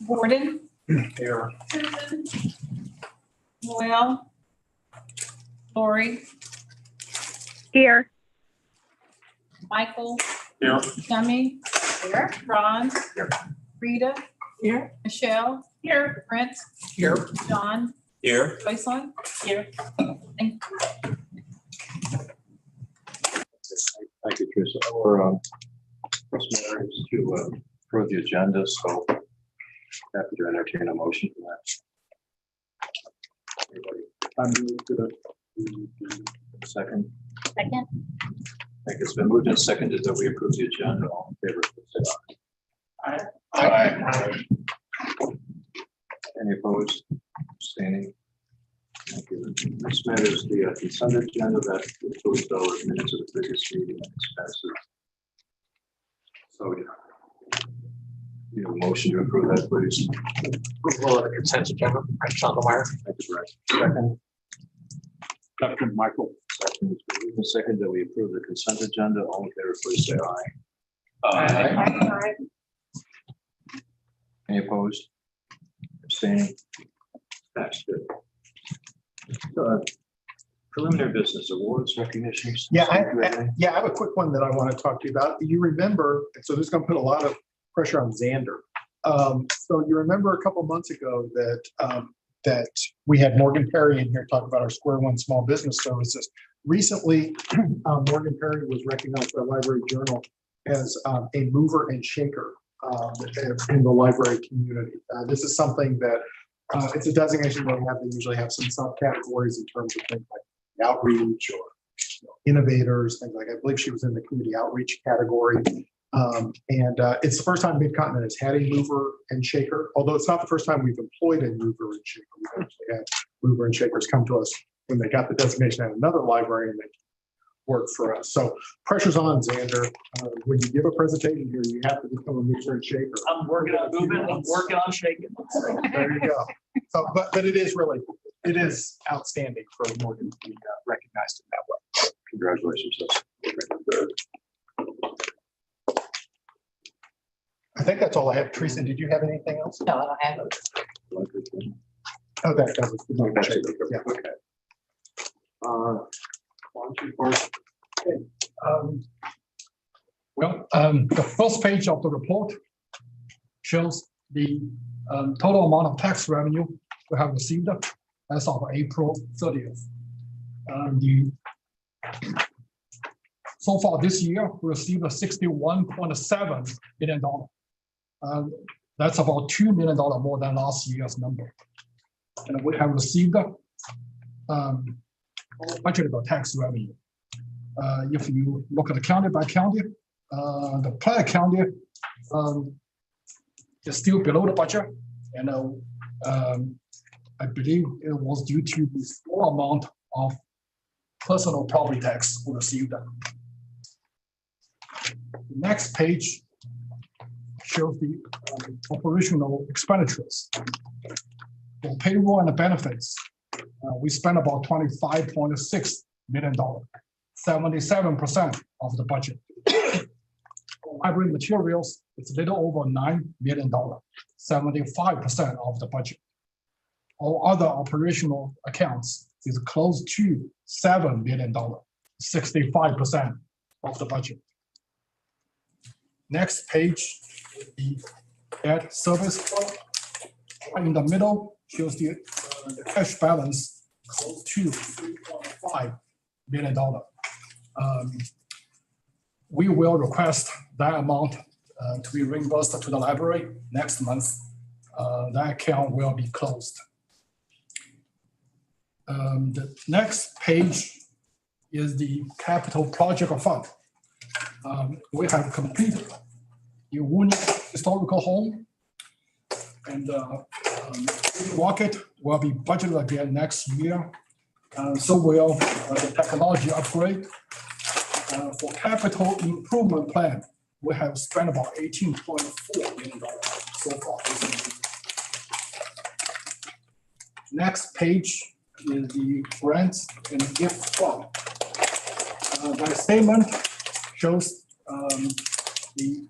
Gordon, Here. Susan, Noel, Lori, Here. Michael, Here. Dummy, Here. Ron, Here. Rita, Here. Michelle, Here. Brent, Here. John, Here. Joycelyn. Here. Thank Thank you, Teresa. Our first matter is to approve the agenda, so happy to entertain a motion for that. Anybody? I move to the second. Second. I think it's been moved and seconded that we approve the agenda. All in favor, please say Aye. aye. Any opposed? Abstaining? Thank you. Next matter is the consent agenda that includes the minutes of the previous meeting and expenses. So, you have a motion to approve that, please. Approval of the consent agenda. Sean Meyer. Thank you, Brett. Second. Second, Michael. Second, it's been moved and seconded that we approve the consent agenda. All in favor, please say aye. Aye. Any opposed? Abstaining? That's good. Preliminary business awards, recognitions. Yeah, I have a quick one that I want to talk to you about. You remember, so this is going to put a lot of pressure on Xander. So you remember a couple months ago that we had Morgan Perry in here talking about our Square One Small Business Services. Recently, Morgan Perry was recognized by Library Journal as a mover and shaker in the library community. This is something that it's a designation they have. They usually have some subcategories in terms of things like outreach or innovators, things like I believe she was in the community outreach category. It's the first time Mid-Continent has had a mover and shaker, although it's not the first time we've employed a mover and shaker. We've actually had mover and shakers come to us when they got the designation at another library and they worked for us. So pressure's on, Xander. When you give a presentation here, you have to become a mover and shaker. I'm working on moving. I'm working on shaking. There you go. So, but it is outstanding for Morgan to be recognized in that way. Congratulations. I think that's all I have. Teresa, did you have anything else? No, I don't have it. Oh, that was the mover and shaker. Yeah. Okay. Launch report. The first page of the report shows the total amount of tax revenue we have received as of April 30th. So far this year, we received $61.7 million. That's about $2 million more than last year's number. And we have received budgetable tax revenue. If you look at the county by county, the Platte County is still below the budget, and I believe it was due to the small amount of personal property tax we received. The next page shows the operational expenditures. For payroll and benefits, we spent about $25.6 million, 77% of the budget. For library materials, it's a little over $9 million, 75% of the budget. All other operational accounts is close to $7 million, 65% of the budget. Next page, the debt service fund. In the middle shows the cash balance close to $3.5 million. We will request that amount to be reimbursed to the library next month. That account will be closed. The next page is the capital project fund. We have completed the Woon historical home, and Rocket will be budgeted again next year. So will the technology upgrade. For capital improvement plan, we have spent about $18.4 million so far. Next page is the grants and gift fund. That statement shows the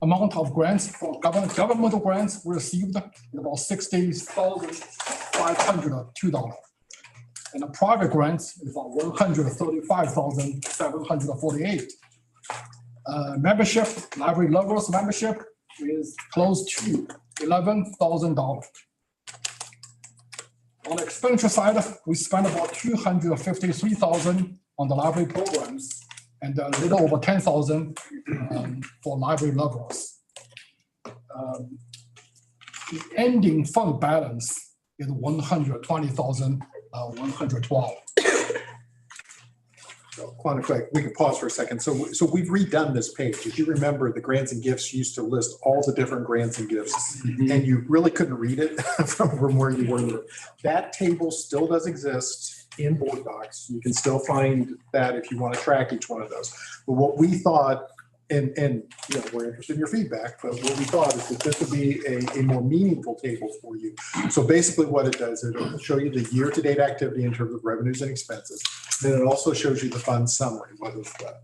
amount of grants for governmental grants we received is about $60,502. And the private grants is about $135,748. Membership, library lovers membership is close to $11,000. On the expenditure side, we spent about $253,000 on the library programs and a little over $10,000 for library lovers. The ending fund balance is $120,112. So, Quantico, we can pause for a second. So we've redone this page. If you remember, the grants and gifts used to list all the different grants and gifts, and you really couldn't read it from where you were. That table still does exist in board docs. You can still find that if you want to track each one of those. But what we thought, and you know, we're interested in your feedback, but what we thought is that this would be a more meaningful table for you. So basically what it does, it'll show you the year-to-date activity in terms of revenues and expenses. Then it also shows you the fund summary, what is the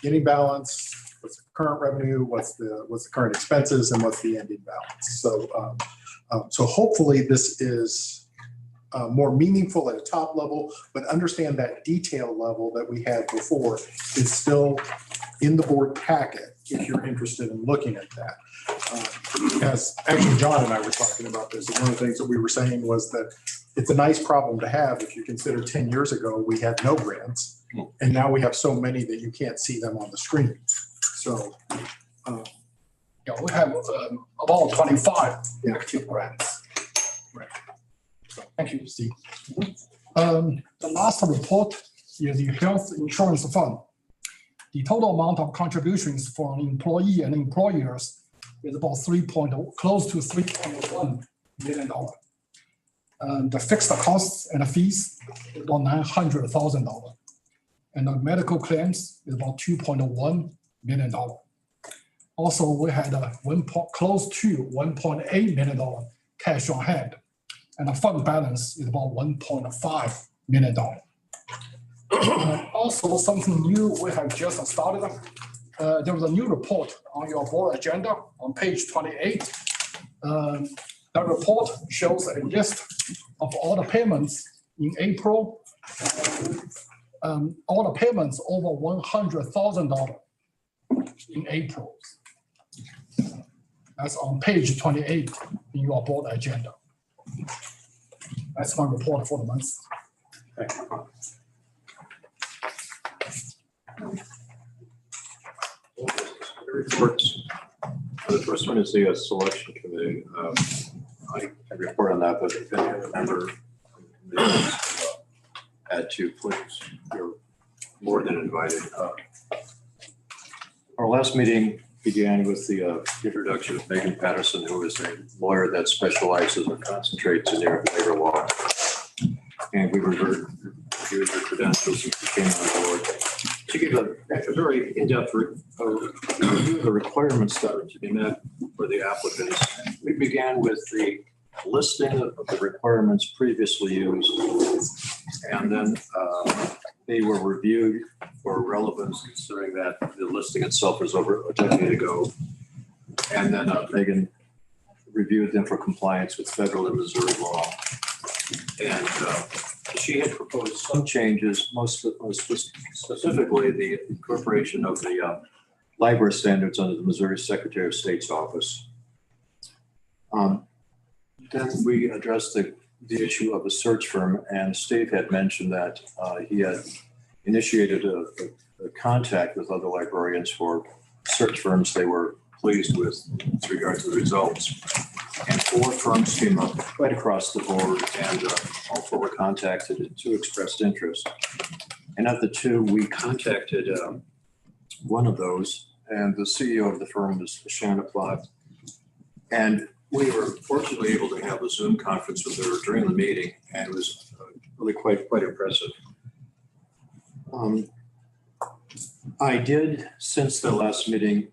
beginning balance, what's the current revenue, what's the current expenses, and what's the ending balance. So so hopefully this is more meaningful at a top level, but understand that detail level that we had before is still in the board packet if you're interested in looking at that. As actually John and I were talking about this, and one of the things that we were saying was that it's a nice problem to have if you consider 10 years ago we had no grants, and now we have so many that you can't see them on the screen. So Yeah, we have about 25 active grants. Right. So, thank you, Steve. The last report is the health insurance fund. The total amount of contributions for an employee and employers is about close to $3.1 million. The fixed costs and the fees is about $900,000. And the medical claims is about $2.1 million. Also, we had close to $1.8 million cash on hand. And the fund balance is about $1.5 million. Also, something new we have just started. There was a new report on your board agenda on page 28. That report shows a list of all the payments in April, all the payments over $100,000 in April. That's on page 28 in your board agenda. That's my report for the month. Reports. The first one is the selection committee. I report on that, but if any other member add to, please, you're more than invited. Our last meeting began with the introduction of Megan Patterson, who is a lawyer that specializes or concentrates in labor law. And we reviewed her credentials and she came on board. She gave a very in-depth review of the requirements that are to be met for the applicants. We began with the listing of the requirements previously used, and then they were reviewed for relevance, considering that the listing itself was over a decade ago. And then Megan reviewed them for compliance with federal and Missouri law. And she had proposed some changes, most specifically the incorporation of the library standards under the Missouri Secretary of State's office. Then we addressed the issue of a search firm, and Steve had mentioned that he had initiated a contact with other librarians for search firms they were pleased with regard to the results. And 4 firms came up right across the board, and all 4 were contacted and 2 expressed interest. And of the 2, we contacted one of those, and the CEO of the firm was Shanna Plott. And we were fortunately able to have a Zoom conference with her during the meeting, and it was really quite impressive. I did, since the last meeting,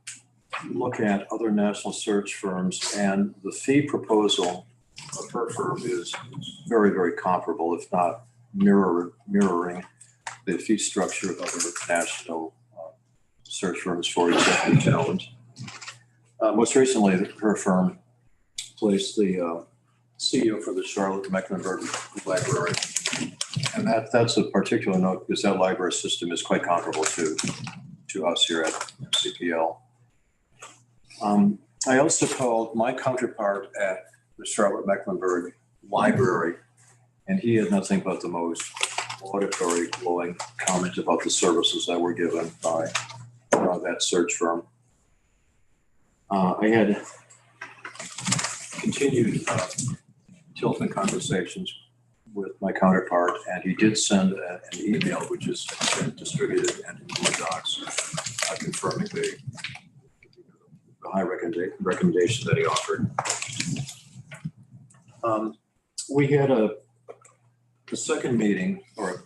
look at other national search firms, and the fee proposal of her firm is very, very comparable, if not mirroring the fee structure of other national search firms for executive talent. Most recently, her firm placed the CEO for the Charlotte Mecklenburg Library. And that's a particular note because that library system is quite comparable to us here at MCPL. I also called my counterpart at the Charlotte Mecklenburg Library, and he had nothing but the most auditory, glowing comment about the services that were given by that search firm. I had continued telephone conversations with my counterpart, and he did send an email, which is distributed and in Google Docs, confirming the high recommendation that he offered. We had a second meeting, or a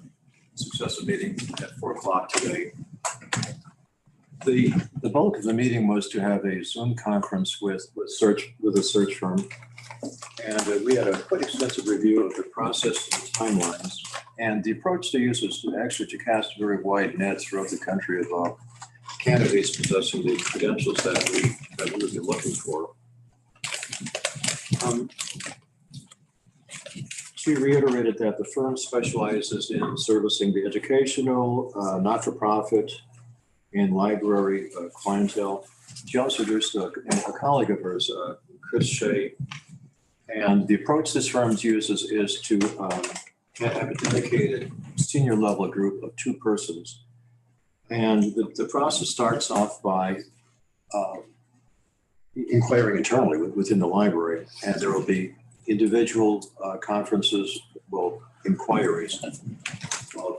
successive meeting at 4 o'clock today. The bulk of the meeting was to have a Zoom conference with a search firm. And we had a quite extensive review of the process and the timelines. And the approach they used was to cast a very wide net throughout the country of candidates possessing the credentials that we would be looking for. She reiterated that the firm specializes in servicing the educational, not-for-profit, and library clientele. She also introduced a colleague of hers, Chris Shea. And the approach this firm uses is to have a dedicated senior level group of 2 persons. And the process starts off by inquiring internally within the library. And there will be individual conferences, inquiries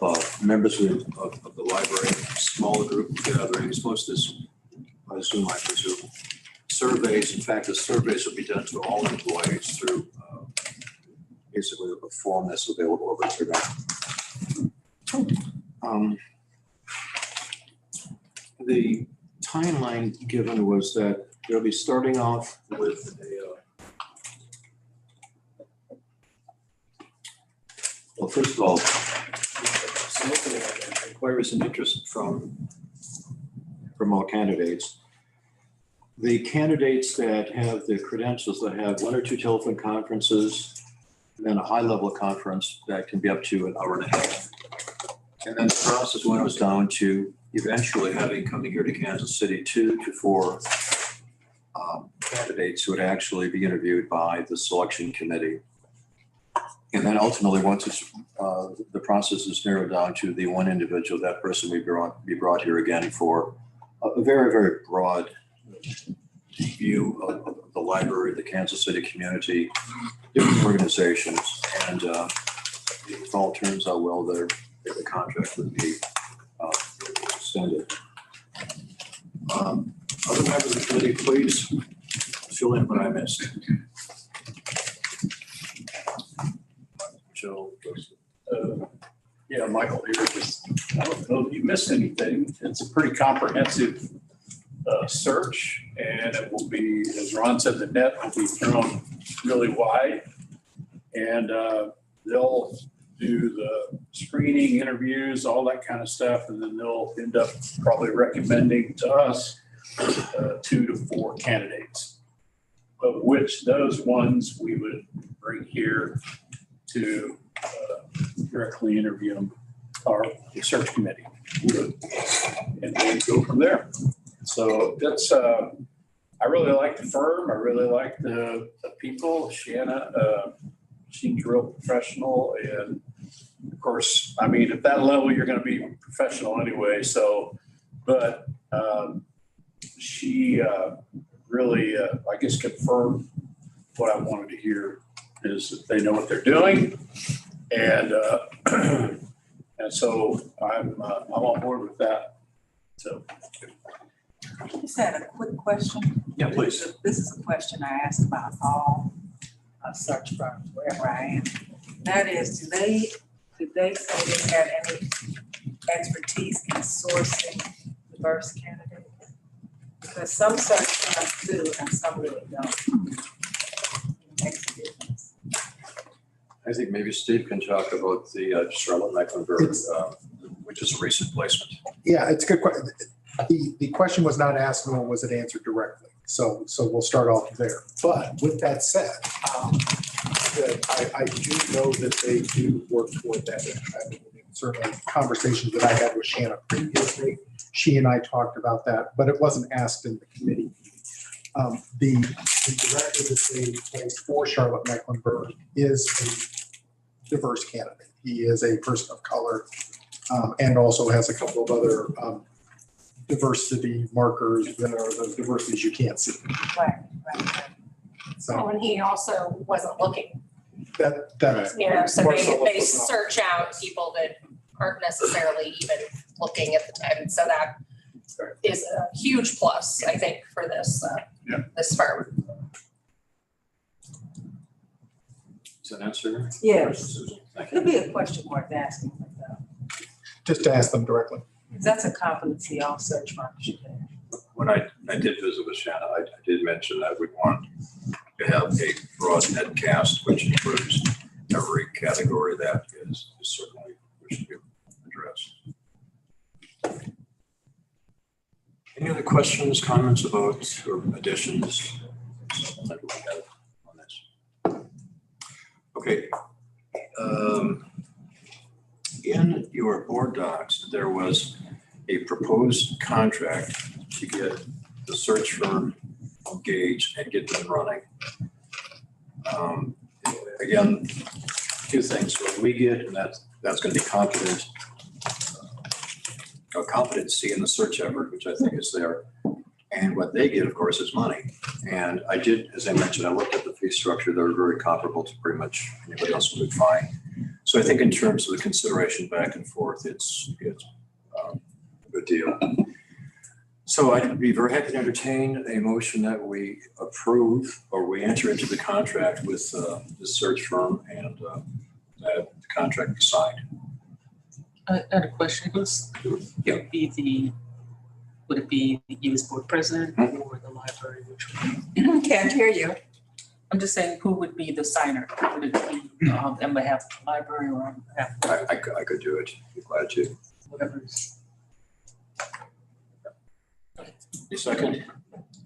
of members of the library, smaller group gatherings, most is by Zoom, I presume. Surveys, in fact, the surveys will be done to all employees through basically a form that's available over the internet. The timeline given was that they'll be starting off with well, first of all, inquiries and interest from all candidates. The candidates that have the credentials that have 1 or 2 telephone conferences, and then a high-level conference that can be up to an hour and a half. And then the process winnows down to eventually coming here to Kansas City 2 to 4 candidates who would actually be interviewed by the selection committee. And then ultimately, once the process is narrowed down to the 1 individual, that person will be brought here again for a very, very broad view of the library, the Kansas City community, different organizations, and if all turns out well, the contract would be extended. Other members of the committee, please fill in what I missed. Joe. Yeah, Michael here. I don't know if you missed anything. It's a pretty comprehensive search, and it will be, as Ron said, the net will be thrown really wide, and they'll do the screening, interviews, all that kind of stuff, and then they'll end up probably recommending to us 2 to 4 candidates, of which those ones we would bring here to directly interview them, our search committee, and then go from there. So that's, I really like the firm. I really like the people. Shanna seems real professional. And of course, I mean, at that level, you're going to be professional anyway. So, but she really, I guess, confirmed what I wanted to hear, is that they know what they're doing. And and so I'm on board with that. So. I just had a quick question. Yeah, please. This is a question I ask about all search firms, wherever I am. That is, did they say they had any expertise in sourcing diverse candidates? Because some search firms do and some really don't. Makes a difference. I think maybe Steve can talk about the Charlotte Mecklenburg, which is a recent placement. Yeah, it's a good question. The question was not asked, nor was it answered directly. So we'll start off there. But with that said, that I do know that they do work toward that. Certainly conversations that I had with Shanna previously, she and I talked about that, but it wasn't asked in the committee. The director that they placed for Charlotte Mecklenburg is a diverse candidate. He is a person of color and also has a couple of other diversity markers that are the diversities you can't see. Right. Oh, and he also wasn't looking, That you know, so Marcelo they was not. search out people that aren't necessarily even looking at the time. So that is a huge plus, I think, for this, this firm. Does that answer? Yes, Thank it'd you. be a question worth asking, though. just to ask them directly. That's a competency all search firms should have. When I did visit with Shanna, I did mention that we want to have a broad net cast, which includes every category that is certainly we should be addressed. Any other questions, comments about or additions that we have on this? Okay. In your board docs, there was a proposed contract to get the search firm engaged and get them running. Again, two things. What we get, and that's going to be competent, competency in the search effort, which I think is there. And what they get, of course, is money. And I did, as I mentioned, I looked at the fee structure. They're very comparable to pretty much anybody else would find. So I think in terms of the consideration back and forth, it's a good deal. So I'd be very happy to entertain a motion that we approve or we enter into the contract with the search firm and that the contract be signed. I had a question. Yeah. Would it be the US board president or the library? Which one? Can't hear you. I'm just saying, who would be the signer? Would it be on behalf of the library or on behalf of I could do it. Be glad to. whatever is? A second?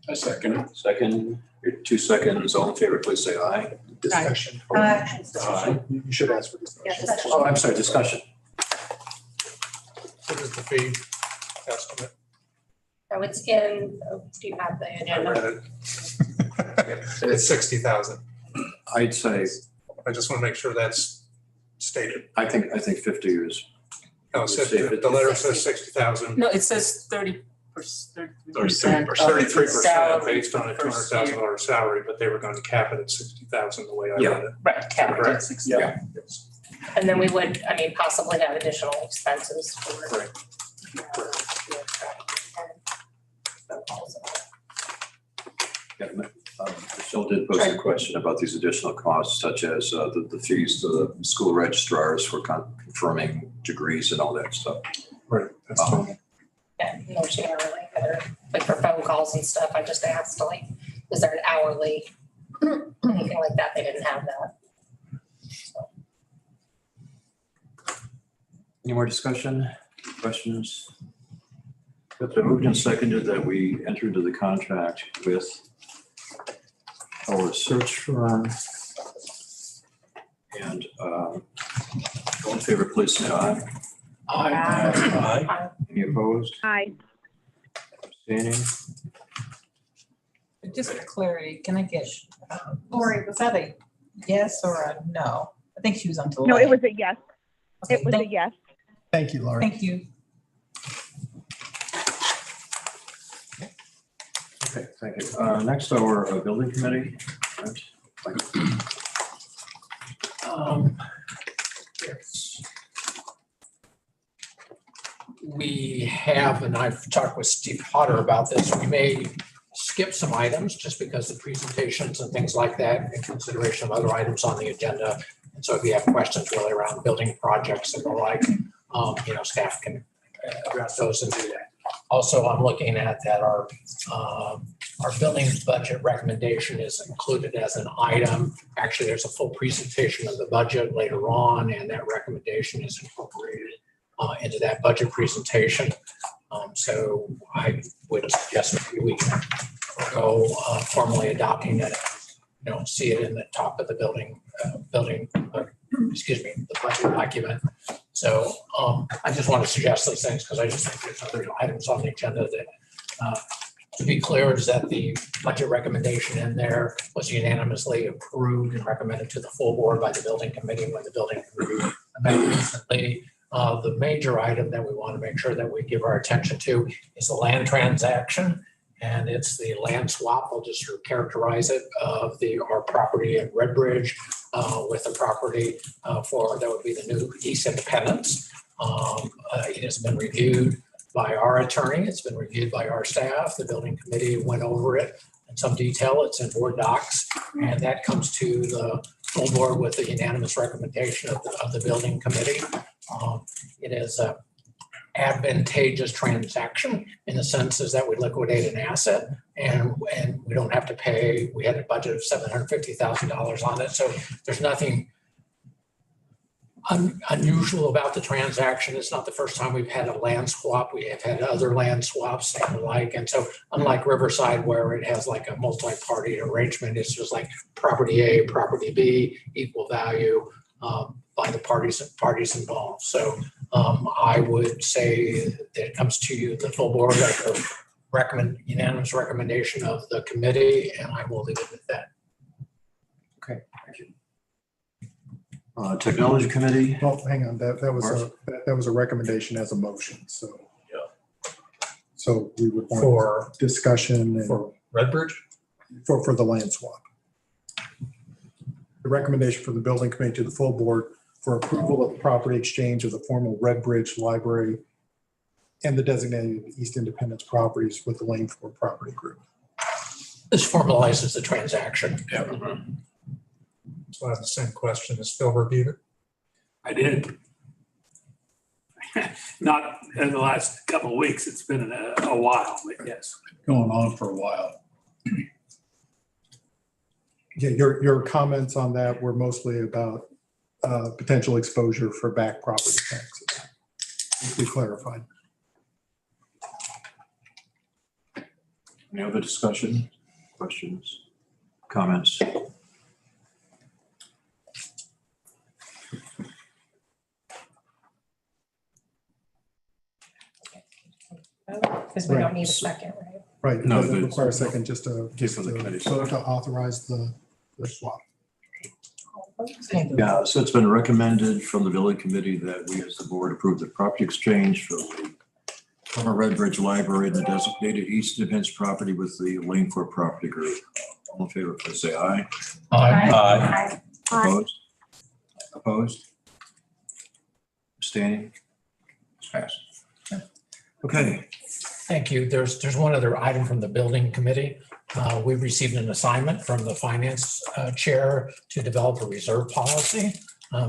I second it. Second, 2 seconds. All in favor, please say aye. Discussion. Aye. You should ask for Yeah, discussion. discussion. Oh, I'm sorry, discussion. What is the fee estimate? So it's in, do you have the I agenda? read it. It's 60,000. I'd say, I just want to make sure that's stated. I think 50 is, No, it says, the letter says 60,000. No, it says 30%. 33% based on a $200,000 salary, but they were going to cap it at 60,000 the way I read it. Right, cap it at Correct. 60. yeah. And then we would, I mean, possibly have additional expenses for. Right. Michelle did pose a question about these additional costs, such as the fees to the school registrars for confirming degrees and all that stuff. Right. That's total. Yeah, no generally, like for phone calls and stuff, I just asked, like, is there an hourly, anything like that? They didn't have that. So, Any more discussion, questions? It's been moved and seconded that we enter into the contract with our search firm. And all in favor, please say aye. Aye. Any opposed? Aye. Abstaining? Just for clarity, can I get, Lori, was that a yes or a no? I think she was on delay. No, it was a yes. Okay, It was a yes. Thank you, Laurie. Thank you. Okay, thank you. Next, our building committee. Right. Thank you. Yes. We have, and I've talked with Steve Potter about this, we may skip some items just because of presentations and things like that in consideration of other items on the agenda. And so if you have questions really around building projects and the like, staff can address those and do that. Also, I'm looking at that our building budget recommendation is included as an item. Actually, there's a full presentation of the budget later on, and that recommendation is incorporated into that budget presentation. So I would suggest maybe we can forego formally adopting it. See it in the top of the excuse me, the budget document. So I just want to suggest those things because I just think there's other items on the agenda that, to be clear, is that the budget recommendation in there was unanimously approved and recommended to the full board by the building committee when the building committee met recently. The major item that we want to make sure that we give our attention to is the land transaction. And it's the land swap, I'll just sort of characterize it, of our property at Red Bridge with the property that would be the new East Independence. It has been reviewed by our attorney. It's been reviewed by our staff. The building committee went over it in some detail. It's in board docs. And that comes to the full board with the unanimous recommendation of the building committee. It is a advantageous transaction in the sense is that we liquidate an asset and we don't have to pay. We had a budget of $750,000 on it. So there's nothing unusual about the transaction. It's not the first time we've had a land swap. We have had other land swaps and the like. And so unlike Riverside, where it has like a multi-party arrangement, it's just like property A, property B, equal value by the parties involved. So I would say that it comes to you, the full board, unanimous recommendation of the committee, and I will leave it at that. Okay, thank you. Technology committee. Well, hang on, that was a recommendation as a motion, so. Yeah. So we would want For discussion and Redbridge? for the land swap. The recommendation for the building committee to the full board for approval of the property exchange of the former Red Bridge Library and the designated East Independence properties with the Lane Ford Property Group. This formalizes the transaction. Yeah. So I have the same question. Has Phil reviewed it? I did. Not in the last couple of weeks. It's been a while, but yes. Going on for a while. Yeah, your comments on that were mostly about potential exposure for back property taxes. We clarified. Any other discussion, questions, comments? Because we don't need a second, right? Right, it No, doesn't but- require a second, just to for the committee. vote to authorize the swap. Yeah, so it's been recommended from the building committee that we as the board approve the property exchange for the former Red Bridge Library and the designated East Independence property with the Lane Ford Property Group. All in favor, please say aye. Aye. Opposed? Opposed? Abstaining? It's passed. Okay, Thank you. There's one other item from the building committee. We received an assignment from the finance chair to develop a reserve policy.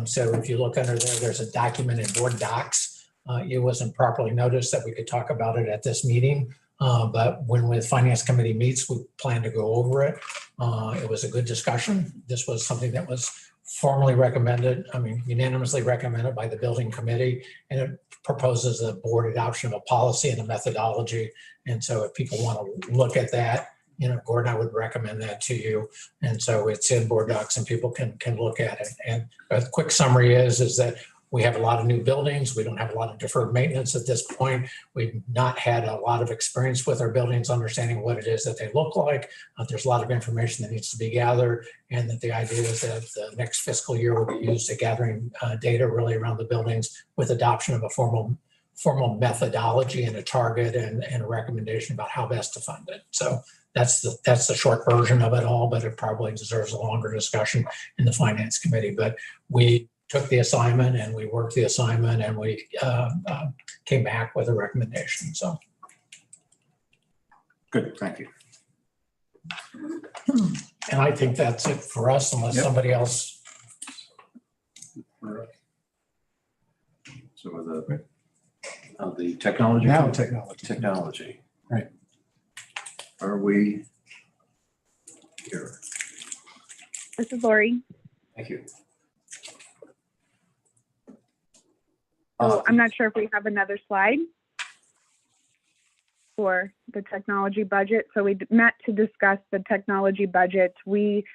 So if you look under there, there's a document in board docs. It wasn't properly noticed that we could talk about it at this meeting. But when the finance committee meets, we plan to go over it. It was a good discussion. This was something that was formally recommended, unanimously recommended by the building committee, and it proposes a board adoption of a policy and a methodology. And so if people want to look at that, Gordon, I would recommend that to you. And so it's in board docs and people can look at it. And a quick summary is that we have a lot of new buildings. We don't have a lot of deferred maintenance at this point. We've not had a lot of experience with our buildings, understanding what it is that they look like. There's a lot of information that needs to be gathered, and that the idea is that the next fiscal year will be used to gathering data really around the buildings with adoption of a formal methodology and a target and a recommendation about how best to fund it. So that's the short version of it all, but it probably deserves a longer discussion in the finance committee. But we took the assignment and we worked the assignment and we came back with a recommendation. So. good, thank you. And I think that's it for us unless Yep. somebody else. So the technology. Now technology. Technology. Right. Are we here? This is Lori. Thank you. So I'm not sure if we have another slide. for the technology budget. So we met to discuss the technology budget. We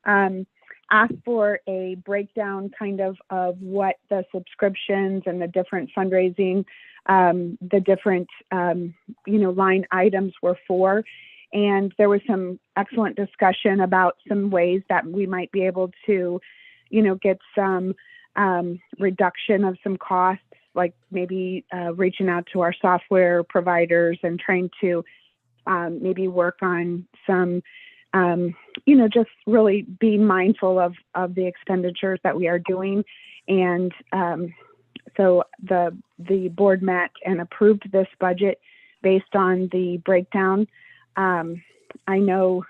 asked for a breakdown kind of what the subscriptions and the different fundraising, the different, line items were for. And there was some excellent discussion about some ways that we might be able to, get some reduction of some costs, like maybe reaching out to our software providers and trying to maybe work on some, just really being mindful of the expenditures that we are doing. And so the board met and approved this budget based on the breakdown. I know,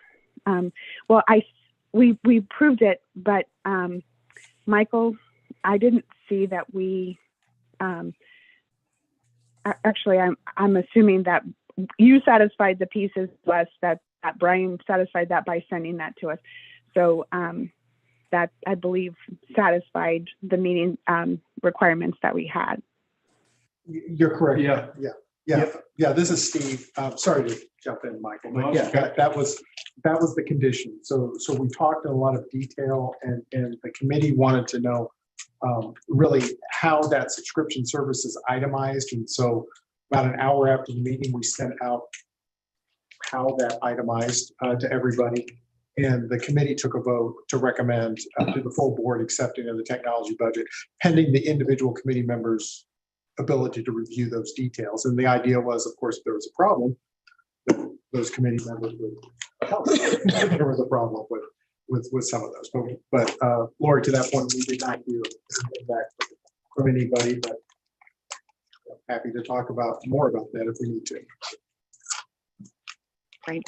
we approved it, but Michael, I didn't see that we, actually, I'm assuming that you satisfied the pieces to us, that Brian satisfied that by sending that to us. So that, I believe, satisfied the meeting requirements that we had. You're correct. Yeah. Yeah. This is Steve. Sorry to jump in, Michael, No, but yeah, okay. that was the condition. So we talked in a lot of detail, and the committee wanted to know really how that subscription service is itemized. And so about an hour after the meeting, we sent out how that itemized to everybody. And the committee took a vote to recommend to the full board accepting of the technology budget, pending the individual committee members' ability to review those details. And the idea was, of course, if there was a problem, those committee members would help. There was a problem with some of those. But Lori, to that point, we did not hear back from anybody, but happy to talk more about that if we need to. Right.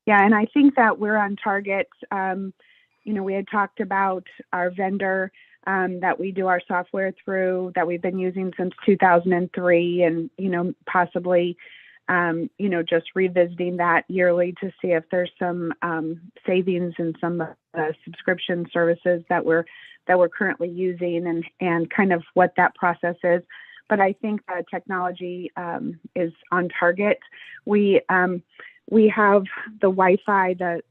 Yeah, and I think that we're on target. We had talked about our vendor that we do our software through, that we've been using since 2003, and possibly just revisiting that yearly to see if there's some savings in some of the subscription services that we're currently using, and kind of what that process is. But I think technology is on target. We have the Wi-Fi. The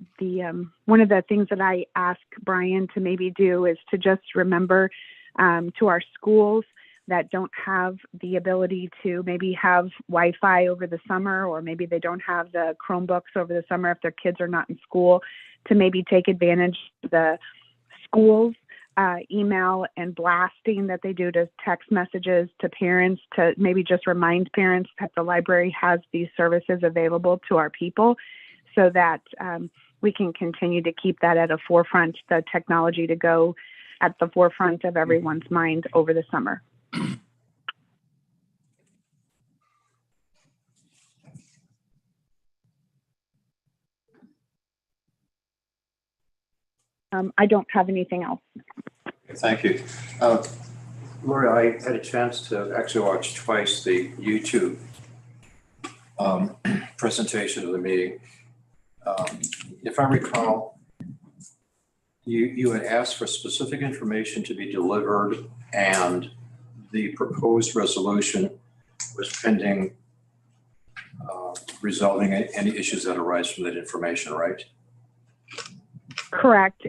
one of the things that I asked Brian to maybe do is to just remember to our schools that don't have the ability to maybe have Wi-Fi over the summer, or maybe they don't have the Chromebooks over the summer if their kids are not in school, to maybe take advantage of the schools email and blasting that they do to text messages to parents, to maybe just remind parents that the library has these services available to our people, so that we can continue to keep that at a forefront, the technology to go at the forefront of everyone's mind over the summer. I don't have anything else. Thank you. Lori, I had a chance to actually watch twice the YouTube presentation of the meeting. If I recall, you had asked for specific information to be delivered, and the proposed resolution was pending resolving any issues that arise from that information, right? Correct.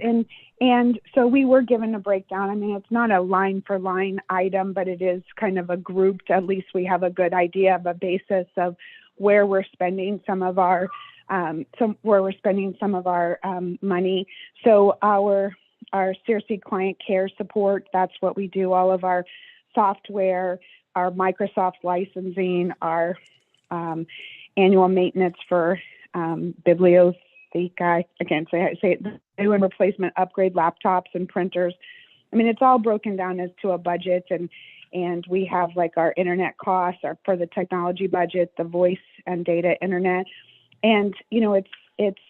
And so we were given a breakdown. I mean, it's not a line for line item, but it is kind of a grouped, at least we have a good idea of a basis of where we're spending some of our money. So our CRC client care support, that's what we do. All of our software, our Microsoft licensing, our annual maintenance for Biblios. I can't say it, new and replacement upgrade laptops and printers. I mean, it's all broken down as to a budget, and we have like our internet costs for the technology budget, the voice and data internet. And, it's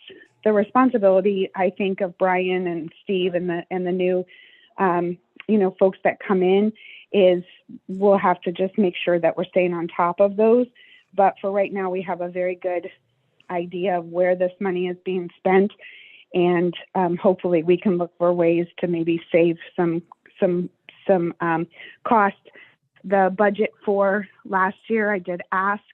the responsibility, I think, of Brian and Steve and the new, folks that come in, is we'll have to just make sure that we're staying on top of those. But for right now, we have a very good idea of where this money is being spent, and hopefully we can look for ways to maybe save some cost. The budget for last year, I did ask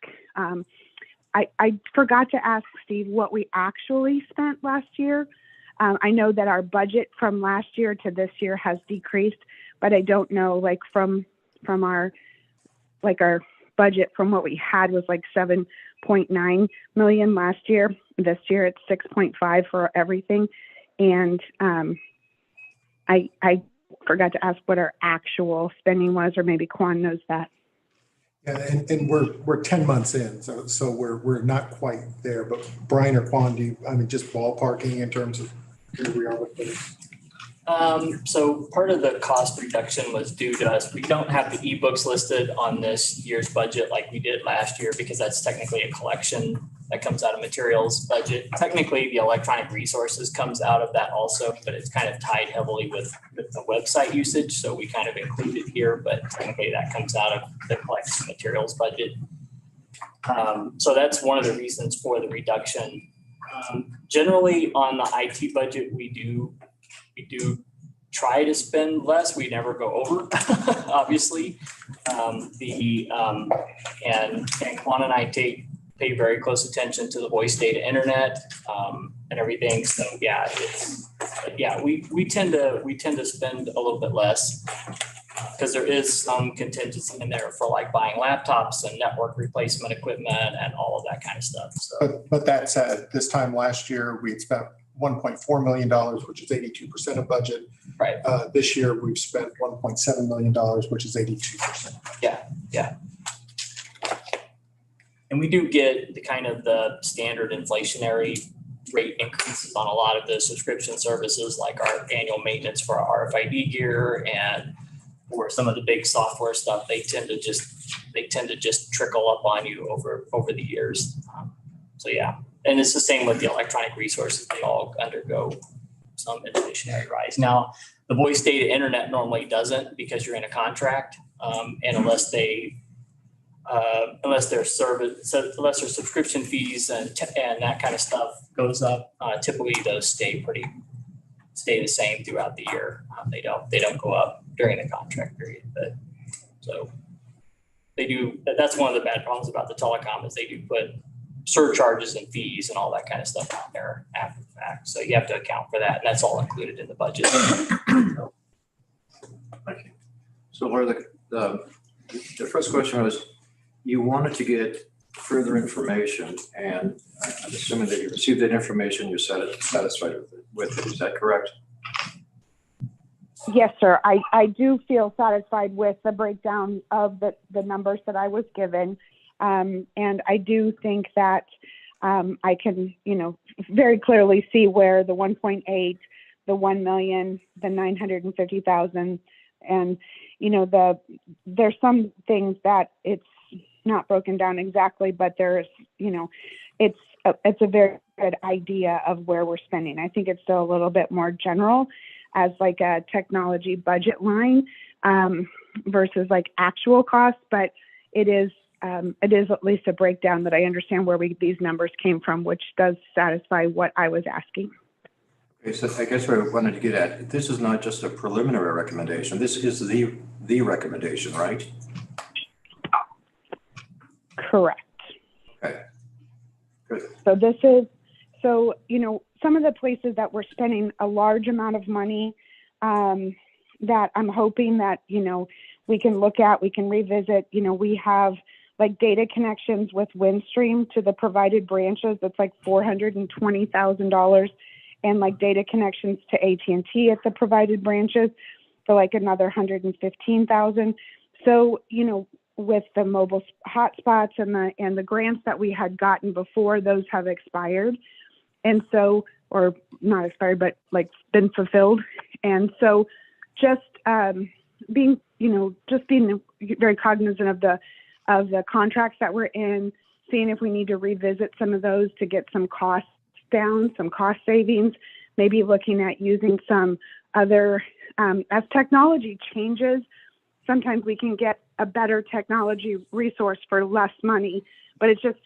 I forgot to ask Steve what we actually spent last year. I know that our budget from last year to this year has decreased, but I don't know, like from our budget from what we had was like 7.9 million last year. This year it's 6.5 for everything. And I forgot to ask what our actual spending was, or maybe Quan knows that. Yeah, and we're 10 months in, so we're not quite there, but Brian or Quan, just ballparking in terms of where we are with this? So part of the cost reduction was due to us. We don't have the ebooks listed on this year's budget like we did last year because that's technically a collection that comes out of materials budget. Technically, the electronic resources comes out of that also, but it's kind of tied heavily with the website usage. So we kind of include it here, but technically that comes out of the collection materials budget. So that's one of the reasons for the reduction. Generally on the IT budget, we do try to spend less. We never go over, obviously. And Quan and I pay very close attention to the voice data internet and everything. So we tend to spend a little bit less because there is some contingency in there for like buying laptops and network replacement equipment and all of that kind of stuff. So, but that said, this time last year we had spent $1.4 million, which is 82% of budget. Right. This year we've spent $1.7 million, which is 82%. Yeah. And we do get the standard inflationary rate increases on a lot of the subscription services, like our annual maintenance for our RFID gear and for some of the big software stuff. They tend to just trickle up on you over the years. So yeah. And it's the same with the electronic resources. They all undergo some inflationary rise. Now, the voice data internet normally doesn't because you're in a contract, and unless their subscription fees and that kind of stuff goes up, typically those stay the same throughout the year. They don't go up during the contract period, but so they do. That's one of the bad problems about the telecom is they do put surcharges and fees and all that kind of stuff out there after the fact. So you have to account for that. And that's all included in the budget. Okay. So Laura, the first question was, you wanted to get further information, and I'm assuming that you received that information, you're satisfied with it. Is that correct? Yes, sir. I do feel satisfied with the breakdown of the numbers that I was given. And I do think that I can, very clearly see where the 1.8, the 1 million, the 950,000, and, there's some things that it's not broken down exactly, but there's, it's a very good idea of where we're spending. I think it's still a little bit more general as like a technology budget line versus like actual costs, but it is at least a breakdown that I understand where these numbers came from, which does satisfy what I was asking. Okay, so I guess what I wanted to get at, this is not just a preliminary recommendation. This is the recommendation, right? Correct. Okay. Good. So some of the places that we're spending a large amount of money that I'm hoping that, we can look at, we can revisit, we have like data connections with Windstream to the provided branches. That's like $420,000, and like data connections to AT&T at the provided branches for like another $115,000. So, with the mobile hotspots and the grants that we had gotten before, those have expired. And so, or not expired, but like been fulfilled. And so just being very cognizant of the contracts that we're in, seeing if we need to revisit some of those to get some costs down, some cost savings, maybe looking at using some other, as technology changes, sometimes we can get a better technology resource for less money, but it's just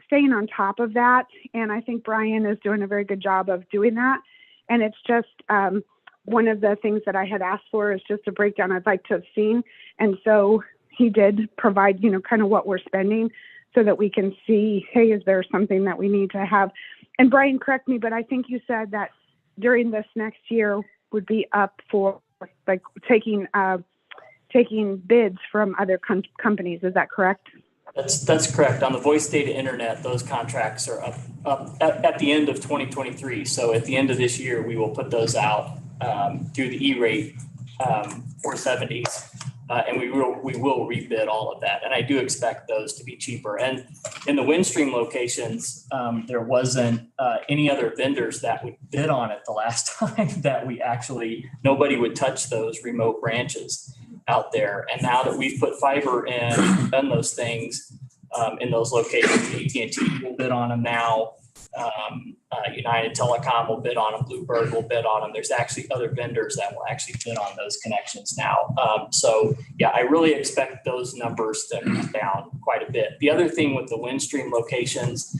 staying on top of that. And I think Brian is doing a very good job of doing that. And it's just one of the things that I had asked for is just a breakdown I'd like to have seen. And so he did provide, kind of what we're spending. so that we can see, hey, is there something that we need to have? And Brian, correct me, but I think you said that during this next year would be up for like taking bids from other companies. Is that correct? That's correct. On the voice data internet, those contracts are up at the end of 2023. So at the end of this year, we will put those out through the E-rate 470s. And we will rebid all of that. And I do expect those to be cheaper. And in the Windstream locations, there wasn't any other vendors that would bid on it the last time that nobody would touch those remote branches out there. And now that we've put fiber in, done those things in those locations, AT&T will bid on them now. United Telecom will bid on them. Bluebird will bid on them. There's actually other vendors that will actually bid on those connections now. So yeah, I really expect those numbers to come down quite a bit. The other thing with the Windstream locations,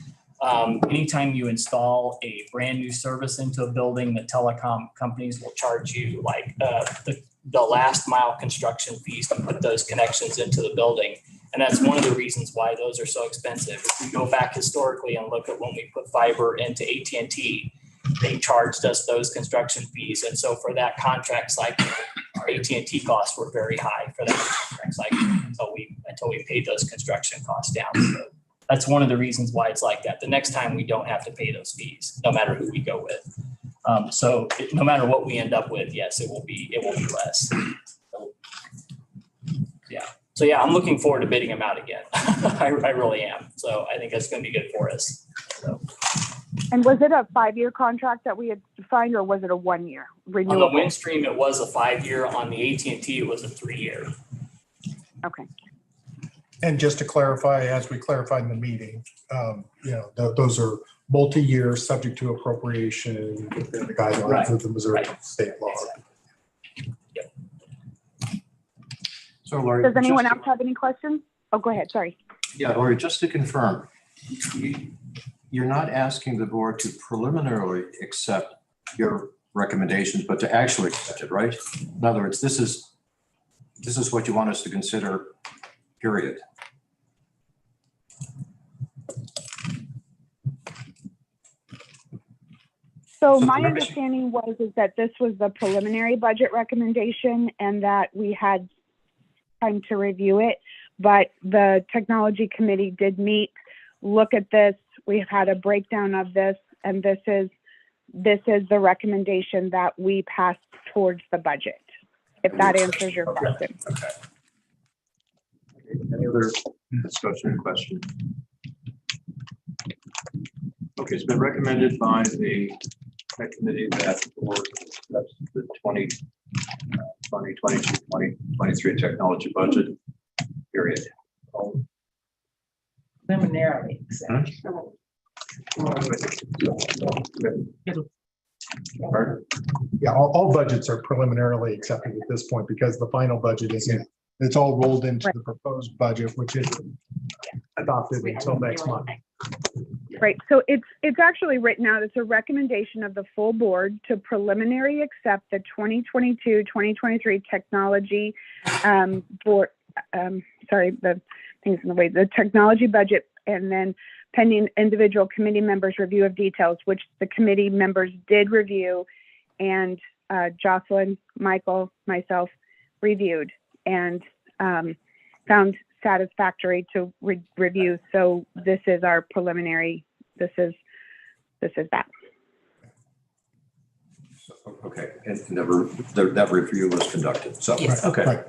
anytime you install a brand new service into a building, the telecom companies will charge you like the last mile construction fees to put those connections into the building. And that's one of the reasons why those are so expensive. If we go back historically and look at when we put fiber into AT&T, they charged us those construction fees. And so for that contract cycle, our AT&T costs were very high for that contract cycle until we paid those construction costs down. So that's one of the reasons why it's like that. The next time we don't have to pay those fees, no matter who we go with. No matter what we end up with, yes, it will be less. So yeah, I'm looking forward to bidding them out again. I really am. So I think that's going to be good for us. So. And was it a 5-year contract that we had defined, or was it a 1-year renewal? On the Windstream, it was a 5-year. On the AT&T, it was a 3-year. Okay. And just to clarify, as we clarified in the meeting, those are multi-year, subject to appropriation within the guidelines of the Missouri state law. Yep. So Lori. Does anyone else have any questions? Oh, go ahead. Sorry. Yeah, Lori, just to confirm, you're not asking the board to preliminarily accept your recommendations, but to actually accept it, right? In other words, this is what you want us to consider, period. So my understanding is that this was the preliminary budget recommendation and that we had time to review it, but the technology committee did meet, look at this. We've had a breakdown of this, and this is the recommendation that we passed towards the budget, if that answers your question. Okay. Any other discussion or question? Okay, it's been recommended by the committee that that's the 2022-2023 technology budget, period. Preliminarily. Yeah, all budgets are preliminarily accepted at this point because the final budget isn't. It's all rolled into the proposed budget, which isn't adopted until next month. Right. So it's actually written out. It's a recommendation of the full board to preliminary accept the 2022-2023 technology board. The things in the way, the technology budget, and then pending individual committee members' review of details, which the committee members did review, and Jocelyn, Michael, myself reviewed and found satisfactory to review. So this is our preliminary. This is that. Okay, and that review was conducted. So Yes. okay. Right.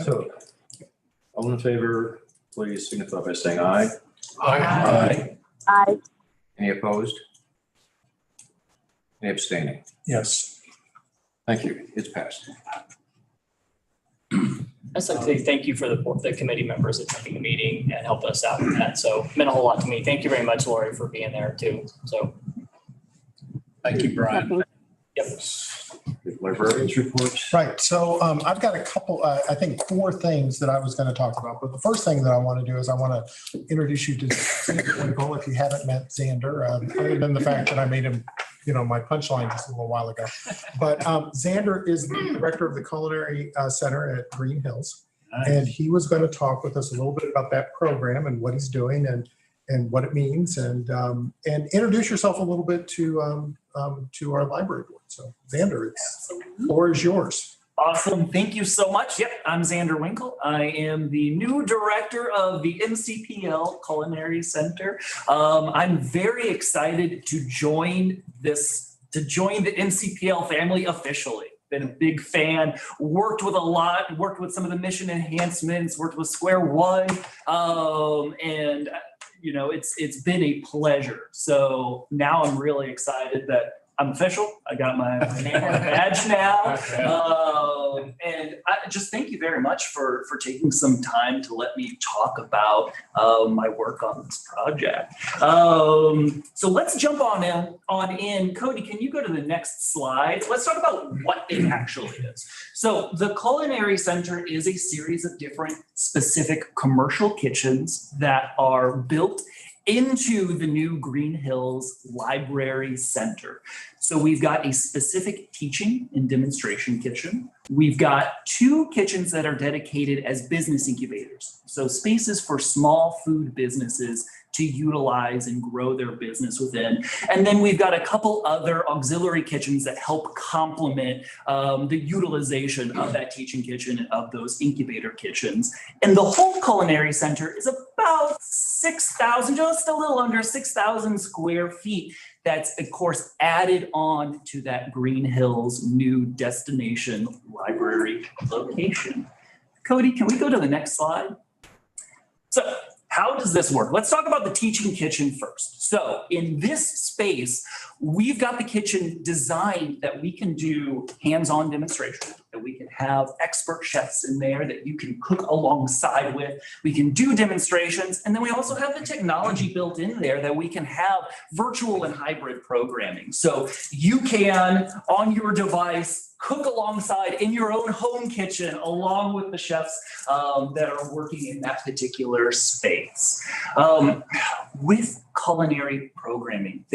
So all in favor, please signify by saying aye. Aye. Aye. Any opposed? Any abstaining? Yes. Thank you. It's passed. I'd like to say thank you for the committee members attending the meeting and helping us out with that. So it meant a whole lot to me. Thank you very much, Lori, for being there too. So. Thank you, Brian. Yep. Librarians reports. Right. So I've got a couple, I think 4 things that I was going to talk about. But the first thing that I want to do is I want to introduce you to Xander Winkle, if you haven't met Xander, other than the fact that I made him, my punchline just a little while ago. But Xander is the director of the Culinary Center at Green Hills. And he was going to talk with us a little bit about that program and what he's doing and what it means, and introduce yourself a little bit to our library board. So Xander, the floor is yours. Awesome. Thank you so much. Yep, I'm Xander Winkle. I am the new director of the MCPL Culinary Center. I'm very excited to join the MCPL family officially. Been a big fan, worked with some of the mission enhancements, worked with Square One, and you know, it's been a pleasure. So now I'm really excited that I'm official. I got my name on the badge now. And I just thank you very much for taking some time to let me talk about my work on this project. So let's jump on in. Cody, can you go to the next slide? Let's talk about what it actually is. So the Culinary Center is a series of different specific commercial kitchens that are built into the new Green Hills Library Center. So we've got a specific teaching and demonstration kitchen. We've got 2 kitchens that are dedicated as business incubators. So spaces for small food businesses to utilize and grow their business within. And then we've got a couple other auxiliary kitchens that help complement the utilization of that teaching kitchen and of those incubator kitchens. And the whole Culinary Center is about 6,000, just a little under 6,000 square feet. That's, of course, added on to that Green Hills new destination library location. Cody, can we go to the next slide? So how does this work? Let's talk about the teaching kitchen first. So in this space, we've got the kitchen designed that we can do hands-on demonstration, that we can have expert chefs in there that you can cook alongside with. We can do demonstrations. And then we also have the technology built in there that we can have virtual and hybrid programming. So you can, on your device, cook alongside in your own home kitchen along with the chefs that are working in that particular space. With culinary programming,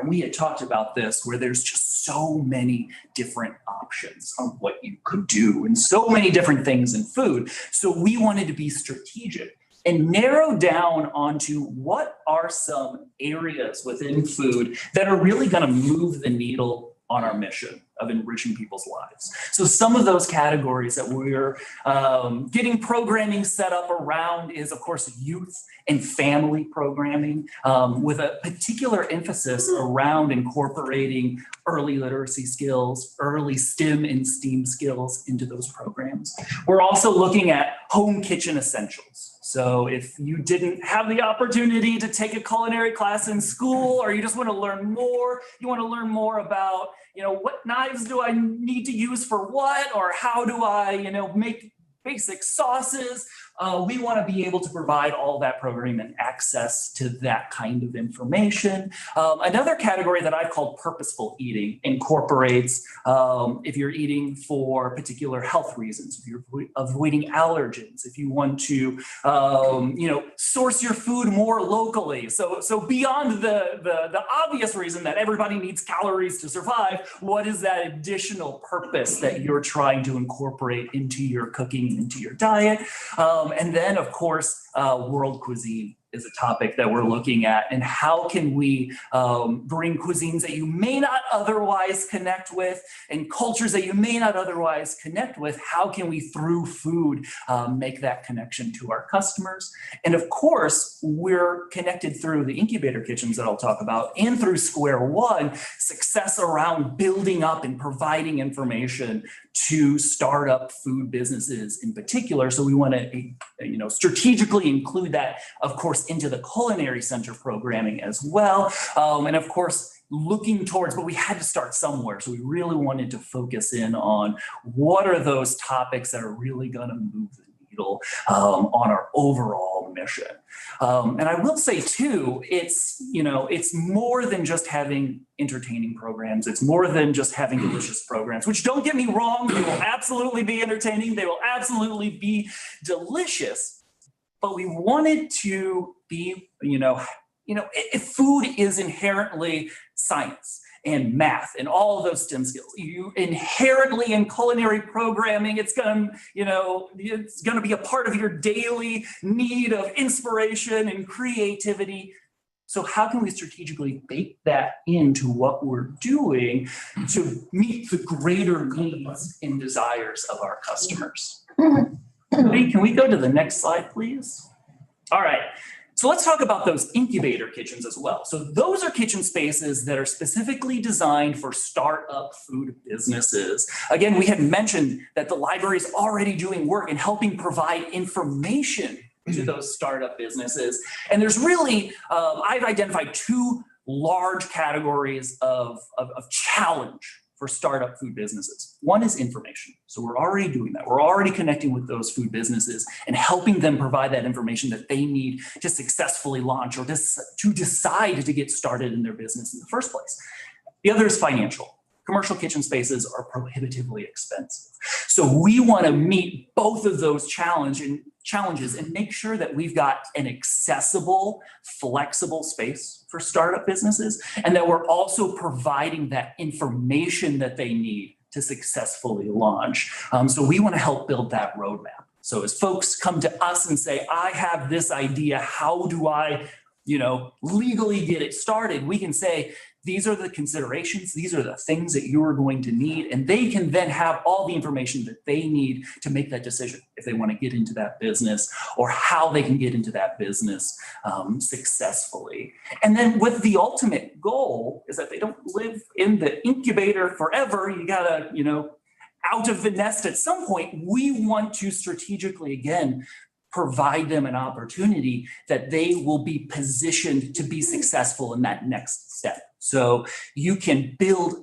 we had talked about this, where there's just so many different options on what you could do and so many different things in food. So we wanted to be strategic and narrow down onto what are some areas within food that are really going to move the needle on our mission of enriching people's lives. So some of those categories that we're getting programming set up around is, of course, youth and family programming, with a particular emphasis around incorporating early literacy skills, early STEM and STEAM skills into those programs. We're also looking at home kitchen essentials. So if you didn't have the opportunity to take a culinary class in school, or you just want to learn more, you want to learn more about, what knives do I need to use for what, or how do I, make basic sauces. We want to be able to provide all that programming and access to that kind of information. Another category that I've called purposeful eating incorporates if you're eating for particular health reasons, if you're avoiding allergens, if you want to, source your food more locally. So beyond the obvious reason that everybody needs calories to survive, what is that additional purpose that you're trying to incorporate into your cooking and into your diet? And then, of course, world cuisine is a topic that we're looking at, and how can we bring cuisines that you may not otherwise connect with and cultures that you may not otherwise connect with, how can we, through food, make that connection to our customers? And of course, we're connected through the incubator kitchens that I'll talk about, and through Square One, success around building up and providing information to startup food businesses in particular. So we want to, strategically include that, of course, into the Culinary Center programming as well. And of course, looking towards, but we had to start somewhere. So we really wanted to focus in on what are those topics that are really going to move the needle on our overall mission. And I will say too, it's more than just having entertaining programs. It's more than just having delicious programs, which, don't get me wrong, they will absolutely be entertaining. They will absolutely be delicious. But we wanted to be, if food is inherently science, and math and all of those STEM skills. You inherently in culinary programming, it's going to be a part of your daily need of inspiration and creativity. So how can we strategically bake that into what we're doing to meet the greater needs and desires of our customers? Can we go to the next slide, please? All right. So let's talk about those incubator kitchens as well. So those are kitchen spaces that are specifically designed for startup food businesses. Again, we had mentioned that the library is already doing work in helping provide information to those startup businesses. And there's really, I've identified two large categories of challenge for startup food businesses. One is information. So we're already doing that. We're already connecting with those food businesses and helping them provide that information that they need to successfully launch or to decide to get started in their business in the first place. The other is financial. Commercial kitchen spaces are prohibitively expensive. So we want to meet both of those challenges and make sure that we've got an accessible, flexible space for startup businesses, and that we're also providing that information that they need to successfully launch. So we want to help build that roadmap. So as folks come to us and say, I have this idea, how do I, legally get it started? We can say, these are the considerations, these are the things that you are going to need, and they can then have all the information that they need to make that decision if they want to get into that business or how they can get into that business successfully. And then with the ultimate goal is that they don't live in the incubator forever. You gotta, out of the nest at some point. We want to strategically, again, provide them an opportunity that they will be positioned to be successful in that next step. So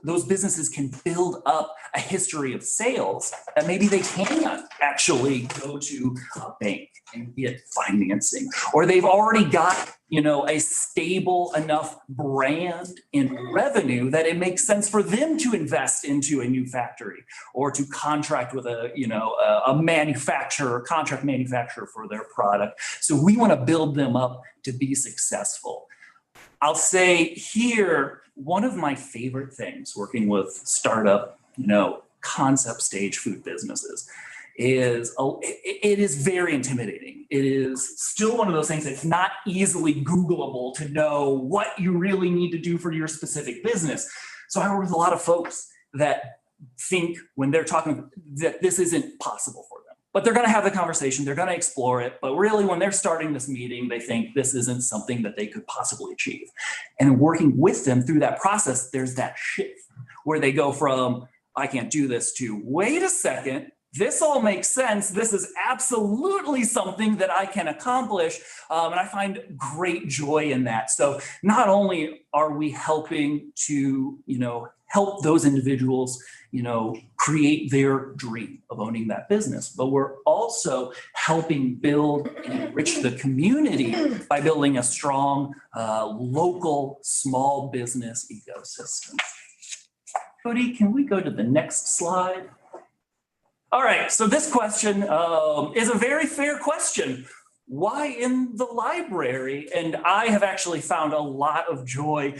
those businesses can build up a history of sales that maybe they can't actually go to a bank and get financing, or they've already got, a stable enough brand and revenue that it makes sense for them to invest into a new factory or to contract with a contract manufacturer for their product. So we want to build them up to be successful. I'll say here, one of my favorite things working with startup, concept stage food businesses is it is very intimidating. It is still one of those things that's not easily Googleable to know what you really need to do for your specific business. So I work with a lot of folks that think when they're talking that this isn't possible for them. But they're going to have the conversation, they're going to explore it. But really, when they're starting this meeting, they think this isn't something that they could possibly achieve. And working with them through that process, there's that shift where they go from, I can't do this, to, wait a second, this all makes sense. This is absolutely something that I can accomplish. And I find great joy in that. So not only are we helping to, help those individuals, create their dream of owning that business, but we're also helping build and enrich the community by building a strong local small business ecosystem. Cody, can we go to the next slide? All right, so this question is a very fair question. Why in the library? And I have actually found a lot of joy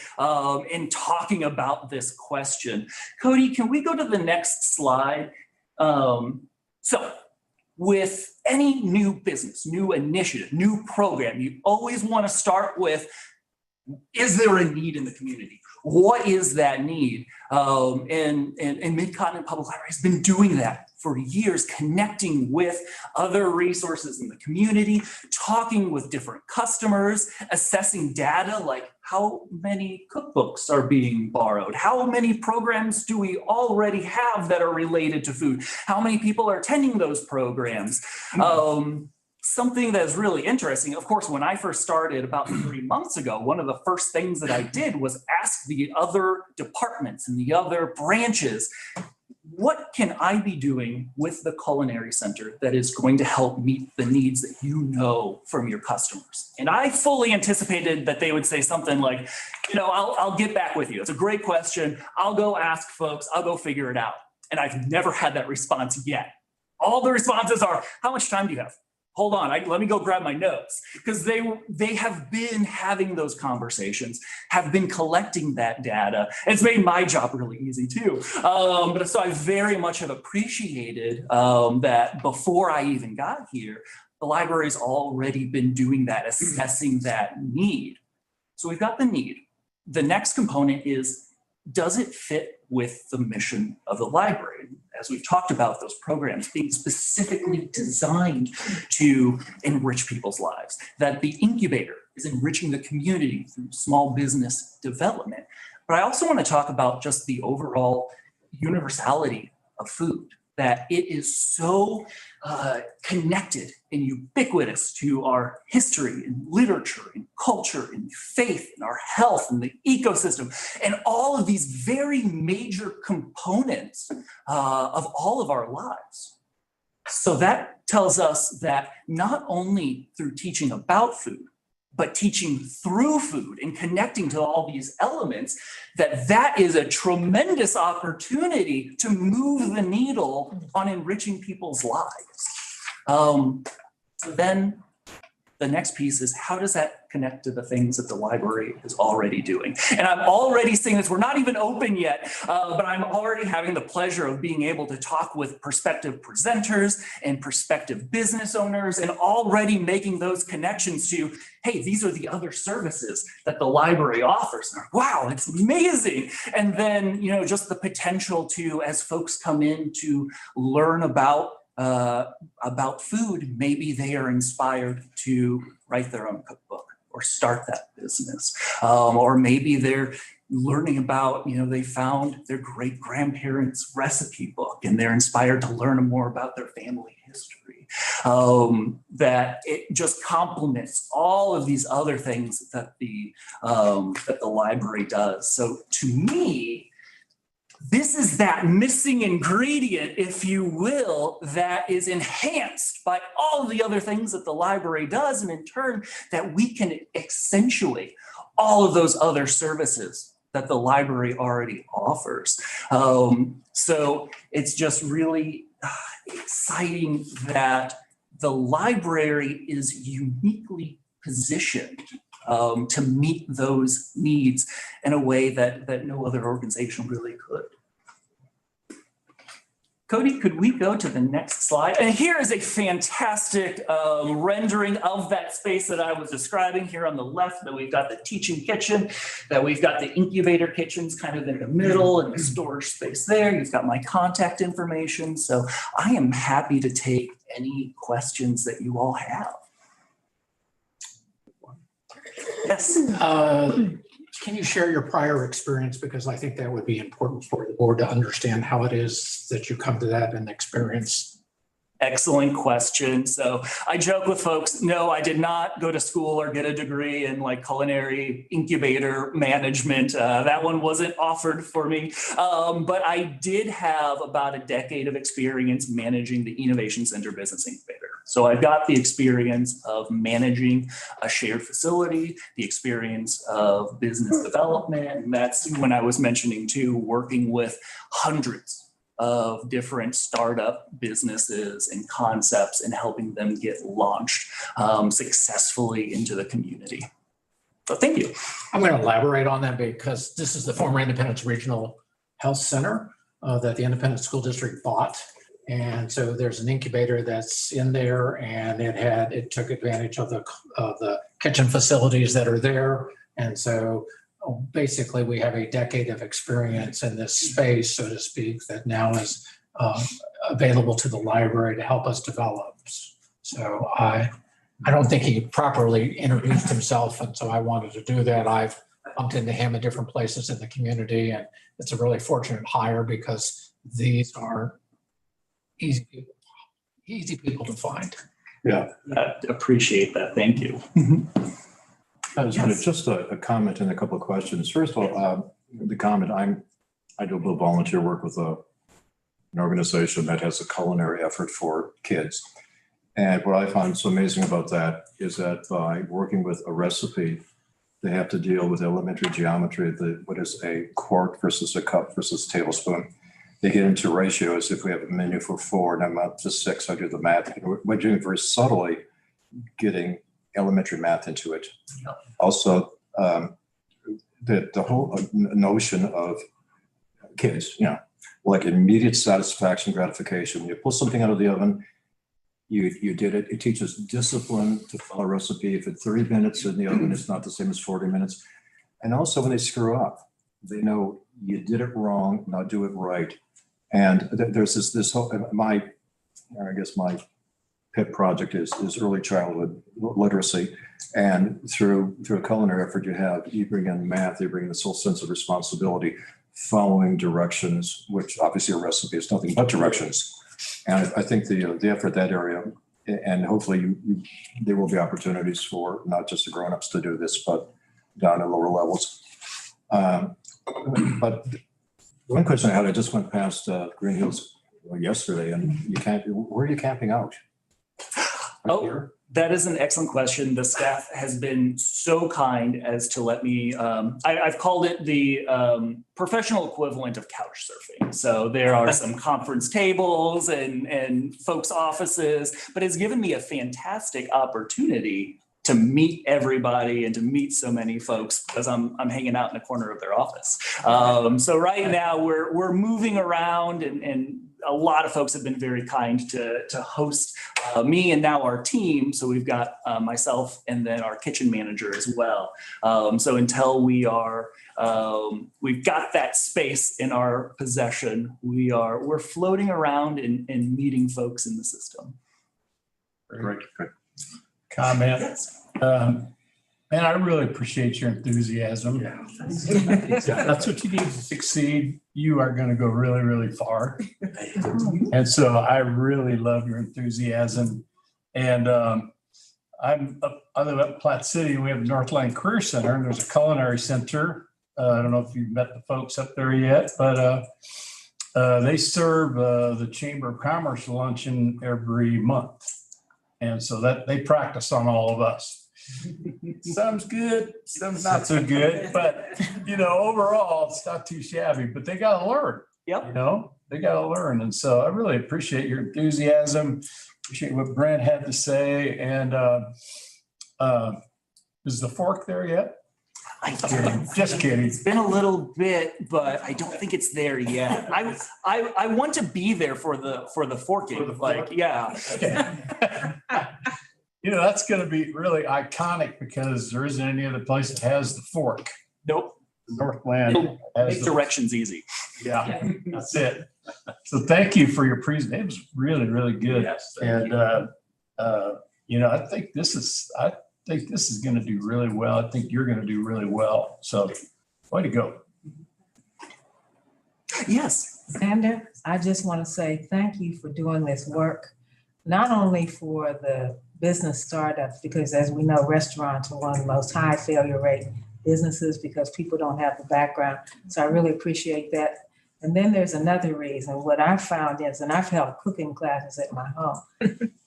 in talking about this question. Cody, can we go to the next slide? So with any new business, new initiative, new program, you always want to start with, is there a need in the community? What is that need? And Mid-Continent Public Library has been doing that for years, connecting with other resources in the community, talking with different customers, assessing data like how many cookbooks are being borrowed, how many programs do we already have that are related to food, how many people are attending those programs. Something that's really interesting, of course, when I first started about 3 months ago, one of the first things that I did was ask the other departments and the other branches, what can I be doing with the Culinary Center that is going to help meet the needs that you know from your customers? And I fully anticipated that they would say something like, I'll get back with you. It's a great question. I'll go ask folks. I'll go figure it out. And I've never had that response yet. All the responses are, how much time do you have? hold on, let me go grab my notes. Because they have been having those conversations, have been collecting that data. And it's made my job really easy too. But so I very much have appreciated that before I even got here, the library's already been doing that, assessing that need. So we've got the need. The next component is, does it fit with the mission of the library? As we've talked about, those programs being specifically designed to enrich people's lives, that the incubator is enriching the community through small business development. But I also want to talk about just the overall universality of food, that it is so connected and ubiquitous to our history and literature and culture and faith and our health and the ecosystem and all of these very major components of all of our lives. So that tells us that not only through teaching about food, but teaching through food and connecting to all these elements, that is a tremendous opportunity to move the needle on enriching people's lives. Then the next piece is, how does that connect to the things that the library is already doing? And I'm already seeing this, we're not even open yet, but I'm already having the pleasure of being able to talk with prospective presenters and prospective business owners and already making those connections to, hey, these are the other services that the library offers. And wow, it's amazing. And then, just the potential to, as folks come in to learn about food, maybe they are inspired to write their own cookbook or start that business. Or maybe they're learning about, they found their great grandparents' recipe book and they're inspired to learn more about their family history. That it just complements all of these other things that the library does. So to me, this is that missing ingredient, if you will, that is enhanced by all of the other things that the library does, and in turn, that we can accentuate all of those other services that the library already offers. So it's just really exciting that the library is uniquely positioned to meet those needs in a way that no other organization really could. Cody, could we go to the next slide? And here is a fantastic rendering of that space that I was describing. Here on the left, that we've got the teaching kitchen, that we've got the incubator kitchens kind of in the middle and the storage space there. You've got my contact information. So I am happy to take any questions that you all have. Yes. Can you share your prior experience? Because I think that would be important for the board to understand how it is that you come to that and experience. Excellent question. So I joke with folks, no, I did not go to school or get a degree in culinary incubator management. That one wasn't offered for me. But I did have about a decade of experience managing the Innovation Center Business Incubator. So I've got the experience of managing a shared facility, the experience of business development. And that's when I was mentioning too, working with hundreds of different startup businesses and concepts and helping them get launched successfully into the community. So thank you. I'm going to elaborate on that because this is the former Independence Regional Health Center that the Independence School District bought. And so there's an incubator that's in there, and it took advantage of the kitchen facilities that are there. And so basically we have a decade of experience in this space, so to speak, that now is available to the library to help us develop. So I don't think he properly introduced himself, and so I wanted to do that. I've bumped into him in different places in the community, and it's a really fortunate hire because these are easy people to find. Yeah. I appreciate that. Thank you. Just a comment and a couple of questions. First of all, the comment, I do a little volunteer work with an organization that has a culinary effort for kids. And what I find so amazing about that is that by working with a recipe, they have to deal with elementary geometry, what is a quart versus a cup versus a tablespoon. they get into ratios. If we have a menu for 4 and I'm up to 6, I do the math. We're doing very subtly getting elementary math into it. Also, the whole notion of kids, like immediate satisfaction, gratification. When you pull something out of the oven, you did it. It teaches discipline to follow a recipe. If it's 30 minutes in the oven, it's not the same as 40 minutes. And also when they screw up, they know you did it wrong, now do it right. And there's this whole, my pet project is early childhood literacy. And through a culinary effort, you bring in math, you bring in this whole sense of responsibility, following directions, which obviously a recipe is nothing but directions. And I think the effort that area, and hopefully there will be opportunities for not just the grown-ups to do this, but down at lower levels. But one question I had, I just went past Green Hills yesterday, and where are you camping out? Here? That is an excellent question. The staff has been so kind as to let me, I've called it the professional equivalent of couch surfing. So there are some conference tables and folks' offices, but it's given me a fantastic opportunity to meet everybody and to meet so many folks because I'm hanging out in the corner of their office. So right now we're moving around and a lot of folks have been very kind to host me and now our team. So we've got myself and then our kitchen manager as well. So until we've got that space in our possession, we're floating around and meeting folks in the system. Great. Comment. Man, I really appreciate your enthusiasm. Yeah. That's what you need to succeed. You are going to go really, really far. And so I really love your enthusiasm. And I live up in Platte City. We have the Northland Career Center, and there's a culinary center. I don't know if you've met the folks up there yet, but they serve the Chamber of Commerce luncheon every month. And so that they practice on all of us. Some's good, some's not so good, but overall it's not too shabby, but they got to learn. Yep. They got to learn. And so I really appreciate your enthusiasm, appreciate what Brent had to say. And is the fork there yet? Just kidding. It's been a little bit, but I don't think it's there yet. I want to be there for the forking. That's going to be really iconic because there isn't any other place that has the fork. Nope. Northland has make directions easy. Yeah, that's it. So thank you for your presentation. It was really, really good. Yes, and I think this is going to do really well. I think you're going to do really well. So way to go. Yes. Xander, I just want to say thank you for doing this work, not only for the business startups, because as we know, restaurants are one of the most high failure rate businesses because people don't have the background. So I really appreciate that. And then there's another reason. What I've found is, and I've held cooking classes at my home,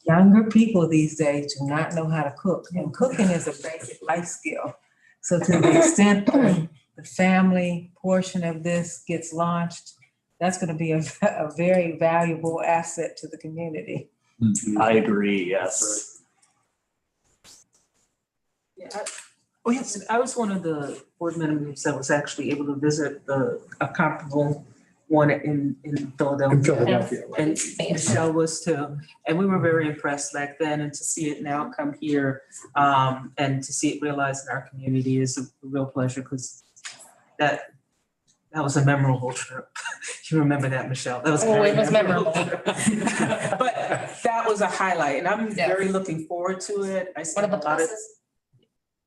younger people these days do not know how to cook, and cooking is a basic life skill. So to the extent the family portion of this gets launched, that's going to be a very valuable asset to the community. I agree, yes. Yeah, I was one of the board members that was actually able to visit a comparable one in Philadelphia. And Michelle was too. And we were very impressed back then, and to see it now come here and to see it realized in our community is a real pleasure because that was a memorable trip. You remember that, Michelle? That was it was memorable. But that was a highlight, and I'm very looking forward to it. I spent a lot of.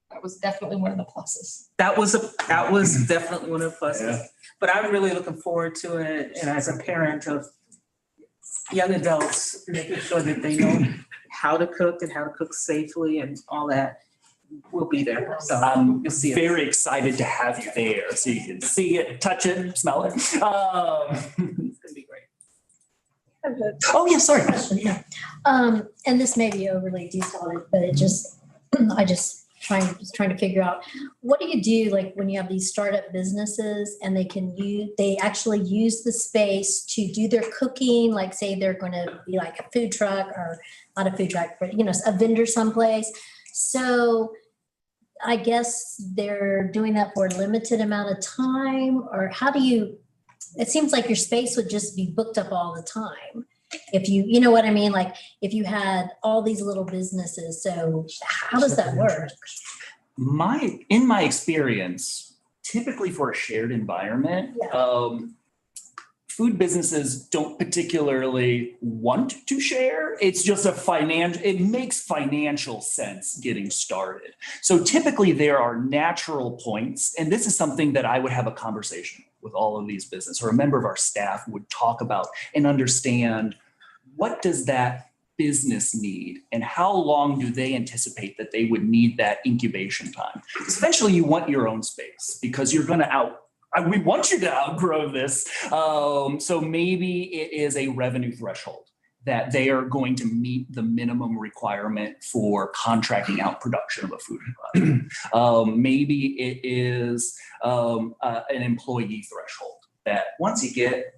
That was definitely one of the pluses. That was definitely one of the pluses. Yeah. But I'm really looking forward to it. And as a parent of young adults, making sure that they know how to cook and how to cook safely and all that, we'll be there. So I'm very excited to have you there so you can see it, touch it, smell it. It's gonna be great. Oh yeah, sorry. Yeah. And this may be overly detailed, but I just trying to figure out, what do you do like when you have these startup businesses and they actually use the space to do their cooking, like say they're going to be like a food truck, or not a food truck, but a vendor someplace. So I guess they're doing that for a limited amount of time, or how do you, it seems like your space would just be booked up all the time. If you know what I mean? Like if you had all these little businesses, so how does that work? In my experience, typically for a shared environment, food businesses don't particularly want to share. It's just it makes financial sense getting started. So typically there are natural points, and this is something that I would have a conversation with all of these businesses, or a member of our staff would talk about and understand, what does that business need and how long do they anticipate that they would need that incubation time? Eventually you want your own space because you're going to we want you to outgrow this. So maybe it is a revenue threshold that they are going to meet the minimum requirement for contracting out production of a food product. Maybe it is an employee threshold that once you get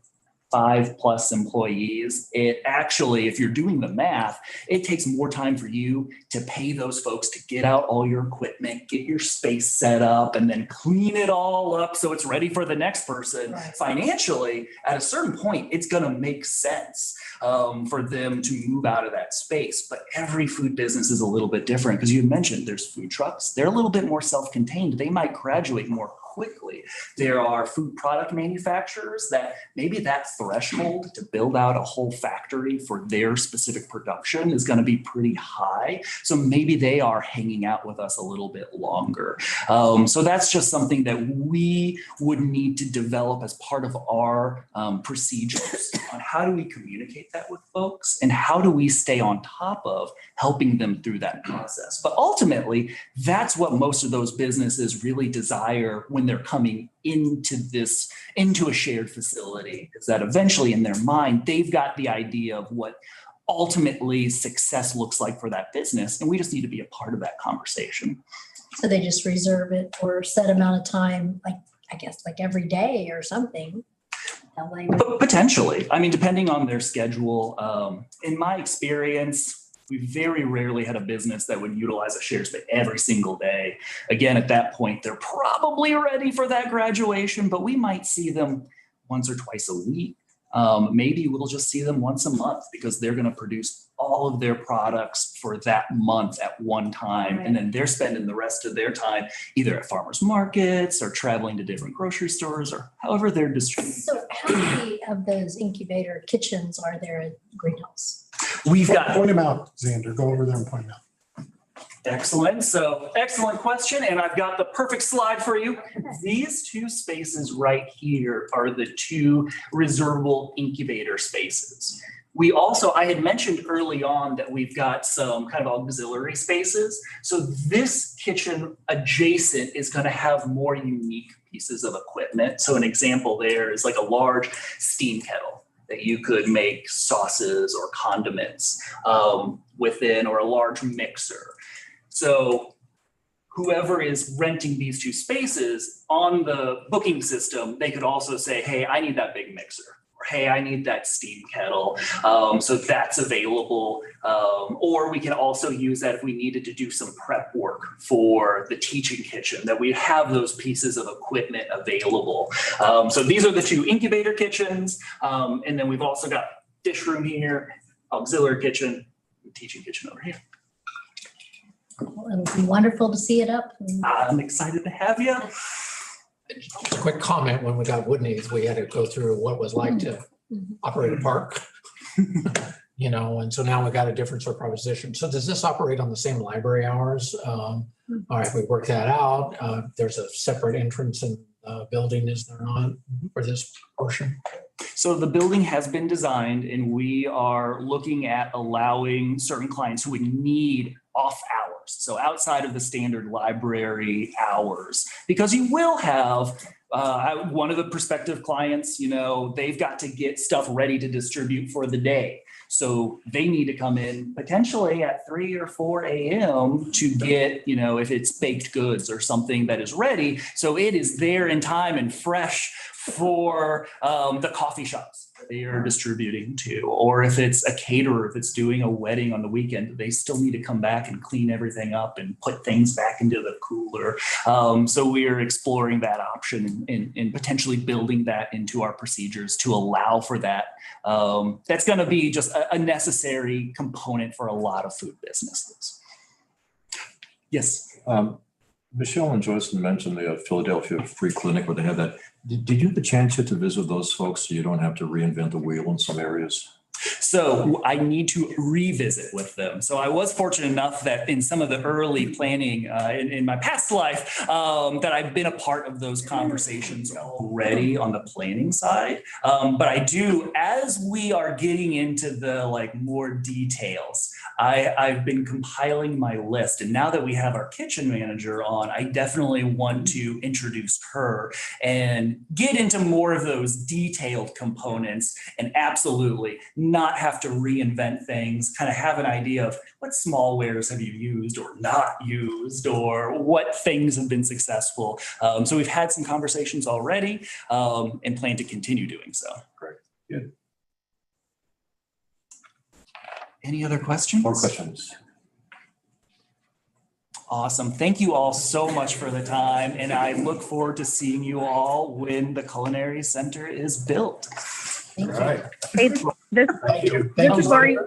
5+ employees, it actually, if you're doing the math, it takes more time for you to pay those folks to get out all your equipment, get your space set up, and then clean it all up so it's ready for the next person. Right. Financially, at a certain point, it's going to make sense for them to move out of that space. But every food business is a little bit different, because you mentioned there's food trucks. They're a little bit more self-contained. They might graduate more quickly. There are food product manufacturers that maybe that threshold to build out a whole factory for their specific production is going to be pretty high. So maybe they are hanging out with us a little bit longer. So that's just something that we would need to develop as part of our procedures on how do we communicate that with folks and how do we stay on top of helping them through that process. But ultimately, that's what most of those businesses really desire when they're coming into a shared facility, is that eventually in their mind, they've got the idea of what ultimately success looks like for that business. And we just need to be a part of that conversation. So they just reserve it for a set amount of time, like, I guess, like every day or something. Potentially. I mean, depending on their schedule. In my experience, we very rarely had a business that would utilize a shared space every single day. Again, at that point, they're probably ready for that graduation, but we might see them once or twice a week. Maybe we'll just see them once a month because they're going to produce all of their products for that month at one time. Right. And then they're spending the rest of their time either at farmers markets or traveling to different grocery stores or however they're distributed. So how many of those incubator kitchens are there at Greenhouse? We've got. Point them out, Xander. Go over there and point them out. Excellent. So excellent question. And I've got the perfect slide for you. These two spaces right here are the two reservable incubator spaces. We also, I had mentioned early on that we've got some kind of auxiliary spaces. So this kitchen adjacent is going to have more unique pieces of equipment. So an example there is like a large steam kettle that you could make sauces or condiments within, or a large mixer. So whoever is renting these two spaces on the booking system, they could also say, hey, I need that big mixer. Or, hey, I need that steam kettle. So that's available. Or we can also use that if we needed to do some prep work for the teaching kitchen, that we have those pieces of equipment available. So these are the two incubator kitchens. And then we've also got dish room here, auxiliary kitchen, teaching kitchen over here. Well, it would be wonderful to see it up. I'm excited to have you. Just a quick comment, when we got Woodney's, we had to go through what it was like to operate a park. And so now we got a different sort of proposition. So does this operate on the same library hours? All right, we worked that out. There's a separate entrance in the building, is there not, for this portion? So the building has been designed, and we are looking at allowing certain clients who would need off hours. So outside of the standard library hours, because you will have one of the prospective clients, they've got to get stuff ready to distribute for the day. So they need to come in potentially at 3 or 4 a.m. to get, if it's baked goods or something that is ready. So it is there in time and fresh for the coffee shops that they are distributing to. Or if it's a caterer, if it's doing a wedding on the weekend, they still need to come back and clean everything up and put things back into the cooler. So we are exploring that option and potentially building that into our procedures to allow for that. That's going to be just a necessary component for a lot of food businesses. Yes. Michelle and Joyce mentioned the Philadelphia Free Clinic, where they had that. Did you have a chance yet to visit those folks so you don't have to reinvent the wheel in some areas? So I need to revisit with them. So I was fortunate enough that in some of the early planning in my past life that I've been a part of those conversations already on the planning side. But I do, as we are getting into the more details, I've been compiling my list. And now that we have our kitchen manager on, I definitely want to introduce her and get into more of those detailed components and absolutely not have to reinvent things, kind of have an idea of what smallwares have you used or not used or what things have been successful. So we've had some conversations already and plan to continue doing so. Great. Good. Any other questions? More questions? Awesome. Thank you all so much for the time. And I look forward to seeing you all when the Culinary Center is built. All right. Hey, this is Lori.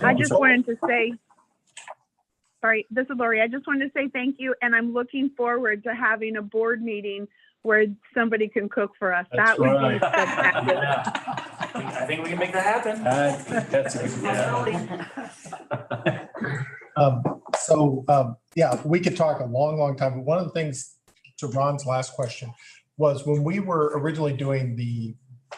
I just Oh, wanted to say, sorry, this is Lori. I just wanted to say thank you, and I'm looking forward to having a board meeting where somebody can cook for us. That's That would right. be spectacular. I think we can make that happen. That's a good Yeah, we could talk a long, long time. But one of the things to Ron's last question was when we were originally doing the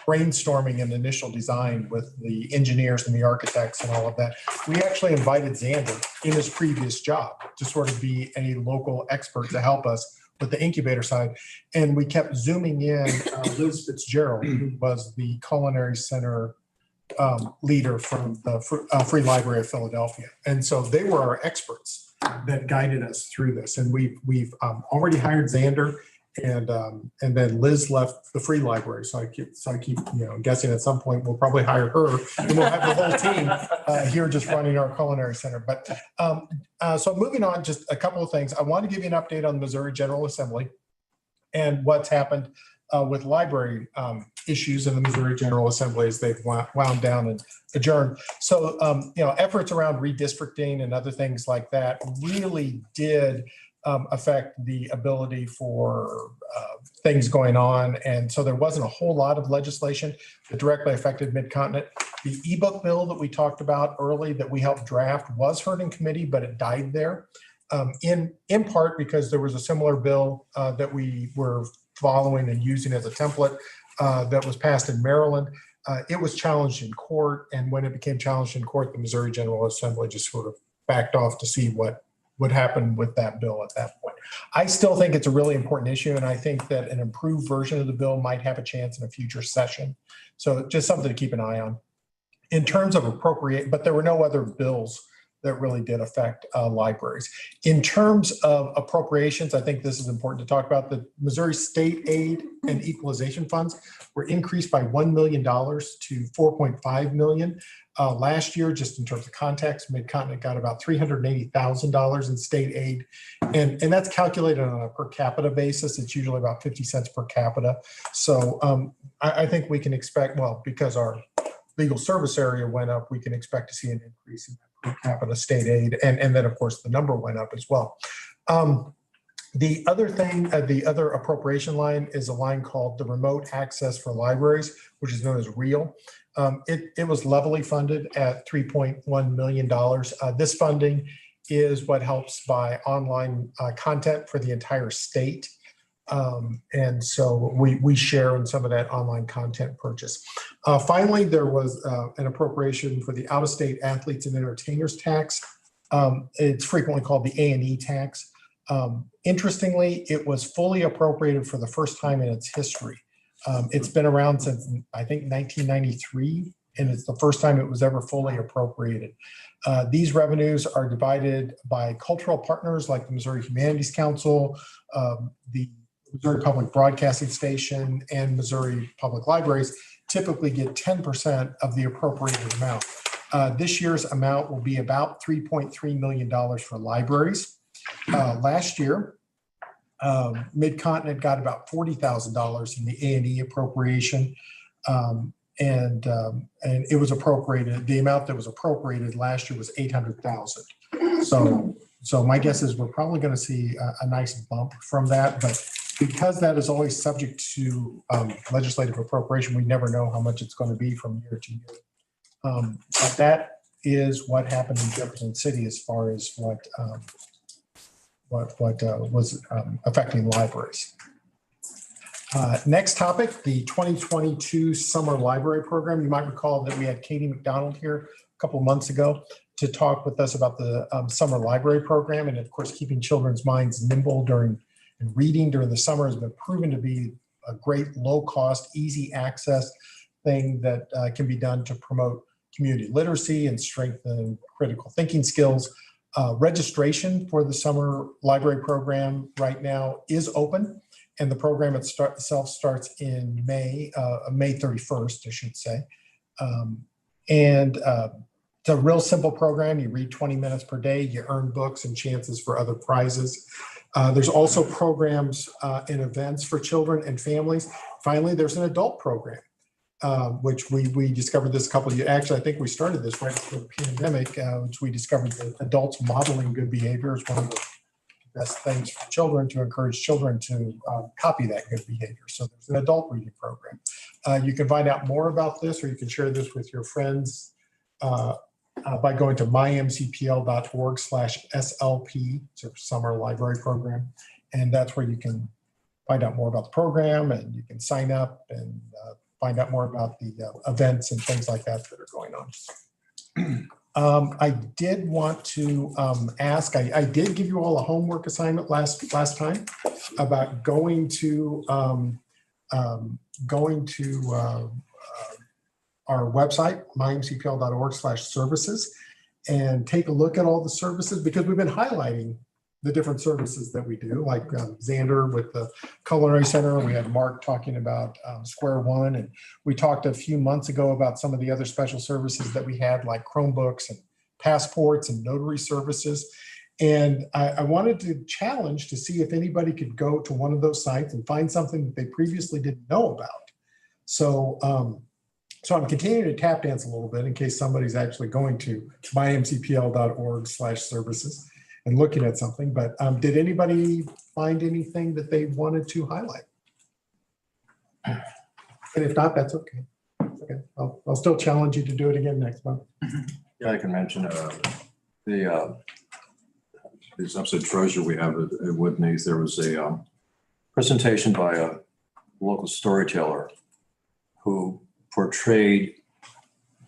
brainstorming and initial design with the engineers and the architects and all of that, we actually invited Xander in his previous job to sort of be a local expert to help us with the incubator side. And we kept zooming in Liz Fitzgerald, who was the Culinary Center leader from the Free Library of Philadelphia. And so they were our experts that guided us through this. And we've already hired Xander, and then Liz left the Free Library. So I keep guessing at some point we'll probably hire her, and we'll have the whole team here just running our Culinary Center. But so moving on, just a couple of things. I want to give you an update on the Missouri General Assembly and what's happened with library issues in the Missouri General Assembly as they've wound down and adjourned. So, efforts around redistricting and other things like that really did affect the ability for things going on. And so there wasn't a whole lot of legislation that directly affected Mid-Continent. The ebook bill that we talked about early that we helped draft was heard in committee, but it died there in part because there was a similar bill that we were following and using as a template that was passed in Maryland. It was challenged in court. And when it became challenged in court, the Missouri General Assembly just sort of backed off to see what would happen with that bill at that point. I still think it's a really important issue, and I think that an improved version of the bill might have a chance in a future session. So just something to keep an eye on. In terms of but there were no other bills that really did affect libraries. In terms of appropriations, I think this is important to talk about. The Missouri State Aid and Equalization Funds were increased by $1 million to $4.5 million. Last year, just in terms of context, Mid-Continent got about $380,000 in state aid. And that's calculated on a per capita basis. It's usually about 50 cents per capita. So I think we can expect, because our legal service area went up, we can expect to see an increase in per capita state aid. And then, of course, the number went up as well. The other thing, the other appropriation line is a line called the Remote Access for Libraries, which is known as REAL. It was levelly funded at $3.1 million. This funding is what helps buy online content for the entire state. And so we share in some of that online content purchase. Finally, there was an appropriation for the out-of-state athletes and entertainers tax. It's frequently called the A&E tax. Interestingly, it was fully appropriated for the first time in its history. It's been around since, I think, 1993, and it's the first time it was ever fully appropriated. These revenues are divided by cultural partners like the Missouri Humanities Council, the Missouri Public Broadcasting Station, and Missouri Public Libraries typically get 10% of the appropriated amount. This year's amount will be about $3.3 million for libraries. Last year, Mid-Continent got about $40,000 in the A&E appropriation, and it was appropriated. The amount that was appropriated last year was $800,000. So my guess is we're probably going to see a nice bump from that, but because that is always subject to legislative appropriation, we never know how much it's going to be from year to year. But that is what happened in Jefferson City as far as what was affecting libraries. Next topic, the 2022 Summer Library Program. You might recall that we had Katie McDonald here a couple months ago to talk with us about the Summer Library Program. And of course, keeping children's minds nimble and reading during the summer has been proven to be a great low-cost, easy access thing that can be done to promote community literacy and strengthen critical thinking skills. Registration for the Summer Library Program right now is open, and the program itself starts in May 31st, I should say. It's a real simple program. You read 20 minutes per day, you earn books and chances for other prizes. There's also programs and events for children and families. Finally, there's an adult program, which we discovered this a couple of years. Actually, I think we started this right before the pandemic, which we discovered that adults modeling good behavior is one of the best things for children, to encourage children to copy that good behavior. So there's an adult reading program. You can find out more about this, or you can share this with your friends by going to mymcpl.org/SLP, so Summer Library Program. And that's where you can find out more about the program, and you can sign up and find out more about the events and things like that that are going on. I did want to ask, I did give you all a homework assignment last time about going to our website, mymcpl.org/services, and take a look at all the services, because we've been highlighting the different services that we do, like Xander with the Culinary Center. We had Mark talking about Square One, and we talked a few months ago about some of the other special services that we had, like Chromebooks and passports and notary services. And I wanted to challenge to see if anybody could go to one of those sites and find something that they previously didn't know about. So I'm continuing to tap dance a little bit in case somebody's actually going to mymcpl.org/services and looking at something. But did anybody find anything that they wanted to highlight? And if not, that's okay. Okay, I'll still challenge you to do it again next month. Yeah, I can mention the episode treasure we have at Woodneath. There was a presentation by a local storyteller who portrayed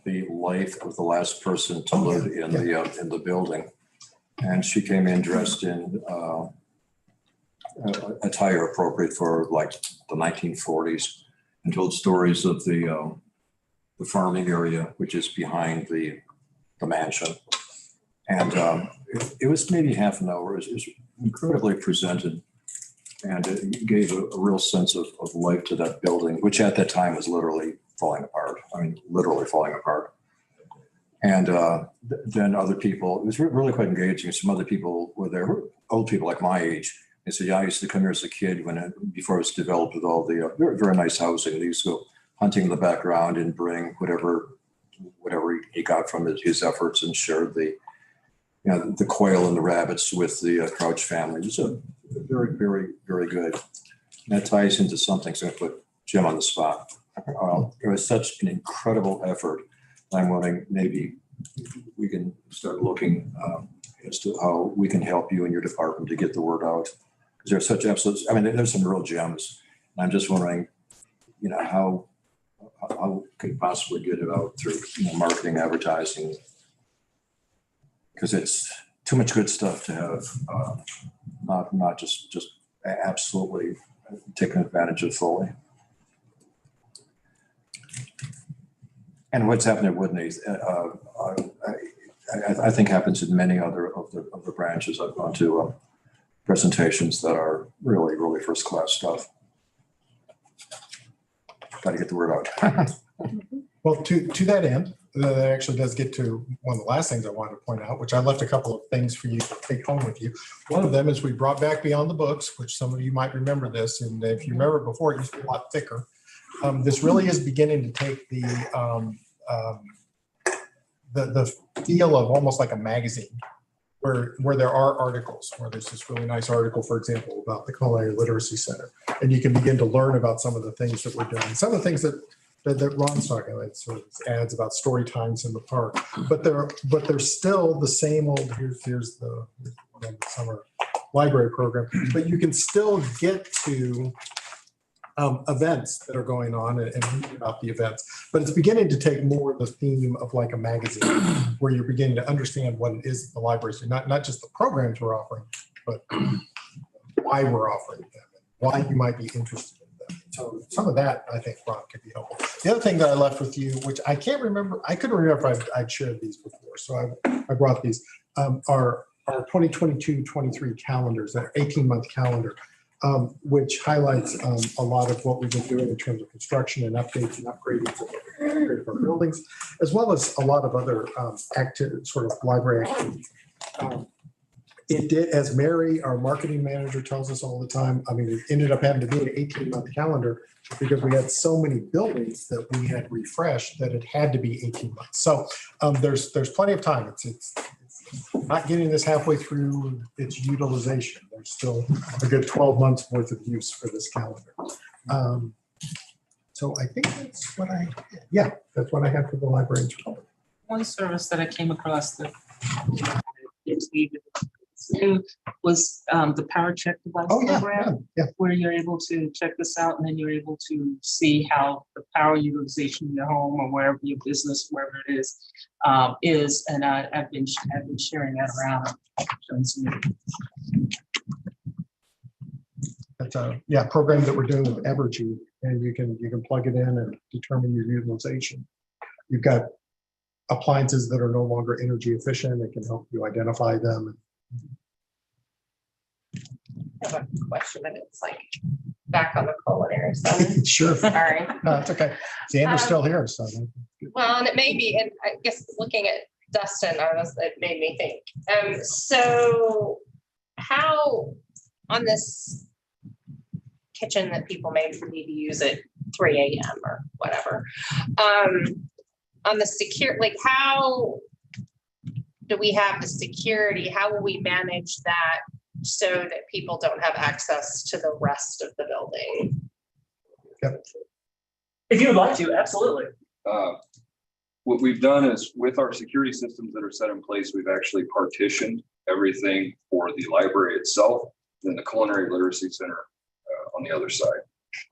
the life of the last person to live in the building, and she came in dressed in attire appropriate for like the 1940s, and told stories of the farming area, which is behind the mansion. And it was maybe half an hour. It was incredibly presented, and it gave a real sense of life to that building, which at that time was literally falling apart. I mean, literally falling apart. And then other people, it was really quite engaging. Some other people were there, old people like my age. They said, yeah, I used to come here as a kid before it was developed with all the very, very nice housing. They used to go hunting in the background and bring whatever he got from his efforts, and shared the quail and the rabbits with the Crouch family. It was a very, very, very good. And that ties into something, so I'm going to put Jim on the spot. It was such an incredible effort. I'm wondering, maybe we can start looking as to how we can help you in your department to get the word out. Because there's such absolute, there's some real gems. And I'm just wondering, how can you possibly get it out through marketing, advertising? Because it's too much good stuff to have not just absolutely taken advantage of fully. And what's happened at Woodney, I think happens in many other of the branches. I've gone to presentations that are really, really first class stuff. Got to get the word out. Well, to that end, that actually does get to one of the last things I wanted to point out, which I left a couple of things for you to take home with you. One of them is we brought back Beyond the Books, which some of you might remember this. And if you remember before, it used to be a lot thicker. This really is beginning to take the feel of almost like a magazine, where there are articles, where there's this really nice article, for example, about the Culinary Literacy Center. And you can begin to learn about some of the things that we're doing. Some of the things that Ron's talking about, sort of ads about story times in the park, but they're still the same old. Here's the summer library program, but you can still get to events that are going on and read about the events. But it's beginning to take more the theme of like a magazine, where you're beginning to understand what it is the libraries do, not just the programs we're offering, but why we're offering them and why you might be interested. So some of that, I think, Ron, could be helpful. The other thing that I left with you, which I can't remember, I couldn't remember if I'd shared these before, so I brought these, our 2022-23 calendars, our 18-month calendar, which highlights a lot of what we've been doing in terms of construction and updates and upgrading of our buildings, as well as a lot of other sort of library activities. It did, as Mary, our marketing manager, tells us all the time. I mean, it ended up having to be an 18-month calendar because we had so many buildings that we had refreshed that it had to be 18 months. So there's plenty of time. It's not getting this halfway through its utilization. There's still a good 12 months worth of use for this calendar. So I think that's what that's what I have for the library. One service that I came across that was the power check device program, where you're able to check this out, and then you're able to see how the power utilization in your home or wherever your business, wherever it is. And I've been sharing that around. That's a program that we're doing with Evergy, and you can plug it in and determine your utilization. You've got appliances that are no longer energy efficient. It can help you identify them. I have a question, but it's like back on the culinary side. Sure. Sorry. No, it's okay. Xander's still here, so. Well, and it may be, and I guess looking at Dustin, it made me think. So how on this kitchen that people made for me to use at 3 a.m. or whatever, on the secure, like how do we have the security? How will we manage that so that people don't have access to the rest of the building? Yep. If you would like to, absolutely. What we've done is with our security systems that are set in place, we've actually partitioned everything for the library itself, then the Culinary Literacy Center on the other side.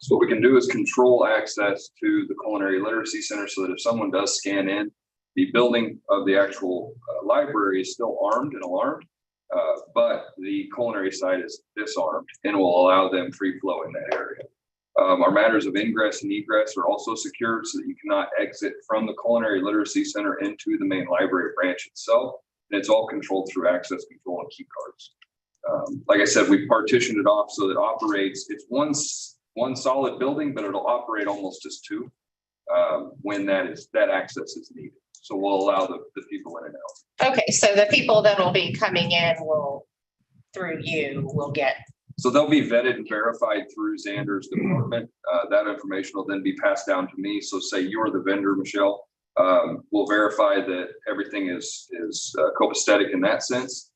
So what we can do is control access to the Culinary Literacy Center so that if someone does scan in, the building of the actual library is still armed and alarmed, but the culinary side is disarmed and will allow them free flow in that area. Our matters of ingress and egress are also secured so that you cannot exit from the Culinary Literacy Center into the main library branch itself. And it's all controlled through access control and key cards. Like I said, we partitioned it off so that it operates, it's one solid building, but it'll operate almost as two when that access is needed. So we'll allow the people in and out. Okay, so the people that will be coming in through you will get. So they'll be vetted and verified through Xander's department. That information will then be passed down to me. So say you're the vendor, Michelle. We'll verify that everything is copacetic in that sense.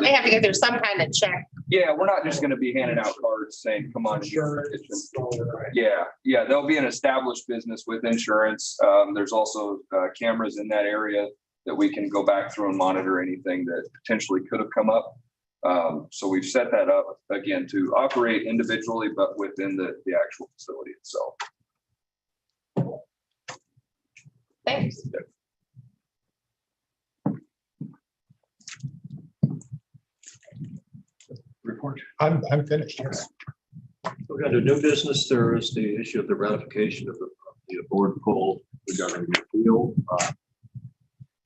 They have to go through some kind of check. Yeah, we're not just going to be handing out cards saying, come on. Yeah, there'll be an established business with insurance. There's also cameras in that area that we can go back through and monitor anything that potentially could have come up. So we've set that up again to operate individually, but within the actual facility itself. Thanks. Report. I'm finished. Yes. We're going to new business. There is the issue of the ratification of the board poll regarding the appeal.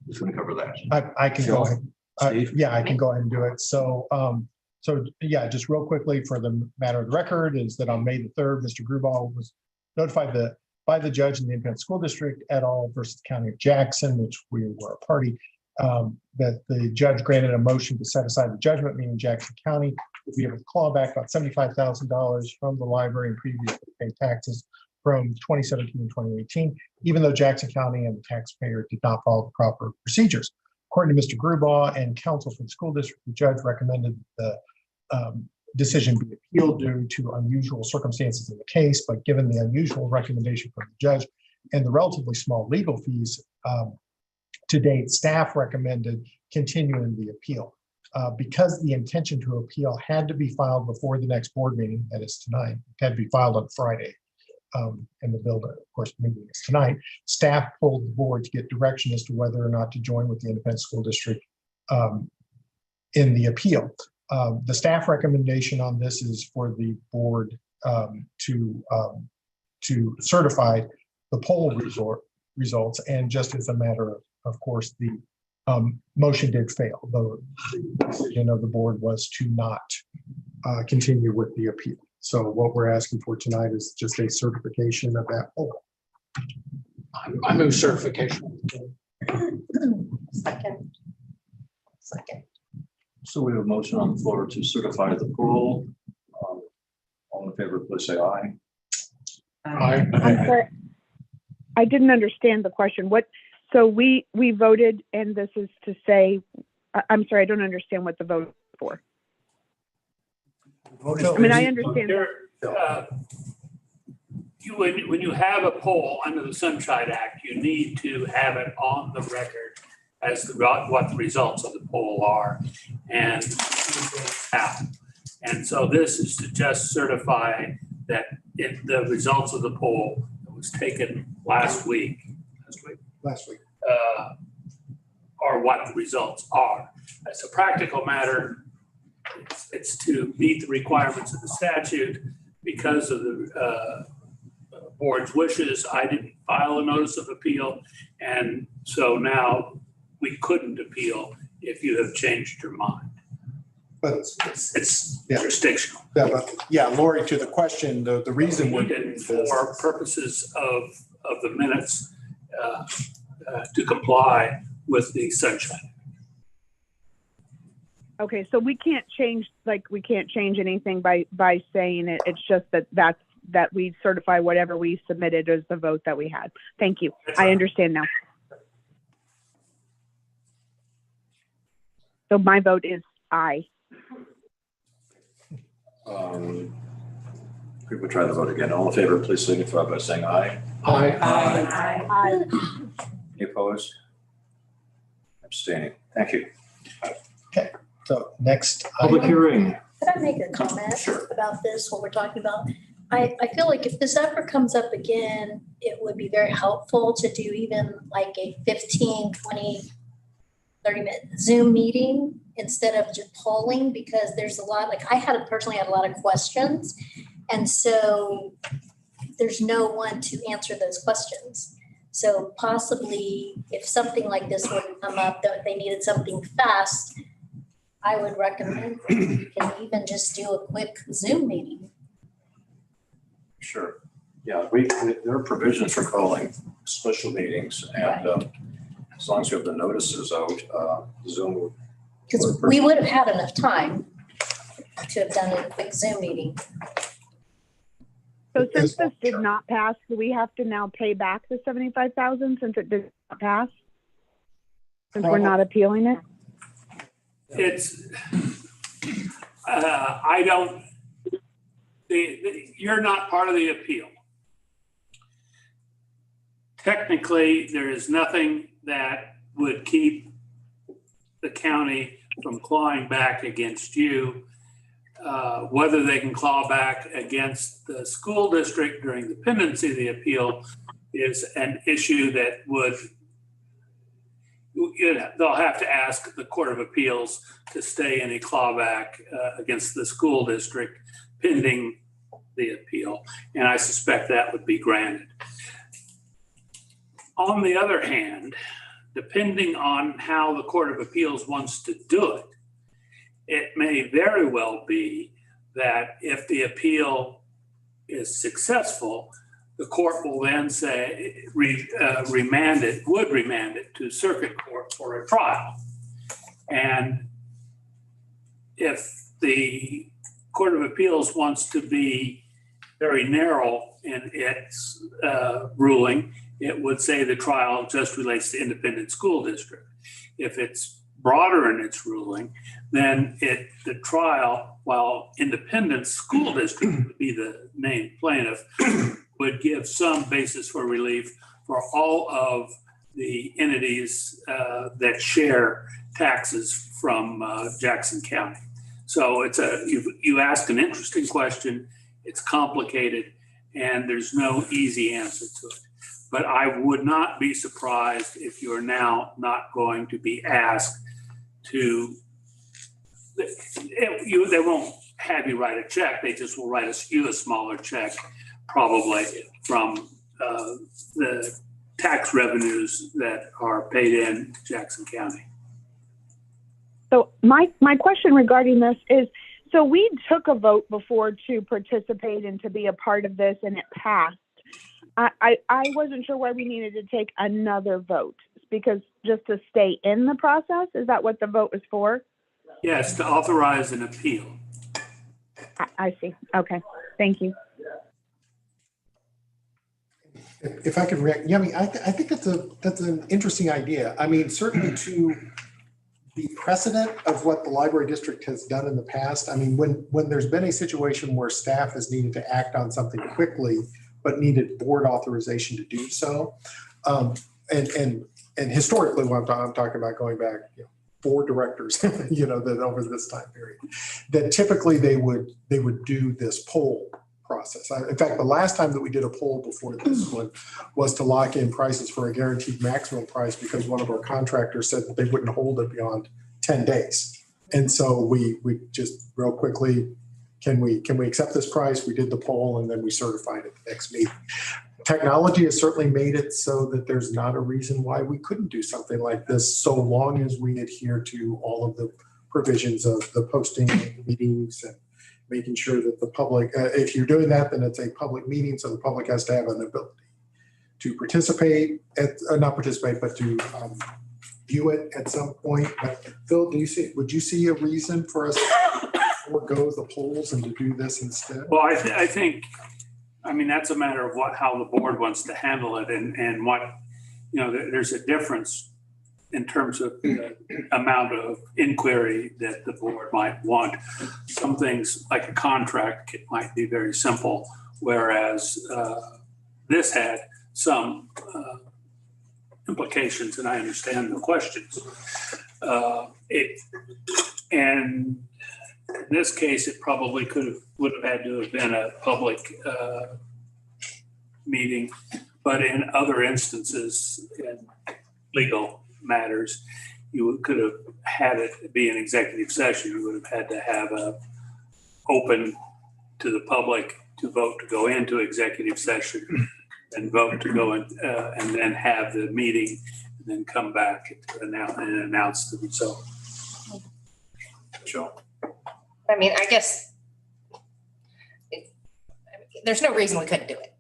Who's going to cover that? I can go ahead. Steve? Yeah, I can go ahead and do it. So, yeah, just real quickly for the matter of the record is that on May the 3rd, Mr. Grubal was notified by the judge in the independent school district et al. Versus the County of Jackson, which we were a party, that the judge granted a motion to set aside the judgment, meaning Jackson County would be able to claw back about $75,000 from the library and previously paid taxes from 2017 and 2018, even though Jackson County and the taxpayer did not follow the proper procedures. According to Mr. Grubaugh and counsel for the school district, the judge recommended the decision be appealed due to unusual circumstances in the case, but given the unusual recommendation from the judge and the relatively small legal fees to date, staff recommended continuing the appeal. Because the intention to appeal had to be filed before the next board meeting, that is tonight, it had to be filed on Friday. And the bill, of course, meeting is tonight. Staff pulled the board to get direction as to whether or not to join with the independent school district in the appeal. The staff recommendation on this is for the board to certify the poll results, and just as a matter of course, the motion did fail. The decision of the board was to not continue with the appeal. So what we're asking for tonight is just a certification of that poll. I move certification. Second. So we have a motion on the floor to certify the poll. All in favor, please say aye. Aye. I'm sorry. I didn't understand the question. So we voted, and this is to say, I'm sorry, I don't understand what the vote is for. I mean, I understand. When you have a poll under the Sunshine Act, you need to have it on the record as to what the results of the poll are and how. And so this is to just certify that the results of the poll that was taken last week are what the results are. As a practical matter, it's to meet the requirements of the statute. Because of the board's wishes, I didn't file a notice of appeal. And so now we couldn't appeal if you have changed your mind. But it's jurisdictional. Yeah, Lori, to the question, the reason we did for purposes of the minutes to comply with the Sunshine. Okay, so we can't change anything by saying it. It's just that we certify whatever we submitted as the vote that we had. Thank you. I understand now. So my vote is aye. We will try the vote again. All in favor, please signify by saying aye. Aye. Aye. Any opposed? Abstaining. Thank you. Okay. So next public hearing. Could I make a comment Sure. about this, what we're talking about? I feel like if this ever comes up again, it would be very helpful to do even like a 15, 20, 30-minute Zoom meeting instead of just polling, because there's a lot, like I personally had a lot of questions. And so there's no one to answer those questions. So possibly if something like this were to come up, that they needed something fast, I would recommend that we can even just do a quick Zoom meeting. Sure. Yeah, there are provisions for calling special meetings, and as long as you have the notices out, Zoom. Because we would have had enough time to have done a quick Zoom meeting. So since this did not pass, do we have to now pay back the $75,000 since it did not pass? Since we're not appealing it? You're not part of the appeal. Technically, there is nothing that would keep the county from clawing back against you. Whether they can claw back against the school district during the pendency of the appeal is an issue that they'll have to ask the Court of Appeals to stay any clawback against the school district pending the appeal. And I suspect that would be granted. On the other hand, depending on how the Court of Appeals wants to do it, it may very well be that if the appeal is successful, the court will then say, remand it to circuit court for a trial. And if the Court of Appeals wants to be very narrow in its ruling, it would say the trial just relates to independent school district. If it's broader in its ruling, then the trial, while independent school district would be the named plaintiff, would give some basis for relief for all of the entities that share taxes from Jackson County. So you asked an interesting question. It's complicated, and there's no easy answer to it. But I would not be surprised if you're now not going to be asked to, they won't have you write a check. They just will write you a smaller check, probably from the tax revenues that are paid in Jackson County. So my question regarding this is, so we took a vote before to participate and to be a part of this, and it passed. I wasn't sure why we needed to take another vote, because just to stay in the process, is that what the vote was for? Yes, to authorize an appeal. I see. Okay, thank you. If I could react, yeah, I mean, I think that's an interesting idea. I mean, certainly to the precedent of what the library district has done in the past. I mean, when there's been a situation where staff has needed to act on something quickly, but needed board authorization to do so. And historically, what I'm talking about going back, 4 directors, that over this time period, that typically they would do this poll process. In fact, the last time that we did a poll before this one was to lock in prices for a guaranteed maximum price, because one of our contractors said that they wouldn't hold it beyond 10 days. And so we just real quickly, can we accept this price? We did the poll, and then we certified it the next meeting. Technology has certainly made it so that there's not a reason why we couldn't do something like this, so long as we adhere to all of the provisions of the posting meetings and making sure that the public, if you're doing that, then it's a public meeting, so the public has to have an ability to participate, not participate, but to view it at some point. But Phil, would you see a reason for us to forego the polls and to do this instead? Well, I think, that's a matter of how the board wants to handle it, and what, there's a difference in terms of the amount of inquiry that the board might want. Some things like a contract might be very simple, whereas this had some implications, and I understand the questions. And in this case, it probably would have had to have been a public meeting, but in other instances, in legal matters, you could have had it be an executive session. You would have had to have open to the public to vote to go into executive session and vote to go in, and then have the meeting, and then come back and announce the result. Joe. I guess there's no reason we couldn't do it.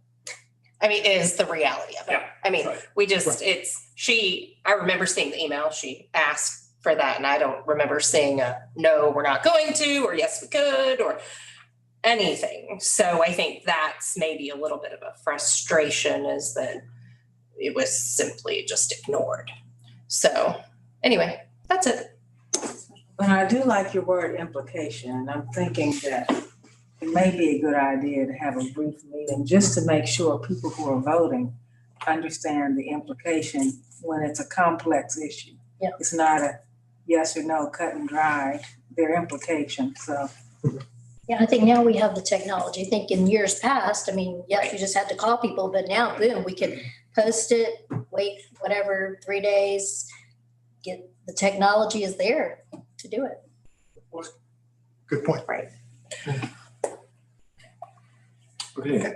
Is the reality of it. Yeah, right. We just, I remember seeing the email, she asked for that, and I don't remember seeing a, no, we're not going to, or yes, we could, or anything. So I think that's maybe a little bit of a frustration, is that it was simply just ignored. So anyway, that's it. But I do like your word implication, and I'm thinking that it may be a good idea to have a brief meeting just to make sure people who are voting understand the implication when it's a complex issue. Yeah. It's not a yes or no, cut and dry, their implications, so. Yeah, I think now we have the technology. I think in years past, yes, you just had to call people, but now, boom, we can post it, wait, 3 days, the technology is there to do it. Good point. Right. Okay.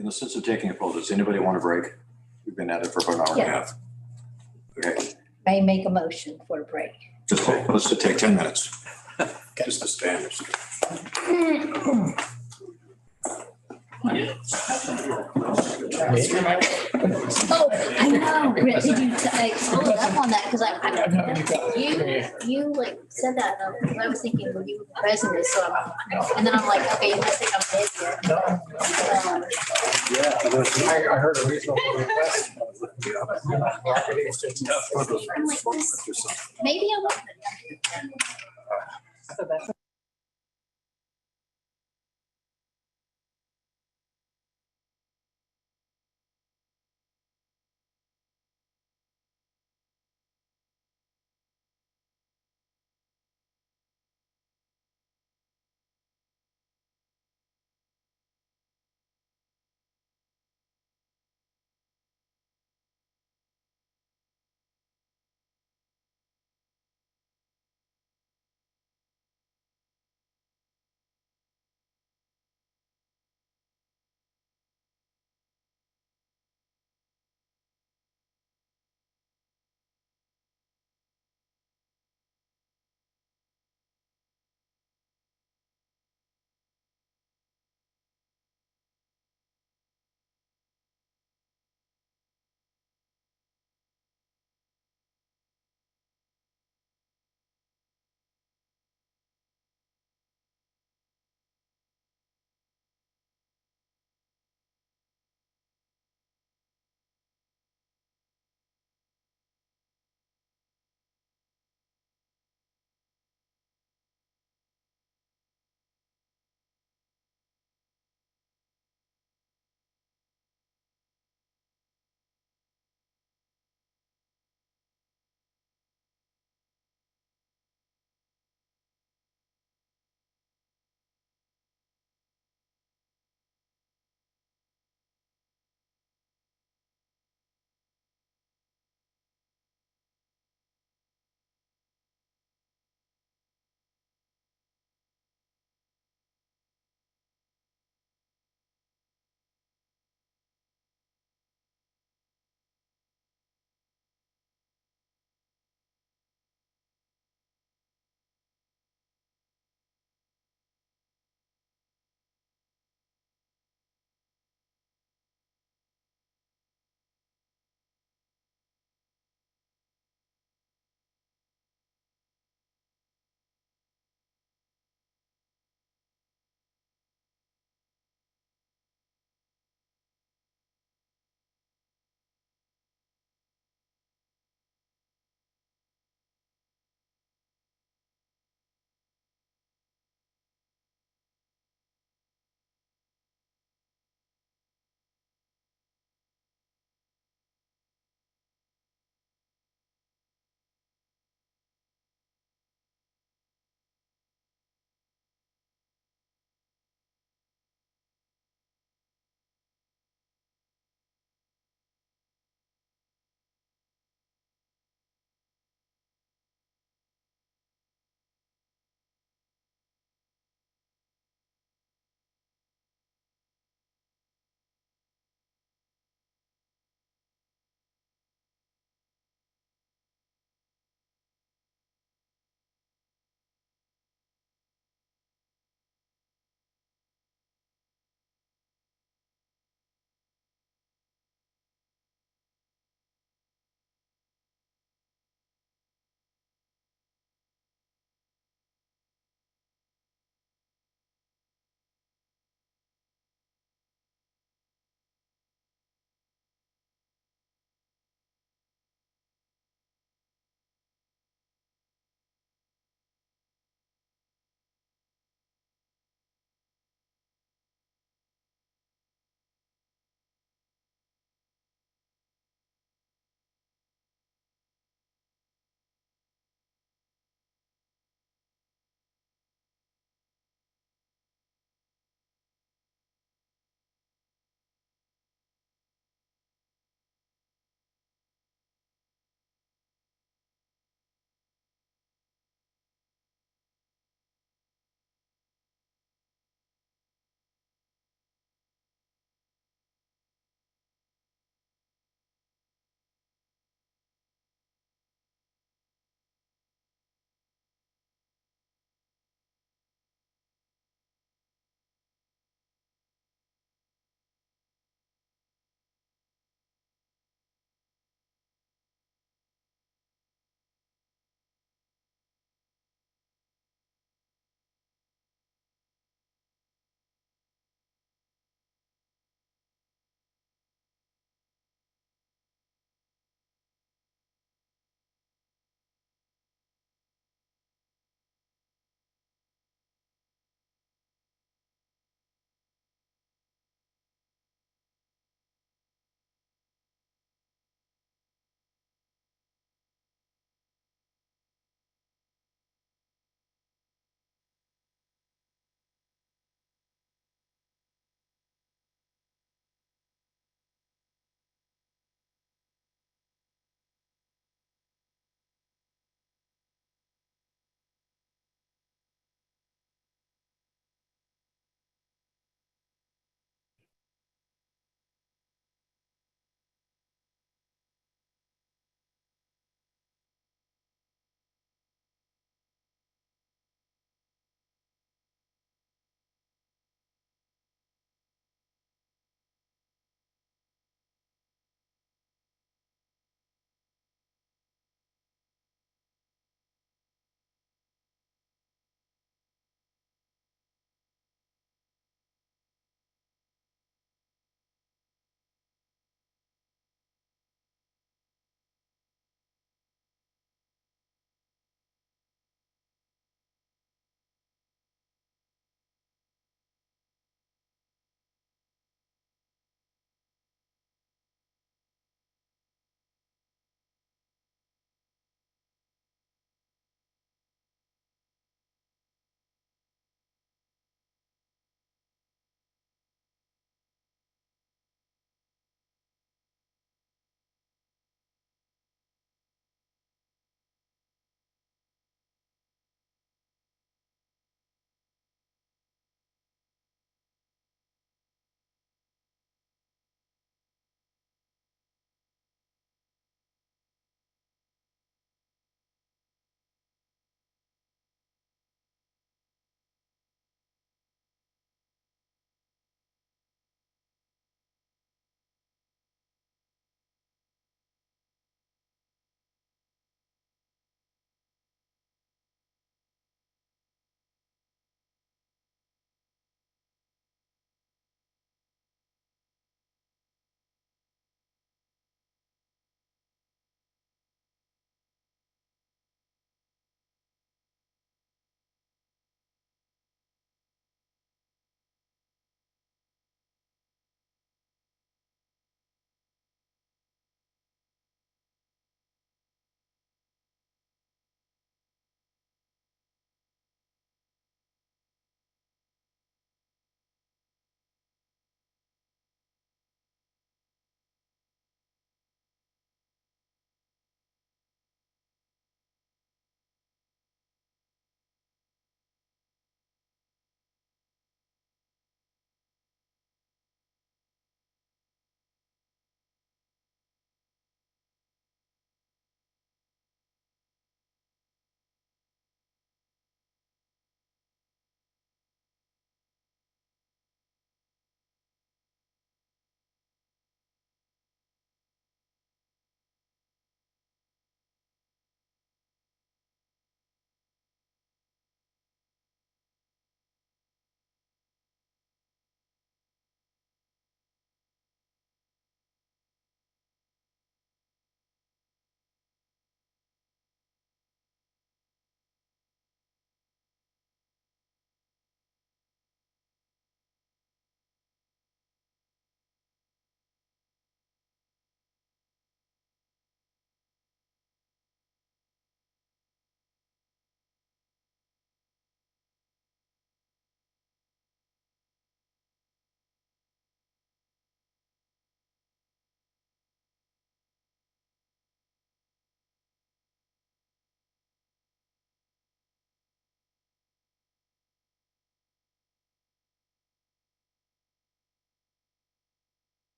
in the sense of taking a poll, does anybody want a break? We've been at it for about an hour and a half. Okay, I make a motion for a break. let's just take 10 minutes. Just the standards. Oh, I know. Rick, did you, I followed up on that because you like said that. And I was thinking, well, you were president, so and then I'm like, okay, you must think I'm dead here. I heard a reasonable request. I'm like, maybe I won't.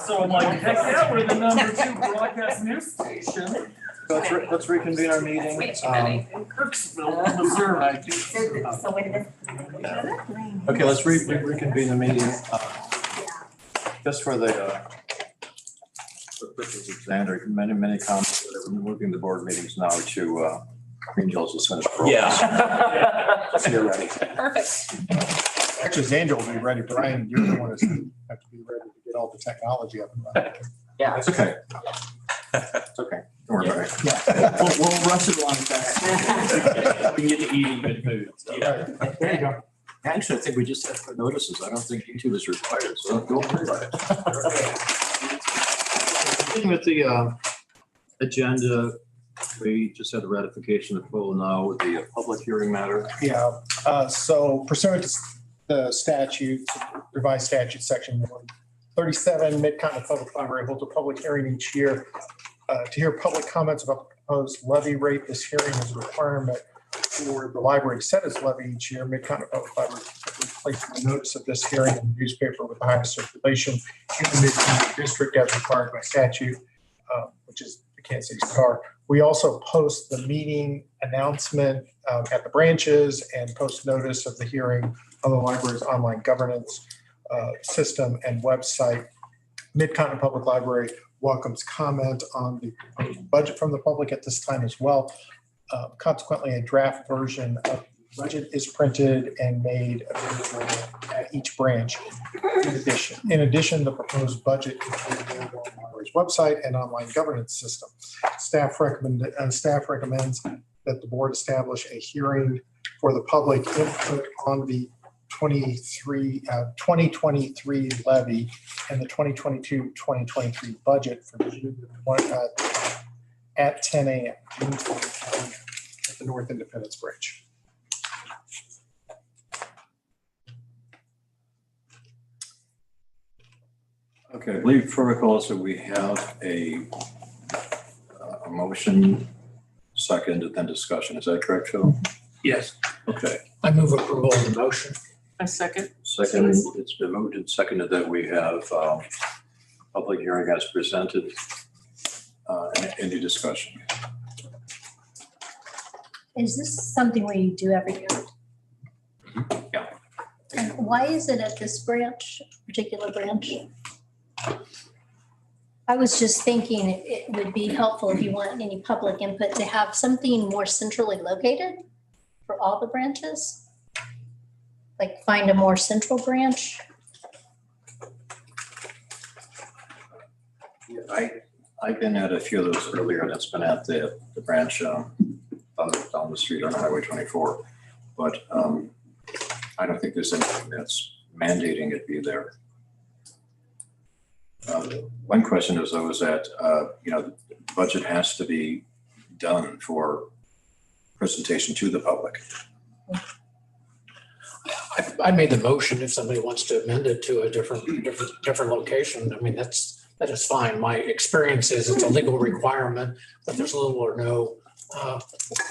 So I'm like, heck yeah, we're the #2 broadcast news station. Let's reconvene our meeting. In Kirksville, Missouri. So wait a minute. Okay, let's reconvene the meeting. Just for the for purposes of Xander, many comments, we're moving the board meetings now to Green Hills as soon as possible. Yeah. So you're ready. Perfect. Actually, Xander will be ready. Brian, you're the one that's have to be ready to get all the technology up and running. Yeah, it's okay. It's okay. Don't worry about it. We'll rush it along fast. We get to eating good food. So. Yeah. There you go. Actually, I think we just have to put notices. I don't think YouTube is required, so don't worry about it. Beginning with the agenda, we just had the ratification of full now with the public hearing matter. Yeah, so pursuant to the statute, revised statute section 137, Mid-Continent Public Library holds a public hearing each year to hear public comments about the proposed levy rate. This hearing is a requirement for the library to set its levy each year. Mid-Continent Public Library places a notice of this hearing in the newspaper with the highest circulation in the Mid-Continent District as required by statute, which is the Kansas City Star. We also post the meeting announcement at the branches and post notice of the hearing on the library's online governance system and website. Mid-Continent Public Library welcomes comment on the proposed budget from the public at this time as well. Consequently, a draft version of the budget is printed and made available at each branch. In addition, the proposed budget is available on the library's website and online governance system. Staff recommends that the board establish a hearing for the public input on the 2023 levy and the 2022-2023 budget for June at 10 a.m. June 2020 at the North Independence Branch. Okay, I believe protocol is that we have a motion, second, and then discussion. Is that correct, Phil? Yes. Okay. I move approval of the motion. A second. Second, it's been moved and seconded that we have public hearing as presented. Any discussion? Is this something we do every year? Yeah. And why is it at this branch, particular branch? I was just thinking it would be helpful if you want any public input to have something more centrally located for all the branches. Like find a more central branch. I've been at a few of those earlier, and it's been at the branch down the street on Highway 24. But I don't think there's anything that's mandating it be there. One question is though is that, the budget has to be done for presentation to the public. I made the motion. If somebody wants to amend it to a different location, I mean, that is fine. My experience is it's a legal requirement, but there's little or no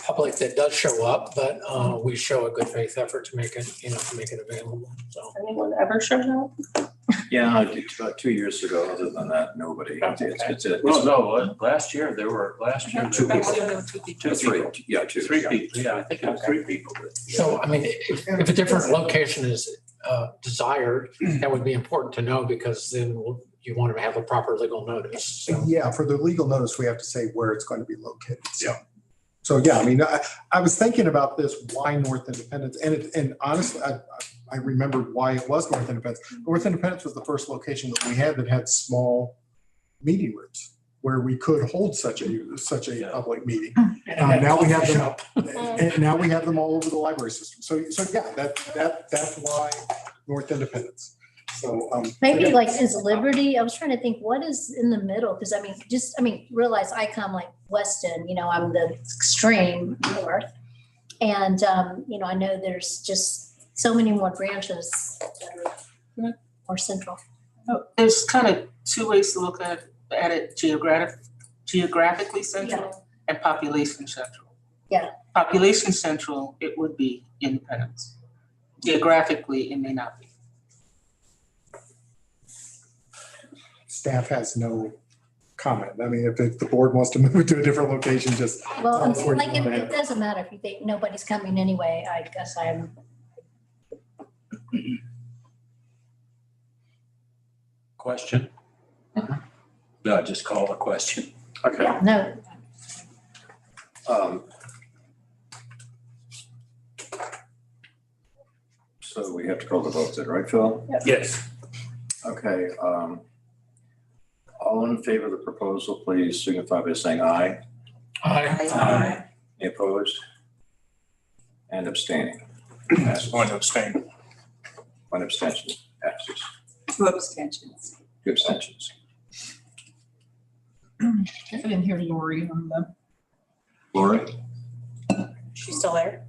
public that does show up, but we show a good faith effort to make it available. So. Anyone ever showed up? Yeah, about 2 years ago. Other than that, nobody. Last year there were two people. Three people. Yeah, I think it was 3 people. So, I mean, if a different location is desired, that would be important to know because then you want to have a proper legal notice. So. Yeah, for the legal notice, we have to say where it's going to be located. So yeah, I mean, I was thinking about this, why North Independence? And honestly, I remembered why it was North Independence. North Independence was the first location that we had small meeting rooms where we could hold such a public meeting. Now we have them, and now we have them all over the library system. So yeah, that's why North Independence. So Maybe like is Liberty, I was trying to think what is in the middle, because I mean, realize I come like Weston, I'm the extreme north. And, I know there's just so many more branches that are more central. There's kind of 2 ways to look at it, geographically central and population central. Yeah. Population central, it would be Independence. Geographically, it may not be. staff has no comment. I mean, if the board wants to move it to a different location, just. Well, tell us where you like, wanna have it doesn't matter if you think nobody's coming anyway, I guess I'm, Question? No, just call a question. Okay. yeah, no, So we have to call the vote then, right, Phil? Yes. Okay, all in favor of the proposal, please signify by saying aye. Aye. Any opposed? And abstaining. That's going to abstain. One abstention passes. 2 abstentions. 2 abstentions. I didn't hear Lori on the. Lori? She's still there?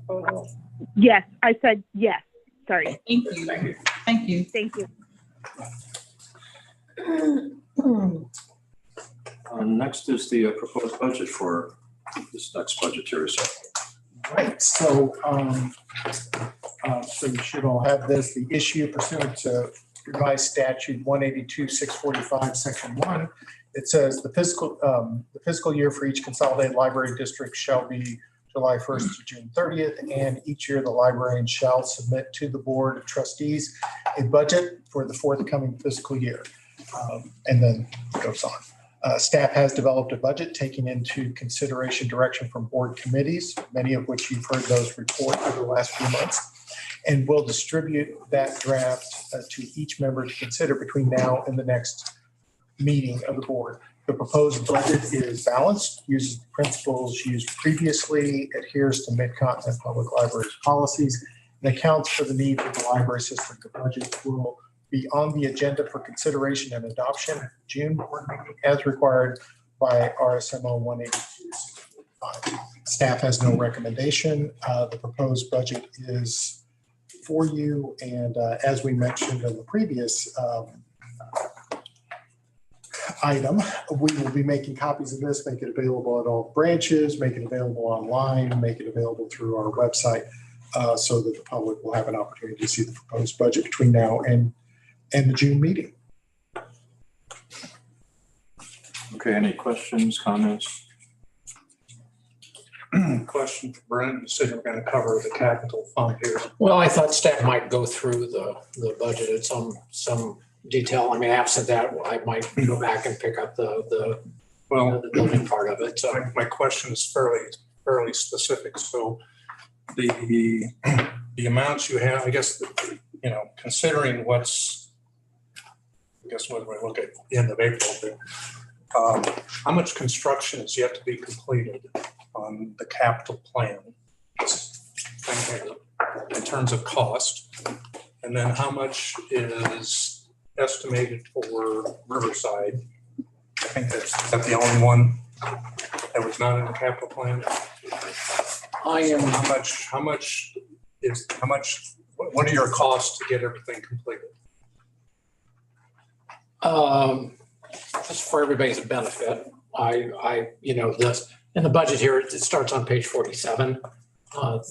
Yes, I said yes. Sorry. Thank you. Thank you. Thank you. Thank you. Next is the proposed budget for this next budgetary cycle. Right, so so you should all have this, the issue pursuant to revised statute 182-645, section 1. It says the fiscal year for each consolidated library district shall be July 1st to June 30th, and each year the librarian shall submit to the Board of Trustees a budget for the forthcoming fiscal year. And then it goes on. Staff has developed a budget taking into consideration direction from board committees, many of which you've heard those report over the last few months, and will distribute that draft to each member to consider between now and the next meeting of the board. The proposed budget is balanced, uses the principles used previously, adheres to Mid-Continent Public Library's policies, and accounts for the need for the library system. The budget will be on the agenda for consideration and adoption at June board meeting as required by RSMO 182-645. Staff has no recommendation. The proposed budget is for you, and as we mentioned in the previous item, we will be making copies of this, make it available at all branches, make it available online, make it available through our website, so that the public will have an opportunity to see the proposed budget between now and the June meeting. Okay, any questions, comments? Question for Brent, you said you're going to cover the capital fund here. Well, I thought staff might go through the budget at some detail. I mean, absent that, I might go back and pick up the building part of it. So My question is fairly specific. So the amounts you have, I guess, considering what's, I guess when we look at the end of April, but, how much construction is yet to be completed on the capital plan in terms of cost? And then how much is estimated for Riverside? I think that's the only one that was not in the capital plan. What are your costs to get everything completed? Just for everybody's benefit, this in the budget here, it starts on page 47.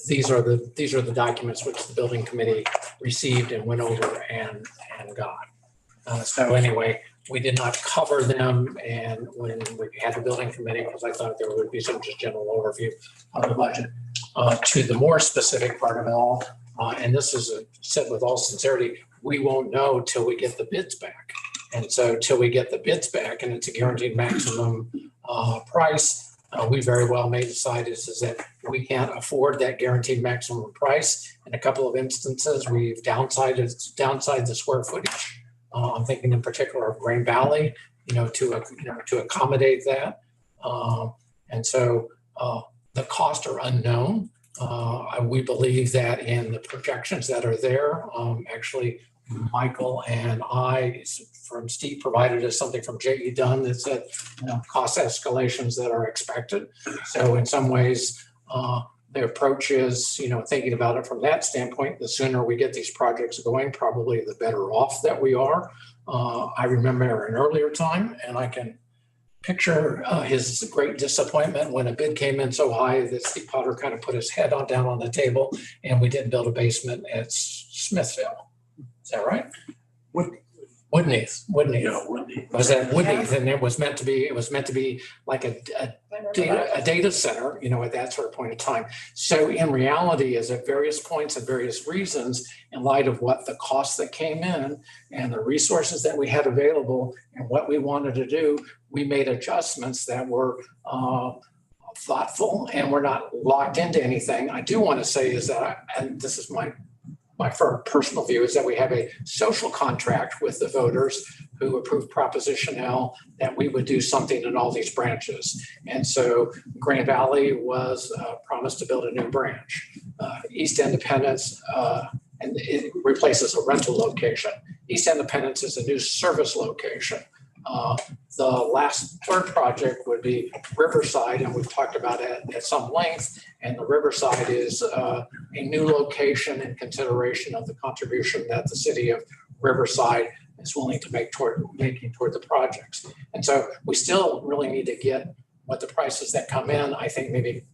These are the documents which the building committee received and went over and got. So anyway, we did not cover them, and when we had the building committee, because I thought there would be some just general overview of the budget. To the more specific part of it all, and this is said with all sincerity, we won't know till we get the bids back. And so till we get the bids back, and it's a guaranteed maximum price, we very well may decide is that we can't afford that guaranteed maximum price. In a couple of instances, we've downsized the square footage. I'm thinking in particular of Green Valley, to accommodate that. And so the costs are unknown. We believe that in the projections that are there, actually, Michael and I, from Steve, provided us something from J.E. Dunn that said, cost escalations that are expected. So in some ways, the approach is, thinking about it from that standpoint, the sooner we get these projects going, probably the better off that we are. I remember an earlier time, and I can picture his great disappointment when a bid came in so high that Steve Potter kind of put his head down on the table, and we didn't build a basement at Smithville. Is that right? Woodneath. Yeah, Wendy. Was at Woodneath, and it was meant to be like a data center, at that sort of point in time. So in reality, is at various points and various reasons, in light of what the costs that came in and the resources that we had available and what we wanted to do, we made adjustments that were thoughtful and we're not locked into anything. I do want to say is that, and this is my firm personal view, is that we have a social contract with the voters who approved Proposition L that we would do something in all these branches. And so Grand Valley was promised to build a new branch. East Independence, and it replaces a rental location. East Independence is a new service location. The last third project would be Riverside, and we've talked about it at some length. And the Riverside is a new location in consideration of the contribution that the city of Riverside is willing to make toward the projects. And so we still really need to get what the prices that come in. I think maybe,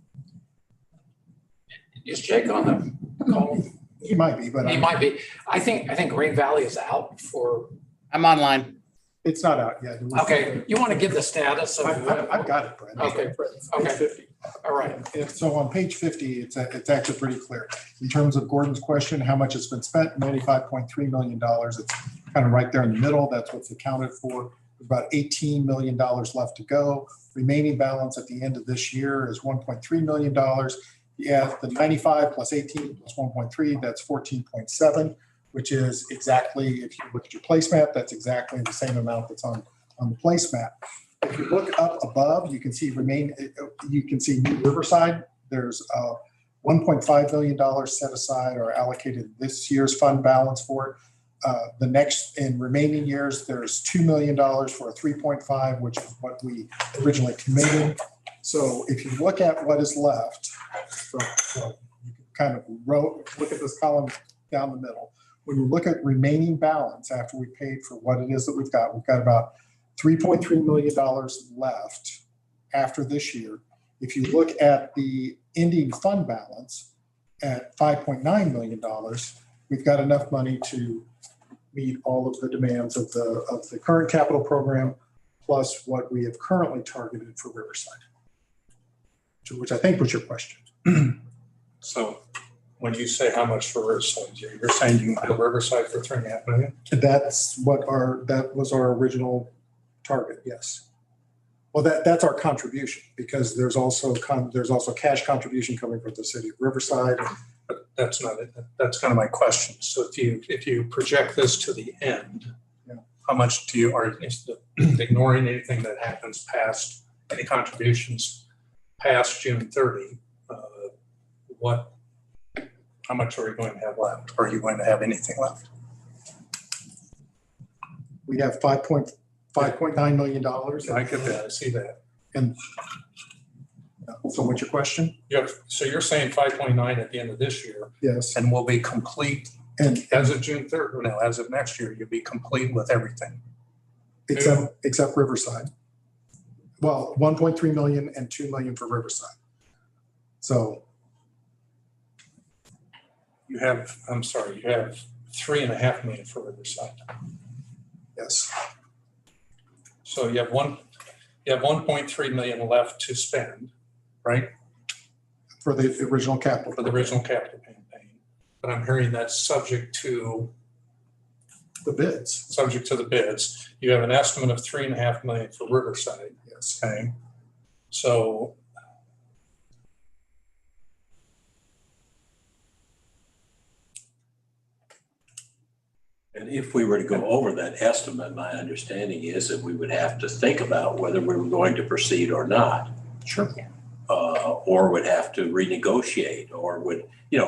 is Jake on the call? He might be, but He might be. I think Green Valley is out for. I'm online. It's not out yet. Okay, you want to give the status of? I've got it, Brent. Okay. Page 50. All right. So on page 50, it's actually pretty clear. In terms of Gordon's question, how much has been spent, $95.3 million. It's kind of right there in the middle. That's what's accounted for. About $18 million left to go. Remaining balance at the end of this year is $1.3 million. Yeah, the 95 plus 18 plus 1.3, that's 14.7, which is exactly, if you look at your placemat, that's exactly the same amount that's on the placemat. If you look up above, you can see New Riverside. There's $1.5 million set aside or allocated this year's fund balance for it. The next, in remaining years, there's $2 million for a 3.5, which is what we originally committed. So if you look at what is left, so you can kind of look at this column down the middle. When you look at remaining balance after we paid for what it is that we've got about $3.3 million left after this year. If you look at the ending fund balance at $5.9 million, we've got enough money to meet all of the demands of the current capital program, plus what we have currently targeted for Riverside, which I think was your question. So when you say how much for Riverside, you're saying you can build Riverside for $3.5 million? That was our original target, yes. Well, that's our contribution, because there's also cash contribution coming from the city of Riverside. But that's not it. That's kind of my question. So if you project this to the end, how much ignoring anything that happens past any contributions past June 30, how much are we going to have left? Are you going to have anything left? We have $5.9 million. I get that. I see that. And so what's your question? So you're saying 5.9 at the end of this year? Yes. And we'll be complete. And as of June 3rd, no, as of next year, you'll be complete with everything. Except Riverside. Well, 1.3 million and 2 million for Riverside. So you have 3.5 million for Riverside. Yes. So you have 1.3 million left to spend, right? For the original capital. For the original capital campaign. But I'm hearing that's subject to the bids. Subject to the bids. You have an estimate of 3.5 million for Riverside. Yes. Okay. So and if we were to go over that estimate, my understanding is that we would have to think about whether we were going to proceed or not. Sure. Or would have to renegotiate, or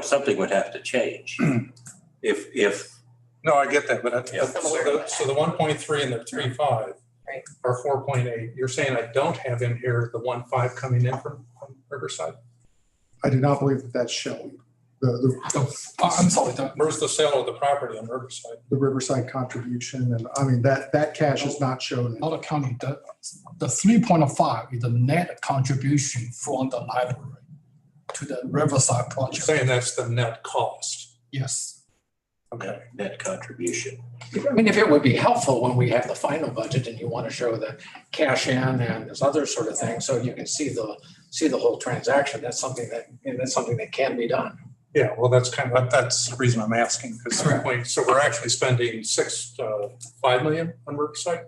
something would have to change. If no, I get that, but so the 1.3 and the 3.5 are 4.8. You're saying I don't have in here the 1.5 coming in from Riverside? I do not believe that that's showing. I'm sorry. Where's the sale of the property on Riverside? The Riverside contribution, and I mean that cash is not shown. Not accounting the 3.5 is the net contribution from the library to the Riverside project. You're saying that's the net cost. Yes. Okay. net contribution. I mean, if it would be helpful when we have the final budget and you want to show the cash in and this other sort of thing, so you can see the whole transaction, that's something that can be done. Yeah, well, that's the reason I'm asking, because so we're actually spending 5 million on Riverside?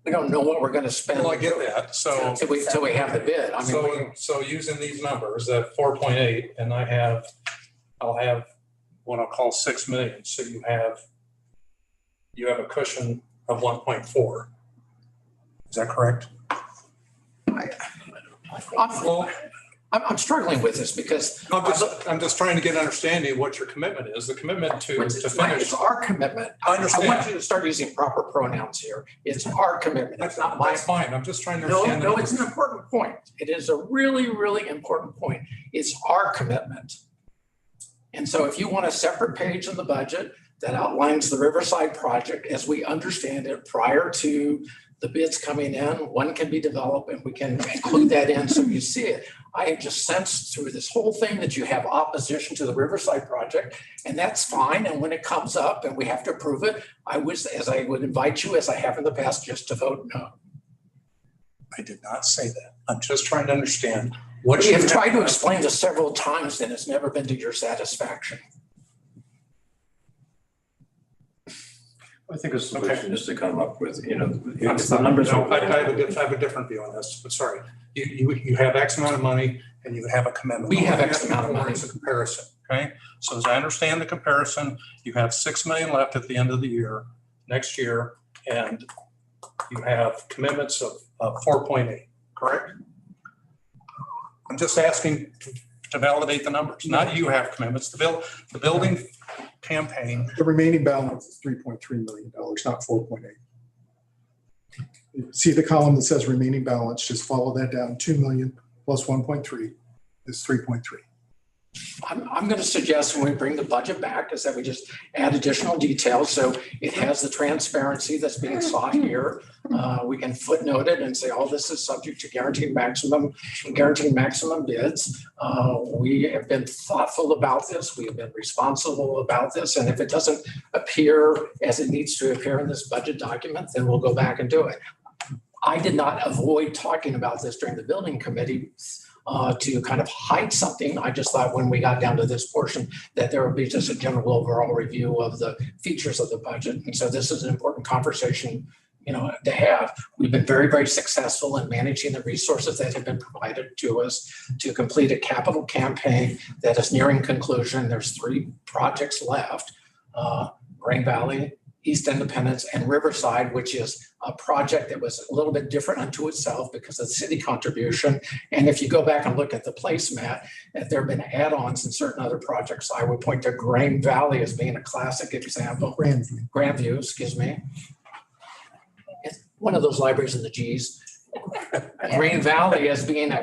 We don't know what we're going to spend. Well, I get that, so. Till we have the bid. I mean, So using these numbers, that 4.8, and I'll have what I'll call 6 million, so you have a cushion of 1.4. Is that correct? I'm struggling with this because I'm just trying to get an understanding of what your commitment is. The commitment to finish. It's our commitment. I understand. I want you to start using proper pronouns here. It's our commitment. It's not my. That's fine. I'm just trying to understand. No, it's an important point. It is a really, really important point. It's our commitment. And so if you want a separate page in the budget that outlines the Riverside project as we understand it prior to the bids coming in, one can be developed and we can include that in so you see it. I have just sensed through this whole thing that you have opposition to the Riverside project, and that's fine. And when it comes up and we have to approve it, I would invite you, as I have in the past, just to vote no. I did not say that. I'm just trying to understand what you have tried to explain this several times and it's never been to your satisfaction. I think a solution is to come up with, if the numbers are. I have a different view on this, but sorry. You have X amount of money and you have a commitment. We have X amount of money. It's a comparison, okay? So as I understand the comparison, you have 6 million left at the end of the year, next year, and you have commitments of 4.8, correct? I'm just asking to validate the numbers. Not you have commitments. The building campaign. The remaining balance is $3.3 million, not 4.8. See the column that says remaining balance, just follow that down. 2 million plus 1.3 is 3.3. I'm going to suggest when we bring the budget back is that we just add additional details so it has the transparency that's being sought here. We can footnote it and say, oh, this is subject to guaranteeing maximum bids. We have been thoughtful about this. We have been responsible about this. And if it doesn't appear as it needs to appear in this budget document, then we'll go back and do it. I did not avoid talking about this during the building committee to kind of hide something. I just thought when we got down to this portion that there would be just a general overall review of the features of the budget. And so this is an important conversation, to have. We've been very, very successful in managing the resources that have been provided to us to complete a capital campaign that is nearing conclusion. There's 3 projects left, Green Valley, East Independence, and Riverside, which is a project that was a little bit different unto itself because of the city contribution. And if you go back and look at the placemat, if there have been add-ons in certain other projects, I would point to Green Valley as being a classic example. Grandview, excuse me. It's one of those libraries in the G's. Green Valley as being a.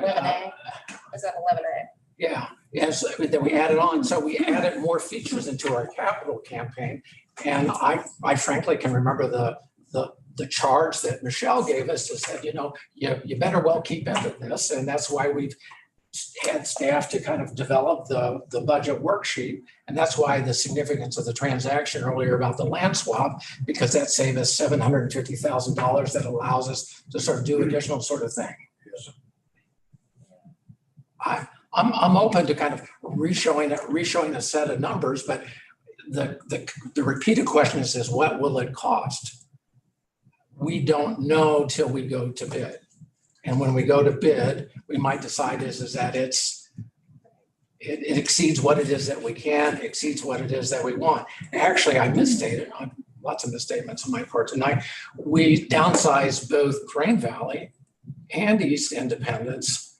Is that 11A? Yeah, yes, that we added on. So we added more features into our capital campaign. And I frankly can remember the charge that Michelle gave us to say, you better well keep into this. And that's why we've had staff to kind of develop the budget worksheet. And that's why the significance of the transaction earlier about the land swap, because that saved us $750,000 that allows us to sort of do additional sort of thing. I'm open to kind of reshowing a set of numbers, but the repeated question is what will it cost? We don't know till we go to bid. And when we go to bid, we might decide is that it exceeds what it is that we can, exceeds what it is that we want. Actually, I misstated, lots of misstatements on my part tonight. We downsized both Green Valley and East Independence,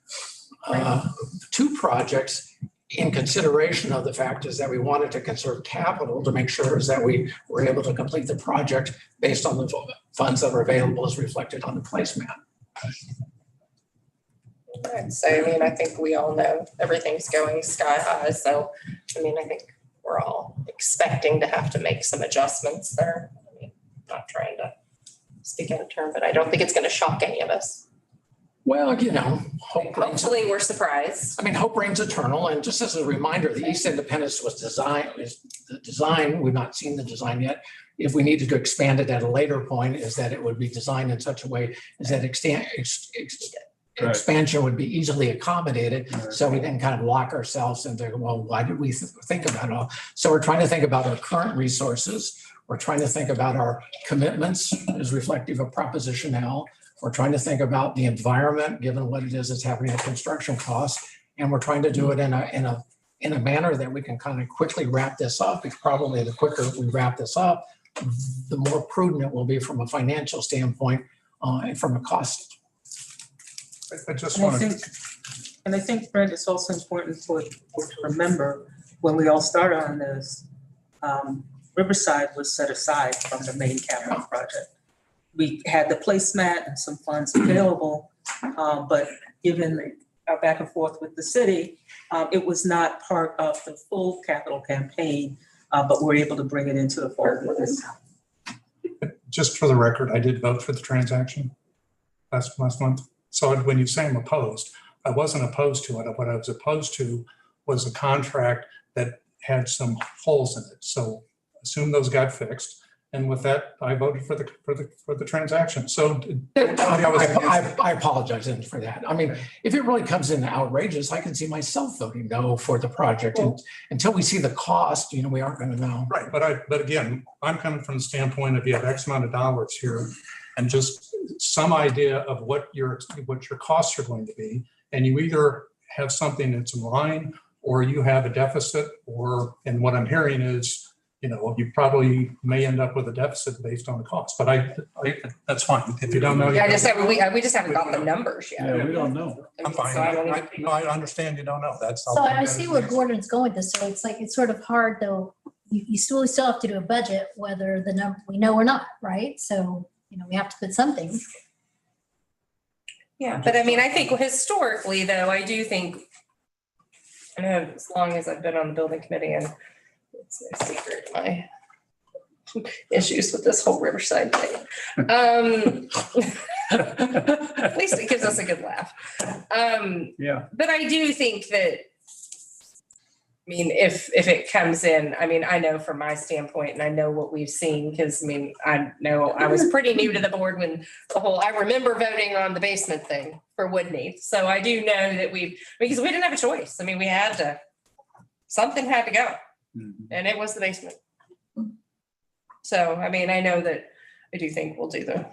2 projects in consideration of the fact is that we wanted to conserve capital to make sure is that we were able to complete the project based on the funds that were available as reflected on the placemat. So, I think we all know everything's going sky high. So, I think we're all expecting to have to make some adjustments there. Not trying to speak out of turn, but I don't think it's going to shock any of us. Well, you know, hope reigns, Hopefully, we're surprised. I mean, hope reigns eternal. And just as a reminder, the East Independence was the design, we've not seen the design yet. If we needed to expand it at a later point, is that it would be designed in such a way as that expansion would be easily accommodated. So we didn't kind of lock ourselves into, well, why did we think about it all? So we're trying to think about our current resources. We're trying to think about our commitments as reflective of Proposition L. We're trying to think about the environment, given what it is that's happening at construction costs. And we're trying to do it in a manner that we can kind of quickly wrap this up. Because probably the quicker we wrap this up, the more prudent it will be from a financial standpoint and from a cost. I just And I want to, think, and I think, Brent, it's also important to remember when we all started on this, Riverside was set aside from the main capital project. We had the placemat and some funds available, but given our back and forth with the city, it was not part of the full capital campaign, but we're able to bring it into the fold with this. just for the record, I did vote for the transaction last month. So when you say I'm opposed, I wasn't opposed to it. What I was opposed to was a contract that had some holes in it. So assume those got fixed. And with that, I voted for the transaction. So I apologize for that. I mean, if it really comes in outrageous, I can see myself voting no for the project. And until we see the cost, you know, we aren't going to know. Right, but again, I'm coming from the standpoint of you have X amount of dollars here, and just some idea of what your costs are going to be, and you either have something that's in line, or you have a deficit, and what I'm hearing is, you know, you probably may end up with a deficit based on the cost, but that's fine. If you don't know. Yeah, we just haven't got the numbers yet. Yeah, we don't know. I'm fine. I understand you don't know. That's. So I see where Gordon's going with this. So it's like, it's sort of hard though. You still have to do a budget, whether the number we know or not, right? So, you know, we have to put something. Yeah, but I mean, I think historically though, I do think, I know as long as I've been on the building committee, and it's no secret, my issues with this whole Riverside thing. At least it gives us a good laugh. Yeah. But I do think that, I mean, if it comes in, I mean, I know from my standpoint, and I know what we've seen, because I mean, I know I was pretty new to the board when I remember voting on the basement thing for Woodney. So I do know that because we didn't have a choice. I mean, something had to go. And it was the basement. So, I mean, I know that I do think we'll do the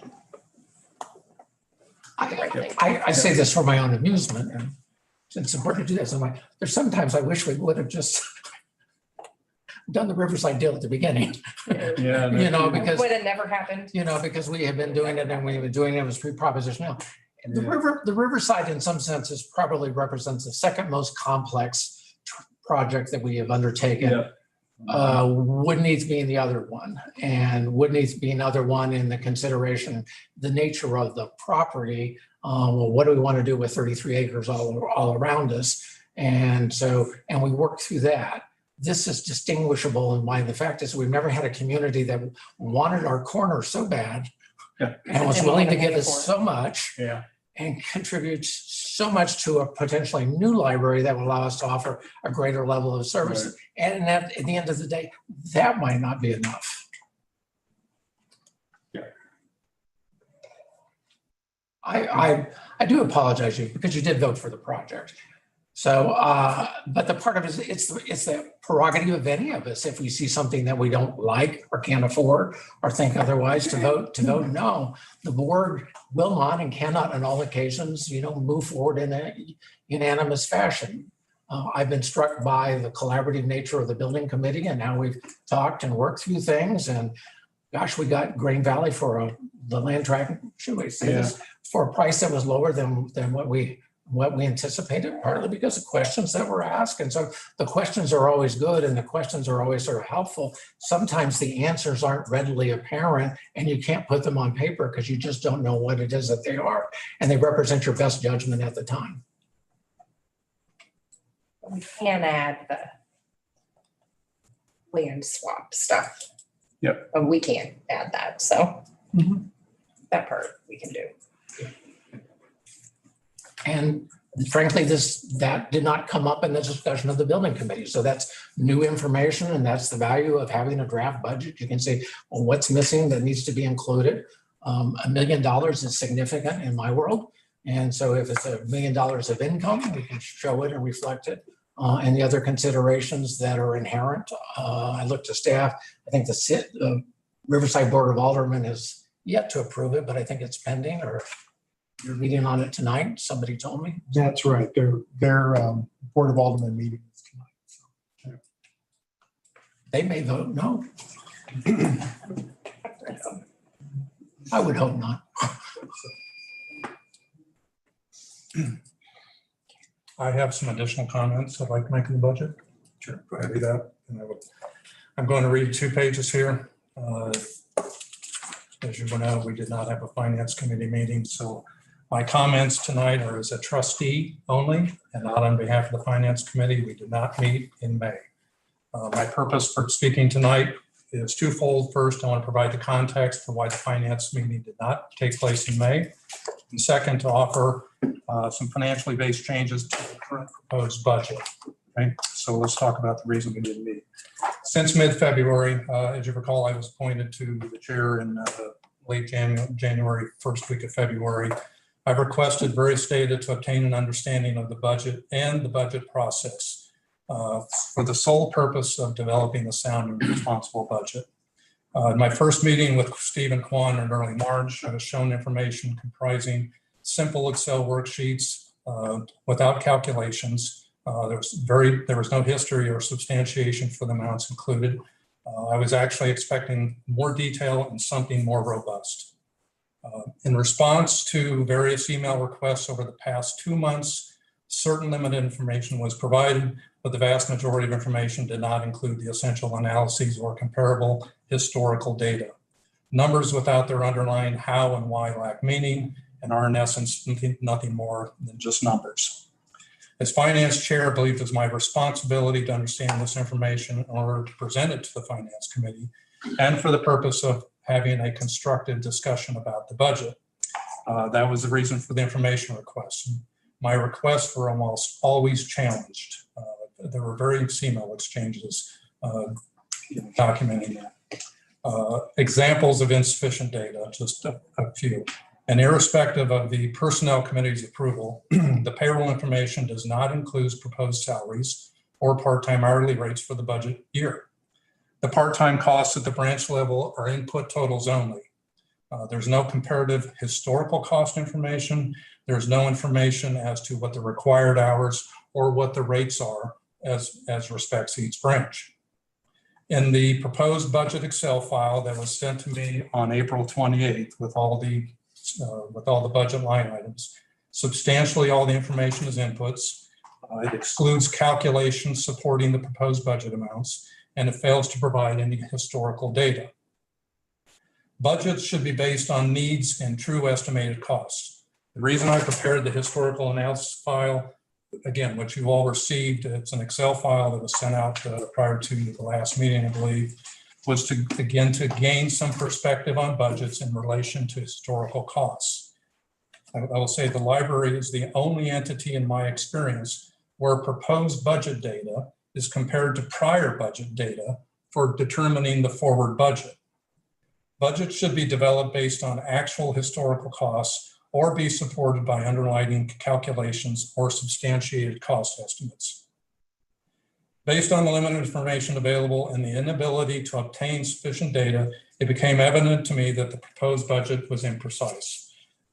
right thing. I say this for my own amusement, and it's important to do this. I'm like, there's sometimes I wish we would have just done the Riverside deal at the beginning. Yeah. You know, because would have never happened. You know, because we have been doing it and we have been doing it as pre-proposition now. And the Riverside, in some senses, probably represents the second most complex project that we have undertaken. Woodneath being the other one, and Woodneath being other one in the consideration, the nature of the property. Well, what do we want to do with 33 acres all around us? And we worked through that. This is distinguishable in why the fact is we've never had a community that wanted our corner so bad and was willing to give us so much and contribute so much to a potentially new library that will allow us to offer a greater level of service. Right. And at the end of the day, that might not be enough. Yeah. I do apologize to you because you did vote for the project. So, but the part of it is it's the prerogative of any of us. If we see something that we don't like or can't afford or think otherwise, to vote no. The board will not and cannot on all occasions, move forward in a unanimous fashion. I've been struck by the collaborative nature of the building committee, and now we've talked and worked through things. And gosh, we got Green Valley for the land tract, should we say this, for a price that was lower than what we anticipated, partly because of questions that were asked. And so the questions are always good and the questions are always sort of helpful. Sometimes the answers aren't readily apparent and you can't put them on paper because you just don't know what it is that they are. And they represent your best judgment at the time. We can add the land swap stuff. Yep. We can add that. So that part we can do. And frankly, that did not come up in the discussion of the building committee. So that's new information, and that's the value of having a draft budget. You can say, well, what's missing that needs to be included? $1 million is significant in my world. And so if it's $1 million of income, we can show it and reflect it. And the other considerations that are inherent. I looked to staff. I think the Riverside Board of Aldermen has yet to approve it, but I think it's pending, or you're meeting on it tonight, somebody told me. That's right. Their Board of Aldermen meeting is tonight. They may vote no. I would hope not. I have some additional comments I'd like to make in the budget. Sure. Go ahead and do that. And I'm going to read 2 pages here. As you know, we did not have a finance committee meeting, so my comments tonight are as a trustee only and not on behalf of the finance committee. We did not meet in May. My purpose for speaking tonight is twofold. First, I want to provide the context for why the finance meeting did not take place in May. And second, to offer some financially based changes to the current proposed budget. Okay, so let's talk about the reason we didn't meet. Since mid-February, as you recall, I was appointed to the chair in late January, first week of February. I've requested various data to obtain an understanding of the budget and the budget process for the sole purpose of developing a sound and responsible budget. In my first meeting with Steve and Kwan in early March, I was shown information comprising simple Excel worksheets without calculations. There was no history or substantiation for the amounts included. I was actually expecting more detail and something more robust. In response to various email requests over the past 2 months, certain limited information was provided, but the vast majority of information did not include the essential analyses or comparable historical data. Numbers without their underlying how and why lack meaning and are in essence nothing more than just numbers. As finance chair, I believe it's my responsibility to understand this information in order to present it to the finance committee and for the purpose of having a constructive discussion about the budget. That was the reason for the information request. My requests were almost always challenged. There were various email exchanges documenting that. Examples of insufficient data, just a few. And irrespective of the personnel committee's approval, the payroll information does not include proposed salaries or part-time hourly rates for the budget year. The part-time costs at the branch level are input totals only. There's no comparative historical cost information. There's no information as to what the required hours or what the rates are as respects each branch. In the proposed budget Excel file that was sent to me on April 28th with all the budget line items, substantially all the information is inputs. It excludes calculations supporting the proposed budget amounts, and it fails to provide any historical data. Budgets should be based on needs and true estimated costs. The reason I prepared the historical analysis file, again, which you all received, it's an Excel file that was sent out prior to the last meeting, I believe, was to gain some perspective on budgets in relation to historical costs. I will say the library is the only entity in my experience where proposed budget data is compared to prior budget data for determining the forward budget. Budgets should be developed based on actual historical costs or be supported by underlying calculations or substantiated cost estimates. Based on the limited information available and the inability to obtain sufficient data, it became evident to me that the proposed budget was imprecise.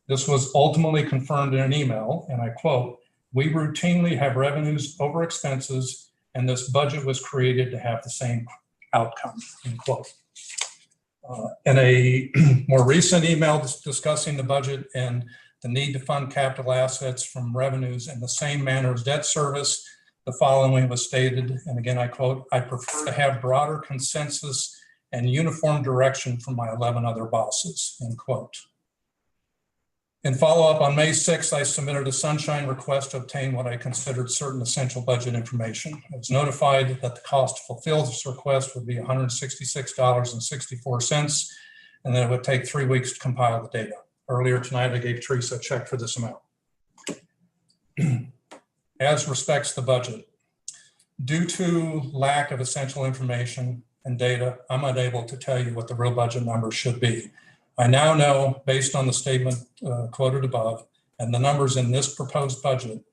This was ultimately confirmed in an email, and I quote, "We routinely have revenues over expenses, and this budget was created to have the same outcome," end quote. In a more recent email discussing the budget and the need to fund capital assets from revenues in the same manner as debt service, the following was stated, and again I quote, "I prefer to have broader consensus and uniform direction from my 11 other bosses," end quote. In follow-up, on May 6th, I submitted a sunshine request to obtain what I considered certain essential budget information. I was notified that the cost to fulfill this request would be $166.64, and that it would take 3 weeks to compile the data. Earlier tonight, I gave Teresa a check for this amount. as respects the budget, due to lack of essential information and data, I'm unable to tell you what the real budget number should be. I now know, based on the statement quoted above, and the numbers in this proposed budget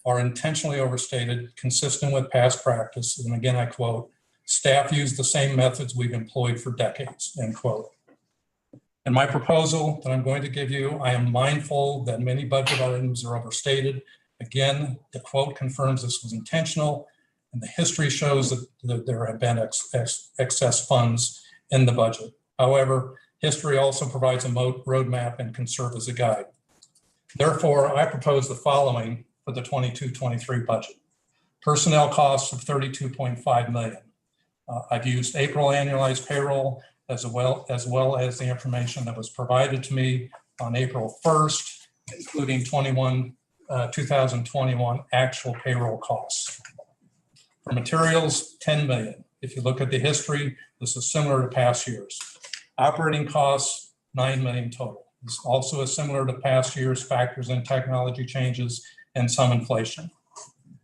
are intentionally overstated, consistent with past practice. And again, I quote, staff use the same methods we've employed for decades, end quote. In my proposal that I'm going to give you, I am mindful that many budget items are overstated. Again, the quote confirms this was intentional, and the history shows that there have been excess funds in the budget. However, history also provides a roadmap and can serve as a guide. Therefore, I propose the following for the 22-23 budget. Personnel costs of $32.5 million. I've used April annualized payroll as well as the information that was provided to me on April 1st, including 2021 actual payroll costs. For materials, $10 million. If you look at the history, this is similar to past years. Operating costs, $9 million total. This also is similar to past years, factors in technology changes and some inflation.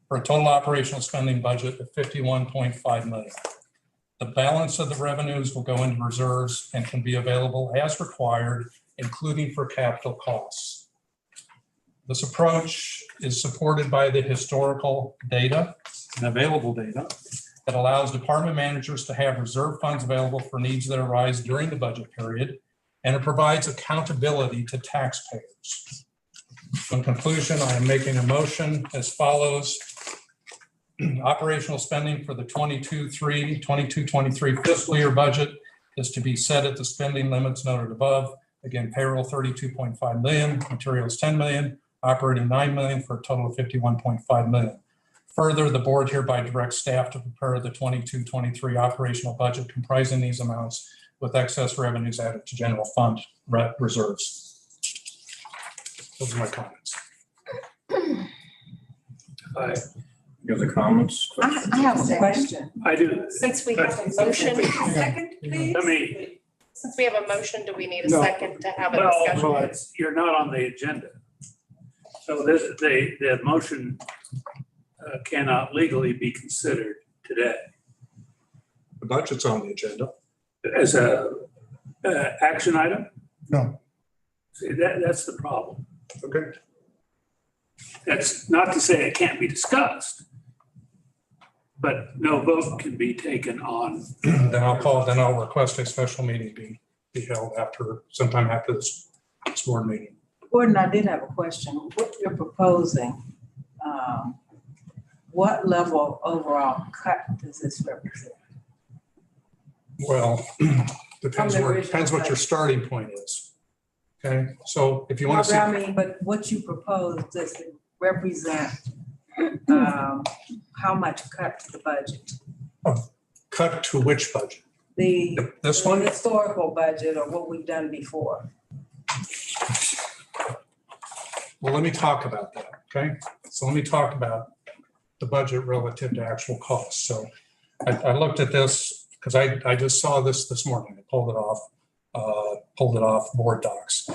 For a total operational spending budget of $51.5 million. The balance of the revenues will go into reserves and can be available as required, including for capital costs. This approach is supported by the historical data and available data that allows department managers to have reserve funds available for needs that arise during the budget period, and it provides accountability to taxpayers. In conclusion, I am making a motion as follows. Operational spending for the 22-23 fiscal year budget is to be set at the spending limits noted above. Again, payroll $32.5 million, materials $10 million, operating $9 million for a total of $51.5 million. Further, the board hereby directs staff to prepare the 22-23 operational budget comprising these amounts with excess revenues added to general fund reserves. Those are my comments. Any other comments? I have a question. I do. Since we have a motion, Second, please. Let me, since we have a motion, do we need a No. second to have a well, discussion? you're not on the agenda. So the motion cannot legally be considered today The budget's on the agenda. as a action item. No. See, that's the problem. Okay. That's not to say it can't be discussed, but no vote can be taken on. Then I'll request a special meeting be held sometime after this board meeting. Gordon, I did have a question. What you're proposing, what level of overall cut does this represent? Well, depends what your starting point is. Okay, so if you want to see. I mean, but what you propose, does it represent how much cut to the budget? Cut to which budget? This one? The historical budget or what we've done before? Well, let me talk about that, okay? So let me talk about the budget relative to actual costs. So I looked at this because I just saw this morning. I pulled it off Board Docs.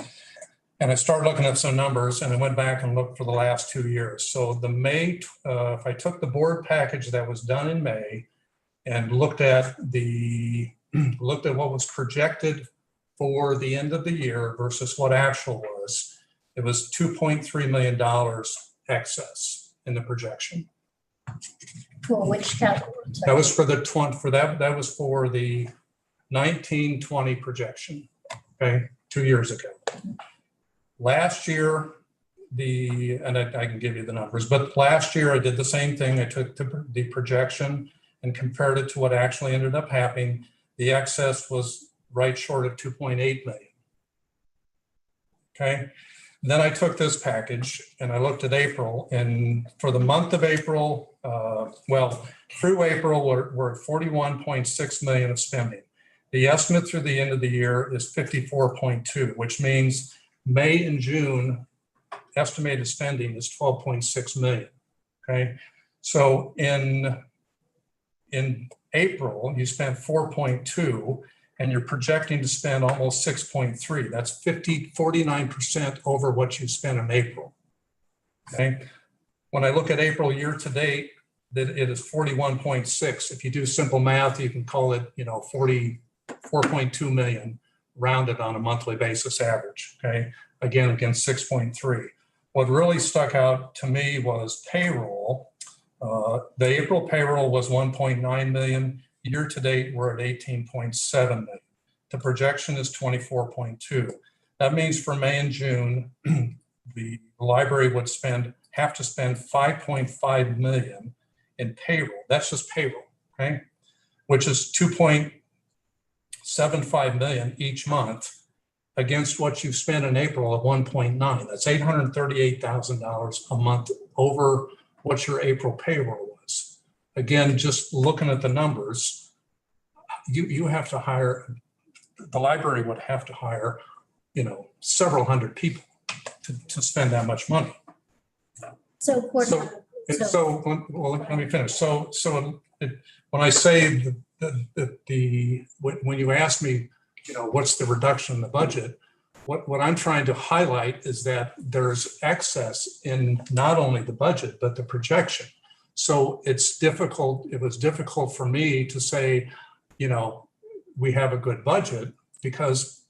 And I started looking at some numbers and I went back and looked for the last 2 years. So the May, if I took the board package that was done in May and looked at what was projected for the end of the year versus what actual was, it was $2.3 million excess in the projection. For which category? That was for the that was for the 1920 projection, okay, 2 years ago. Last year, and I can give you the numbers, but last year I did the same thing. I took the projection and compared it to what actually ended up happening. The excess was right short of 2.8 million. Okay. Then I took this package and I looked at April, and for the month of April, through April, we're at 41.6 million of spending. The estimate through the end of the year is 54.2, which means May and June estimated spending is 12.6 million. Okay. So in April, you spent 4.2 and you're projecting to spend almost 6.3. That's 49% over what you spent in April. Okay. When I look at April year to date, that it is 41.6. If you do simple math, you can call it, 44.2 million rounded on a monthly basis average, okay? Again, against 6.3. What really stuck out to me was payroll. The April payroll was 1.9 million. Year to date, we're at 18.7 million. The projection is 24.2. That means for May and June, the library would have to spend 5.5 million in payroll. That's just payroll, okay? Which is 2.75 million each month against what you've spent in April of 1.9. That's $838,000 a month over what your April payroll was. Again, just looking at the numbers, you have to hire, the library would have to hire, several hundred people to spend that much money. So, Let me finish. When I say when you ask me, what's the reduction in the budget, what I'm trying to highlight is that there's excess in not only the budget, but the projection. So it was difficult for me to say, we have a good budget because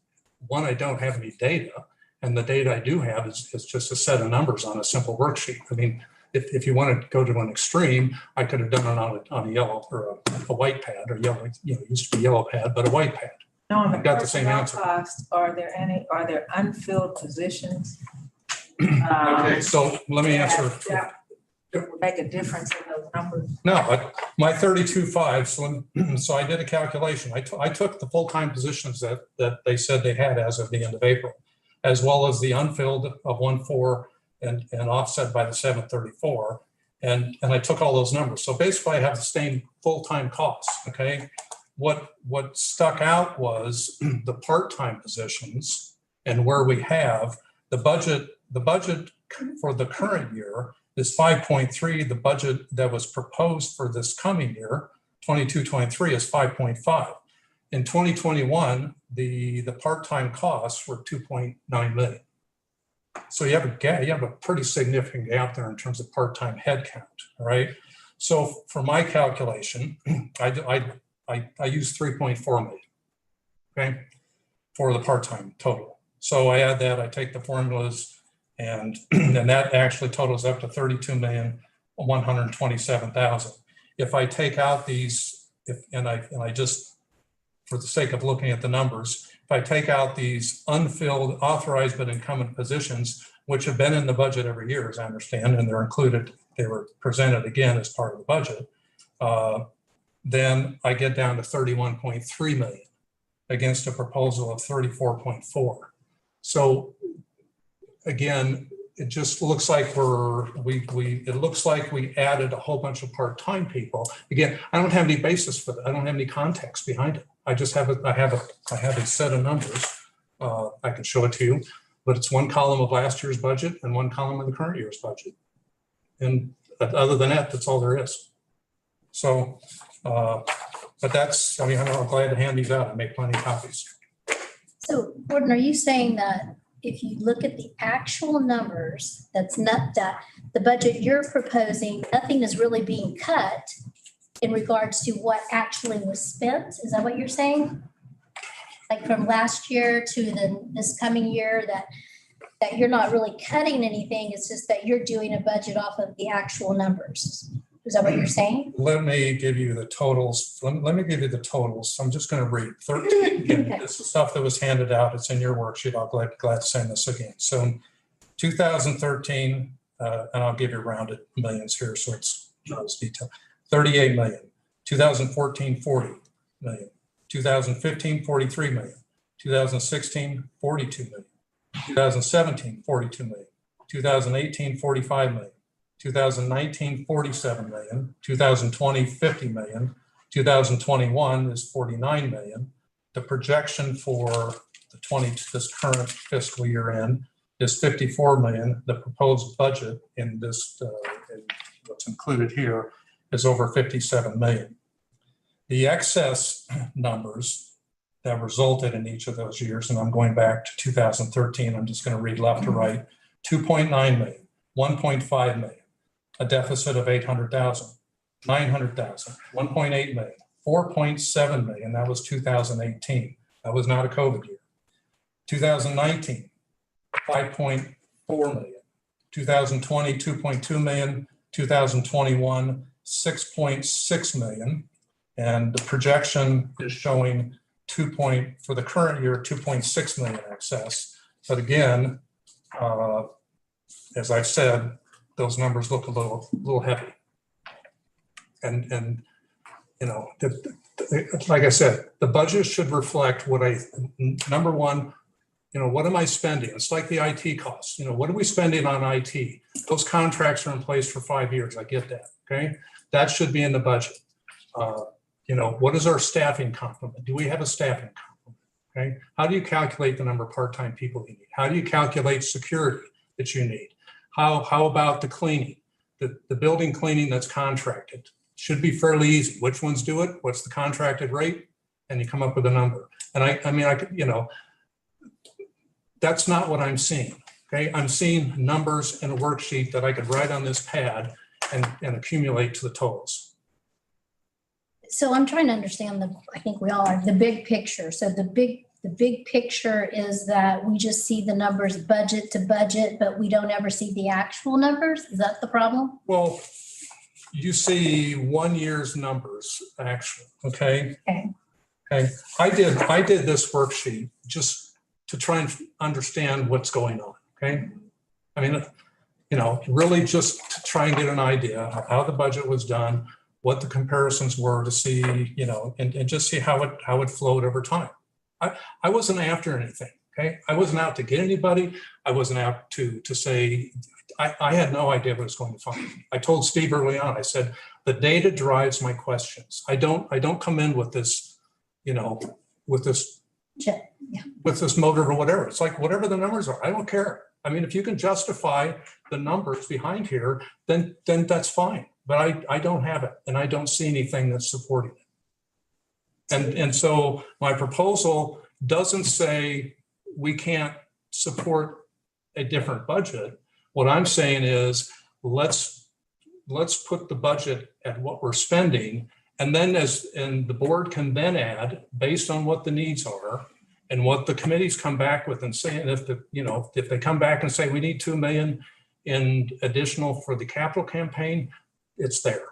one, I don't have any data. And the data I do have is just a set of numbers on a simple worksheet. I mean, if you want to go to an extreme, I could have done it on a yellow or a white pad or yellow, it used to be yellow pad, but a white pad. No, on the I've got the same personnel answer. cost, are there unfilled positions? Okay, so let me answer. That would make a difference in those numbers. No, my 32.5, so I did a calculation. I took the full-time positions that they said they had as of the end of April, as well as the unfilled of 1.4 and offset by the 734. And I took all those numbers. So basically I have the same full-time costs, okay? What stuck out was the part-time positions and where we have the budget for the current year is 5.3. The budget that was proposed for this coming year, 22-23, is 5.5. In 2021, the part-time costs were 2.9 million. So you have a pretty significant gap there in terms of part-time headcount, all right? So for my calculation, I use 3.4 million, okay, for the part-time total. So I add that, I take the formulas, and that actually totals up to 32,127,000. If I take out these, and I just, for the sake of looking at the numbers, if I take out these unfilled, authorized but incumbent positions, which have been in the budget every year, as I understand, and they were presented again as part of the budget, then I get down to 31.3 million against a proposal of 34.4. So again, it just looks like it looks like we added a whole bunch of part-time people. Again, I don't have any basis for that. I don't have any context behind it. I just have I have a set of numbers. I can show it to you, but it's one column of last year's budget and one column of the current year's budget. And other than that, that's all there is. So, but I'm glad to hand these out. I make plenty of copies. So Gordon, are you saying that if you look at the actual numbers, that's not that the budget you're proposing, nothing is really being cut in regards to what actually was spent? Is that what you're saying? Like from last year to this coming year, that you're not really cutting anything, it's just that you're doing a budget off of the actual numbers. Is that what you're saying? Let me give you the totals. Let me give you the totals. I'm just going to read 13. Again, this is stuff that was handed out. It's in your worksheet. I'll glad to send this again. So 2013, and I'll give you rounded millions here, so it's not as detailed. 38 million. 2014, 40 million. 2015, 43 million. 2016, 42 million. 2017, 42 million. 2018, 45 million. 2019, 47 million, 2020, 50 million, 2021 is 49 million. The projection for this current fiscal year end is 54 million. The proposed budget in this, what's included here, is over 57 million. The excess numbers that resulted in each of those years, and I'm going back to 2013, I'm just going to read left to right, 2.9 million, 1.5 million. a deficit of 800,000, 900,000, 1.8 million, 4.7 million. That was 2018. That was not a COVID year. 2019, 5.4 million. 2020, 2.2 million. 2021, 6.6 million. And the projection is showing for the current year, 2.6 million excess. But again, as I've said, those numbers look a little heavy. And you know, like I said, the budget should reflect what number one, you know, what am I spending? It's like the IT costs. You know, what are we spending on IT? Those contracts are in place for 5 years. I get that. Okay, that should be in the budget. You know, what is our staffing complement? Do we have a staffing complement? Okay, how do you calculate the number of part-time people you need? How do you calculate security that you need? How about the cleaning? The building cleaning that's contracted should be fairly easy. Which ones do it? What's the contracted rate? And you come up with a number. And I mean, you know, that's not what I'm seeing. Okay, I'm seeing numbers in a worksheet that I could write on this pad and accumulate to the totals. So I'm trying to understand I think we all are, the big picture. So the big picture is that we just see the numbers budget to budget, but we don't ever see the actual numbers. Is that the problem? Well, you see 1 year's numbers actually, okay? Okay. I did this worksheet just to try and understand what's going on, okay? I mean, you know, really just to try and get an idea of how the budget was done, what the comparisons were to see, you know, and just see how it flowed over time. I wasn't after anything, okay? I wasn't out to get anybody. I wasn't out to say, I had no idea what I was going to find. I told Steve early on, I said, the data drives my questions. I don't come in with this, you know, with this motive or whatever. It's like, whatever the numbers are, I don't care. I mean, if you can justify the numbers behind here, then that's fine. But I don't have it, and I don't see anything that's supporting it. And so my proposal doesn't say we can't support a different budget. What I'm saying is let's put the budget at what we're spending, and then and the board can then add based on what the needs are and what the committees come back with and say, and if they come back and say we need 2 million in additional for the capital campaign, it's there.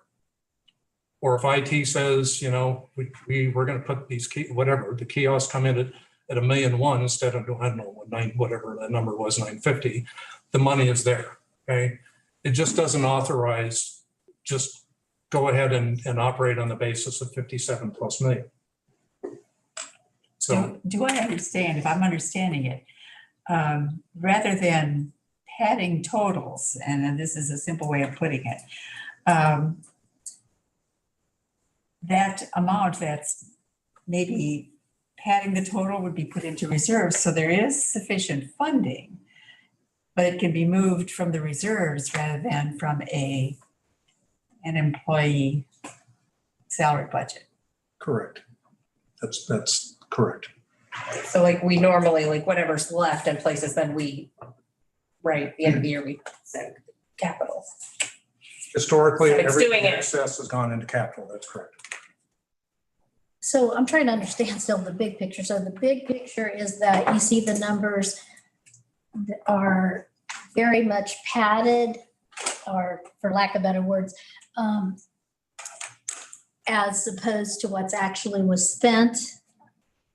Or if IT says, you know, we're going to put these the kiosks come in at $1.1 million instead of, I don't know, whatever the number was, 950, the money is there. Okay, it just doesn't authorize just go ahead and operate on the basis of 57 plus million. So do I understand, if I'm understanding it, rather than padding totals, and then this is a simple way of putting it, that amount that's maybe padding the total would be put into reserves, so there is sufficient funding, but it can be moved from the reserves rather than from an employee salary budget. correct. That's correct. So like we normally, like whatever's left in places, then we, right, the end of the year, we send capital. Historically, So it's every doing it. excess has gone into capital. That's correct. So I'm trying to understand still the big picture. So the big picture is that you see the numbers that are very much padded, or for lack of better words, as opposed to what's actually was spent,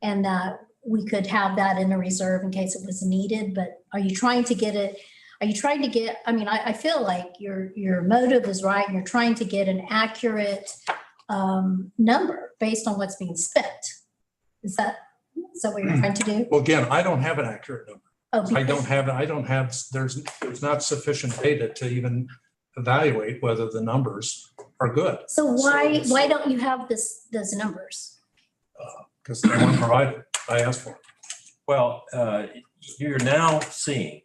and that we could have that in a reserve in case it was needed. But are you trying to get it? Are you trying to get, I mean, I feel like your motive is right, and you're trying to get an accurate number based on what's being spent. Is that what you're trying to do? Well, again, I don't have an accurate number. Oh, I don't have, there's not sufficient data to even evaluate whether the numbers are good. So why don't you have those numbers? Because they weren't provided. I asked for it. Well, you're now seeing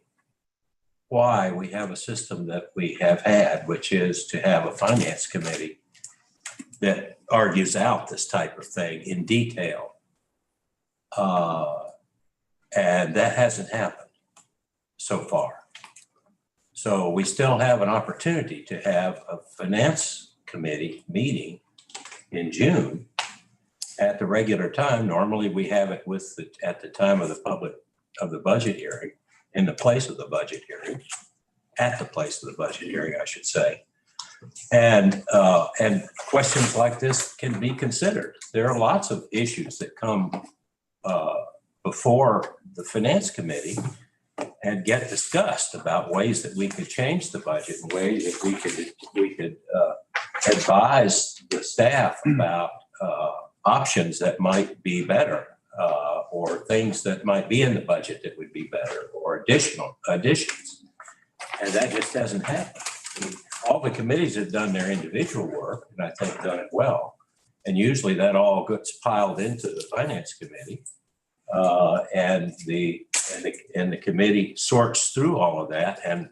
why we have a system that we have had, which is to have a finance committee that argues out this type of thing in detail. And that hasn't happened so far. So we still have an opportunity to have a finance committee meeting in June at the regular time. Normally we have it at the time of the budget hearing, in the place of the budget hearing, at the place of the budget hearing, I should say. And questions like this can be considered. There are lots of issues that come before the finance committee and get discussed about ways that we could change the budget and ways that we could advise the staff about options that might be better, or things that might be in the budget that would be better, or additions. And that just hasn't happened. All the committees have done their individual work, and I think done it well. And usually that all gets piled into the finance committee, and the committee sorts through all of that, and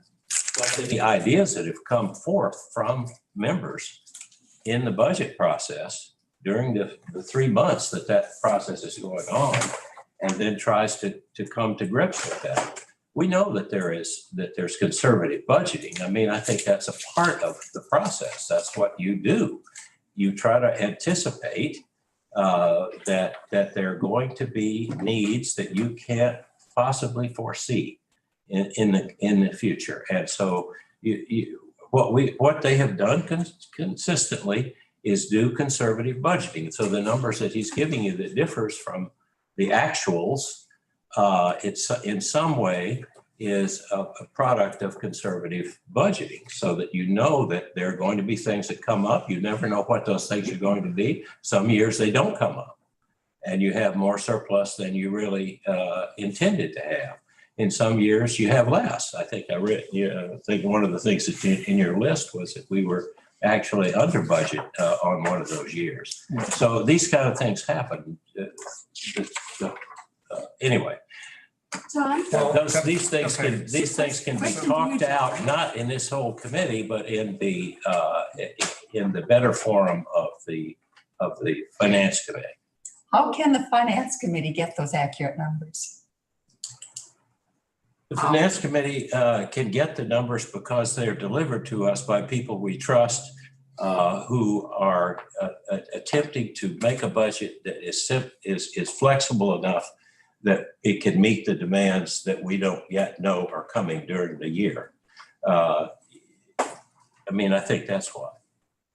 the ideas that have come forth from members in the budget process during the 3 months that process is going on, and then tries to come to grips with that. We know that there's conservative budgeting. I mean, I think that's a part of the process. That's what you do. You try to anticipate that there are going to be needs that you can't possibly foresee in the future. And so what they have done consistently is do conservative budgeting. So the numbers that he's giving you that differs from the actuals, it's in some way is a product of conservative budgeting, so that you know that there are going to be things that come up. You never know what those things are going to be. Some years they don't come up, and you have more surplus than you really intended to have. In some years you have less. I think I think one of the things that in your list was that we were actually under budget on one of those years. So these kind of things happen. Anyway. John? These things can be talked out, not in this whole committee, but in the better forum of the finance committee. How can the finance committee get those accurate numbers? The finance committee can get the numbers because they're delivered to us by people we trust, who are attempting to make a budget that is flexible enough that it can meet the demands that we don't yet know are coming during the year. I mean, I think that's why.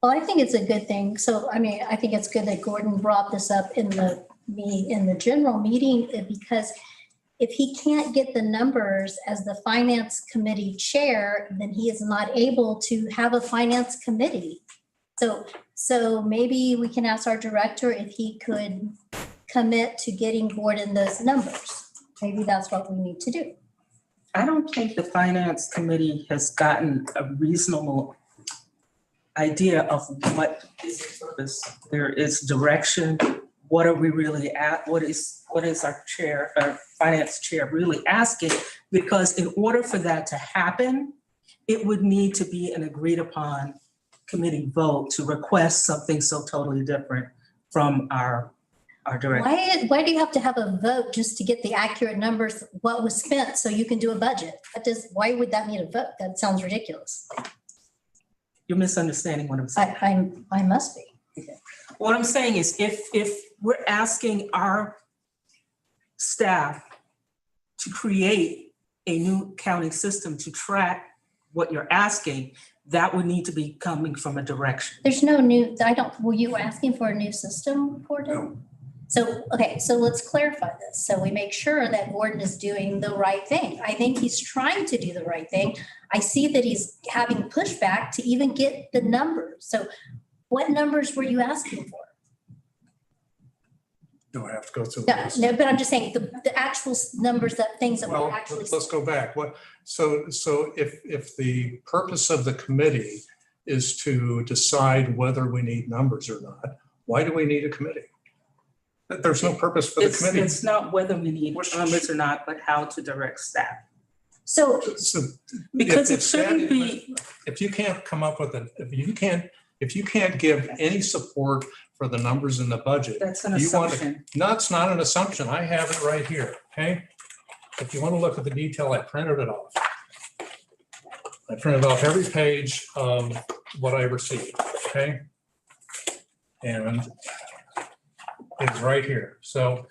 Well, I think it's a good thing. So, I mean, I think it's good that Gordon brought this up in the general meeting, because if he can't get the numbers as the finance committee chair, then he is not able to have a finance committee. So maybe we can ask our director if he could commit to getting Gordon those numbers. Maybe that's what we need to do. I don't think the finance committee has gotten a reasonable idea of what is the purpose. There is direction. What are we really at? What is our finance chair really asking? Because in order for that to happen, it would need to be an agreed upon committee vote to request something so totally different from our director. Why do you have to have a vote just to get the accurate numbers, what was spent, so you can do a budget? Why would that need a vote? That sounds ridiculous. You're misunderstanding what I'm saying. I must be. Okay. What I'm saying is if we're asking our staff to create a new counting system to track what you're asking, that would need to be coming from a direction. There's no new, were you asking for a new system, Gordon? No. So, okay, so let's clarify this. So we make sure that Gordon is doing the right thing. I think he's trying to do the right thing. I see that he's having pushback to even get the numbers. So what numbers were you asking for? Do I have to go through? No, but I'm just saying the actual numbers, things that were actually. Let's go back. So if the purpose of the committee is to decide whether we need numbers or not, why do we need a committee? There's no purpose for the committee. It's not whether we need numbers or not, but how to direct staff. So because it shouldn't be. If you can't come up with if you can't give any support for the numbers in the budget. That's an assumption. No, it's not an assumption. I have it right here, okay? If you want to look at the detail, I printed it off. I printed off every page of what I received, okay? And it's right here. So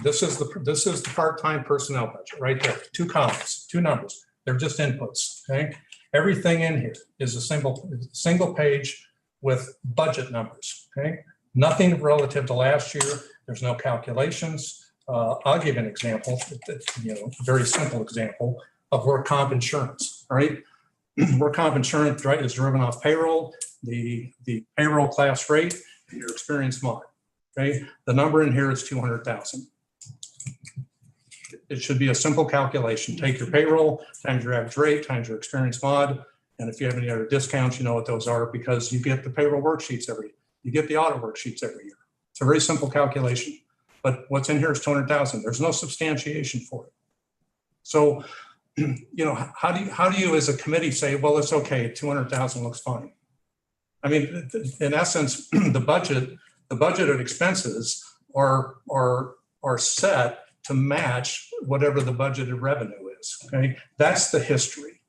this is the part-time personnel budget right there. 2 columns, 2 numbers. They're just inputs, okay? Everything in here is a single page with budget numbers, okay? Nothing relative to last year. There's no calculations. I'll give you an example, a very simple example of work comp insurance, all right? Work comp insurance, right, is driven off payroll, the payroll class rate, and your experience mod, okay? The number in here is 200,000. It should be a simple calculation. Take your payroll times your average rate times your experience mod. And if you have any other discounts, you know what those are because you get the payroll worksheets you get the audit worksheets every year. It's a very simple calculation, but what's in here is 200,000. There's no substantiation for it. So, how do you as a committee say, well, it's okay, 200,000 looks fine? I mean, in essence, the budgeted expenses are set to match whatever the budgeted revenue is, okay? That's the history.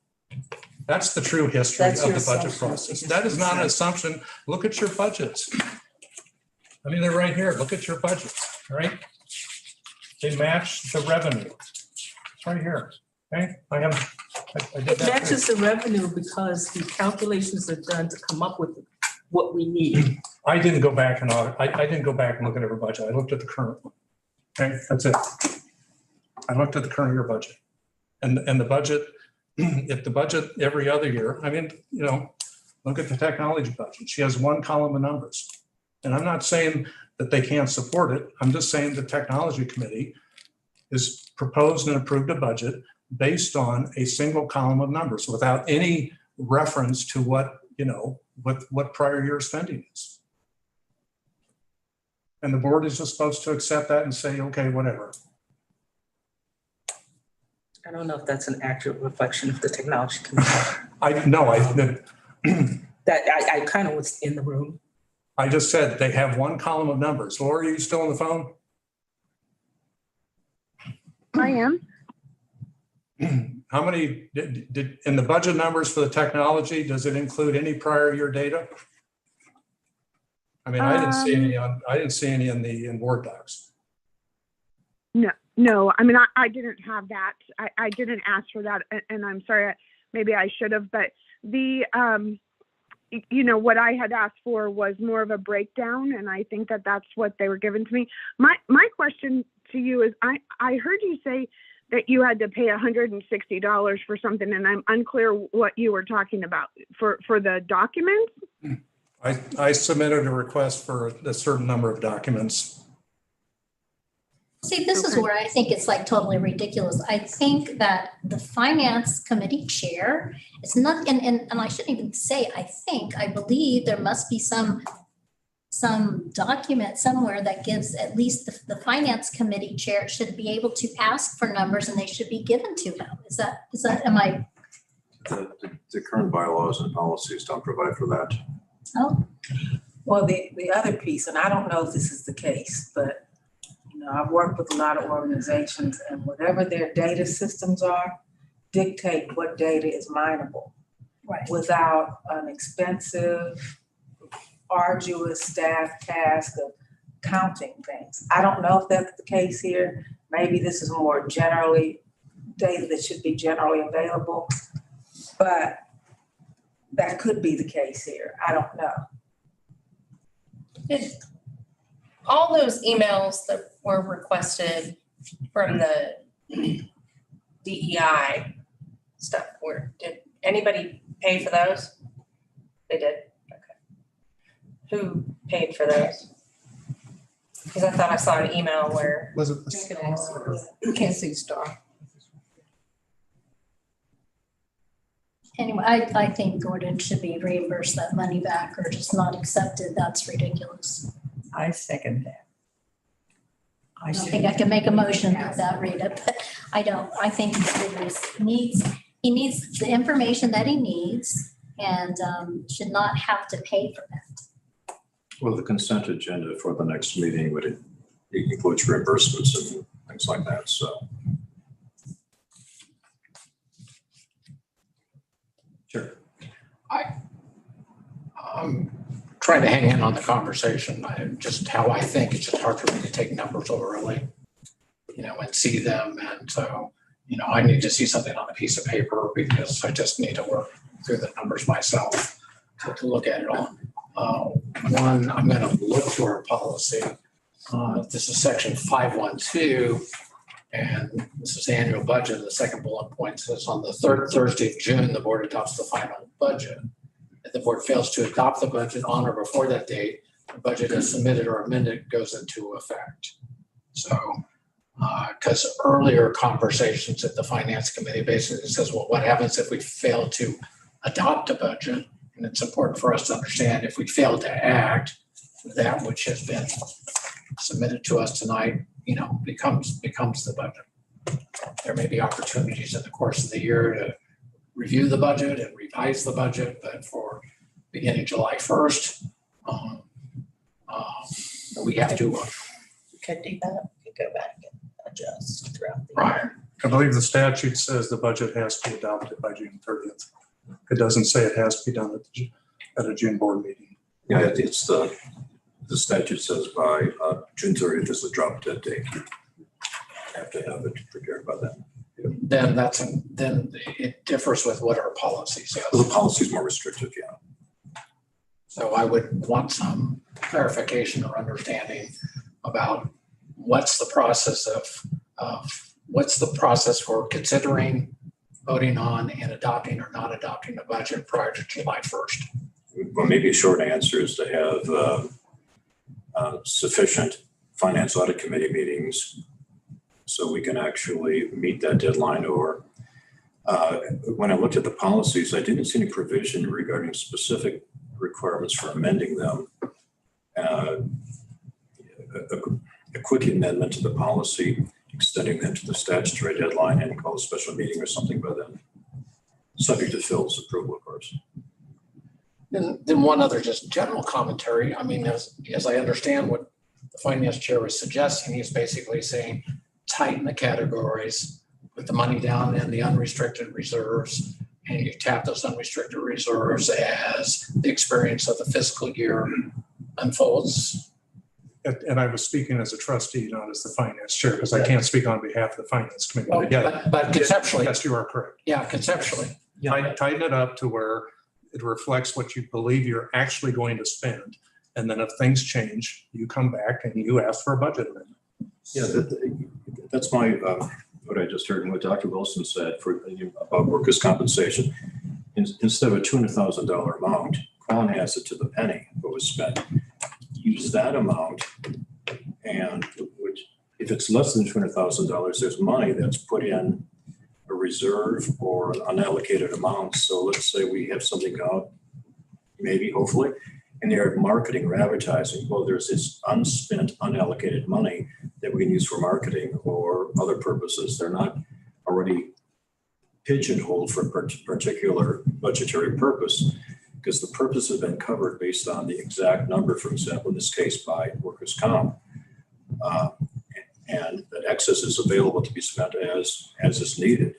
That's the true history of the budget process. That is not an assumption. Look at your budgets. I mean, they're right here. Look at your budgets, all right? They match the revenue. It's right here, okay? I did It that matches the revenue because the calculations are done to come up with what we need. I didn't go back and audit. I didn't go back and look at every budget. I looked at the current one. Okay, that's it. I looked at the current year budget. And the budget, if the budget every other year, I mean, look at the technology budget. She has 1 column of numbers. And I'm not saying that they can't support it. I'm just saying the technology committee is proposed and approved a budget based on a single column of numbers without any reference to what prior year spending is. And the board is just supposed to accept that and say, okay, whatever. I don't know if that's an accurate reflection of the technology committee. I kind of was in the room. I just said they have 1 column of numbers. Laura, are you still on the phone? I am. How many did in the budget numbers for the technology, does it include any prior year data? I mean, I didn't see any in Word docs. No, I mean, I didn't have that. I didn't ask for that, and I'm sorry, maybe I should have, but what I had asked for was more of a breakdown, and I think that that's what they were given to me. My question to you is, I heard you say that you had to pay $160 for something, and I'm unclear what you were talking about for the documents. I submitted a request for a certain number of documents. See, this is where I think it's like totally ridiculous. I think that the finance committee chair, it's not, and I shouldn't even say, I believe there must be some document somewhere that gives at least the finance committee chair should be able to ask for numbers and they should be given to him. Is that, am I? The current bylaws and policies don't provide for that. Oh. Well, the other piece, and I don't know if this is the case, but I've worked with a lot of organizations, and whatever their data systems are, dictate what data is mineable. Right. Without an expensive, arduous staff task of counting things. I don't know if that's the case here. Maybe this is more generally data that should be generally available, but that could be the case here. I don't know. All those emails that were requested from the DEI stuff, did anybody pay for those? They did? Okay. Who paid for those? Because I thought I saw an email where. Was it? Cassie Star. Anyway, I think Gordon should be reimbursed that money back or just not accepted. That's ridiculous. I second that. I don't think I can make a motion with that, Rita, but I don't. I think he needs the information that he needs and should not have to pay for that. Well, the consent agenda for the next meeting would include reimbursements and things like that, so. I'm trying to hang in on the conversation. Just how I think, it's just hard for me to take numbers orally, and see them. And so, I need to see something on a piece of paper because I just need to work through the numbers myself to look at it all. One, I'm going to look through our policy. This is section 512, and this is the annual budget. The second bullet point says on the third Thursday of June, the board adopts the final budget. If the board fails to adopt the budget on or before that date, the budget as submitted or amended goes into effect. So, because earlier conversations at the finance committee basically says, well, what happens if we fail to adopt a budget? And it's important for us to understand if we fail to act, that which has been submitted to us tonight, becomes the budget. There may be opportunities in the course of the year to review the budget and revise the budget, but for beginning July 1st, we have to. We could do that. We could go back and adjust throughout the Right. year. I believe the statute says the budget has to be adopted by June 30th. It doesn't say it has to be done at a June board meeting. Yeah, it's the statute says by June 30th is the drop dead date. You have to have it prepared by then. Then it differs with what our policy says. The policy is more restrictive, yeah. So I would want some clarification or understanding about what's the process what's the process for considering, voting on, and adopting or not adopting the budget prior to July 1st. Well, maybe a short answer is to have sufficient finance audit committee meetings so we can actually meet that deadline. Or when I looked at the policies, I didn't see any provision regarding specific requirements for amending them. A quick amendment to the policy, extending them to the statutory deadline and call a special meeting or something by then, subject to Phil's approval, of course. Then one other just general commentary. I mean, as I understand what the finance chair was suggesting, he's basically saying tighten the categories, put the money down in the unrestricted reserves, and you tap those unrestricted reserves as the experience of the fiscal year unfolds. And I was speaking as a trustee, not as the finance chair, because I can't speak on behalf of the finance committee. Well, but conceptually. Yes, you are correct. Yeah, conceptually. Tighten it up to where it reflects what you believe you're actually going to spend. And then if things change, you come back and you ask for a budget amendment. Yeah, that's my, what I just heard and what Dr. Wilson said about workers' compensation. Instead of a $200,000 amount, Quan has it to the penny what was spent. Use that amount, and if it's less than $200,000, there's money that's put in a reserve or an unallocated amount. So let's say we have something out, maybe, hopefully, and they're marketing or advertising. Well, there's this unspent, unallocated money that we can use for marketing or other purposes. They're not already pigeonholed for a particular budgetary purpose, because the purpose has been covered based on the exact number, for example, in this case by workers' comp. And that excess is available to be spent as is needed.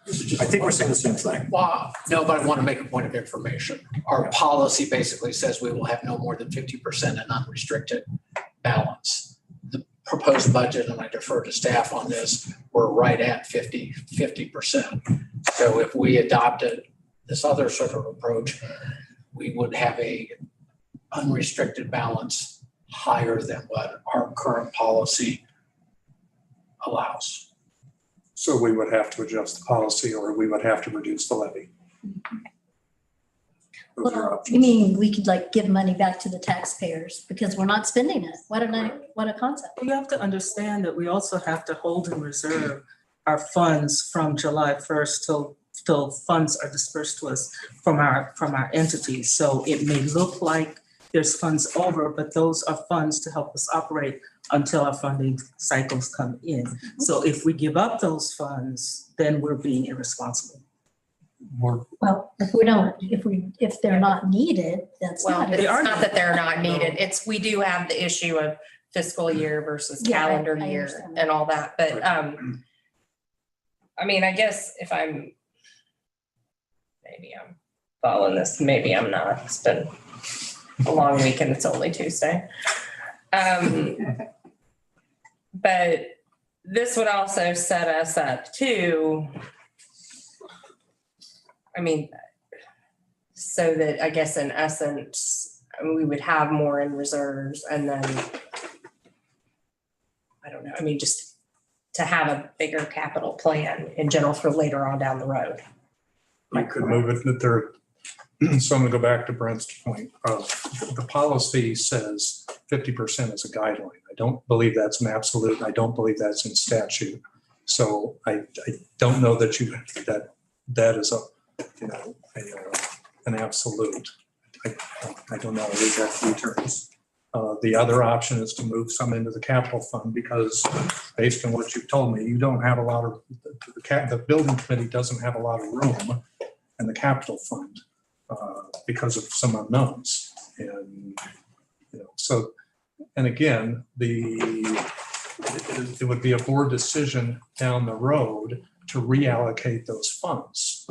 I think we're saying the same thing. Wow. No, but I want to make a point of information. Our policy basically says we will have no more than 50% in unrestricted balance. The proposed budget, and I defer to staff on this, we're right at 50%. So if we adopted this other sort of approach, we would have a unrestricted balance higher than what our current policy allows. So we would have to adjust the policy, or we would have to reduce the levy. Those are Well, options. you mean we could like give money back to the taxpayers because we're not spending it? What a concept. You have to understand that we also have to hold in reserve our funds from July 1st till funds are dispersed to us from our entities. So it may look like there's funds over, but those are funds to help us operate until our funding cycles come in. So if we give up those funds, then we're being irresponsible. Well, if they're not needed, that's Well, not. it's not that they're not needed. It's, we do have the issue of fiscal year versus calendar I year understand. and all that. But, I mean, I guess if I'm maybe I'm following this, maybe I'm not. It's been a long week and it's only Tuesday. But this would also set us up too. I mean, so that I guess in essence, we would have more in reserves and then, I don't know, I mean, just to have a bigger capital plan in general for later on down the road. You could move it that there, so I'm gonna go back to Brent's point. The policy says 50% is a guideline. I don't believe that's an absolute. I don't believe that's in statute. So I don't know that that is an absolute. I don't know the exact few terms. The other option is to move some into the capital fund because based on what you've told me, you don't have a lot of, the building committee doesn't have a lot of room in the capital fund because of some unknowns. And, so, and again, it would be a board decision down the road to reallocate those funds.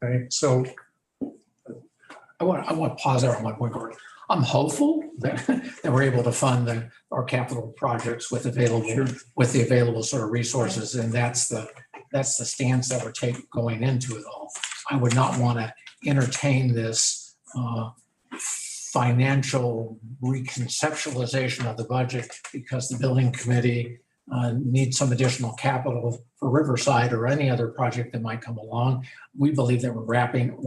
Okay, so. I want to pause there on one point, Gordon. I'm hopeful that we're able to fund our capital projects with the available sort of resources, and that's the stance that we're taking going into it all. I would not want to entertain this financial reconceptualization of the budget because the building committee needs some additional capital for Riverside or any other project that might come along. We believe that we're wrapping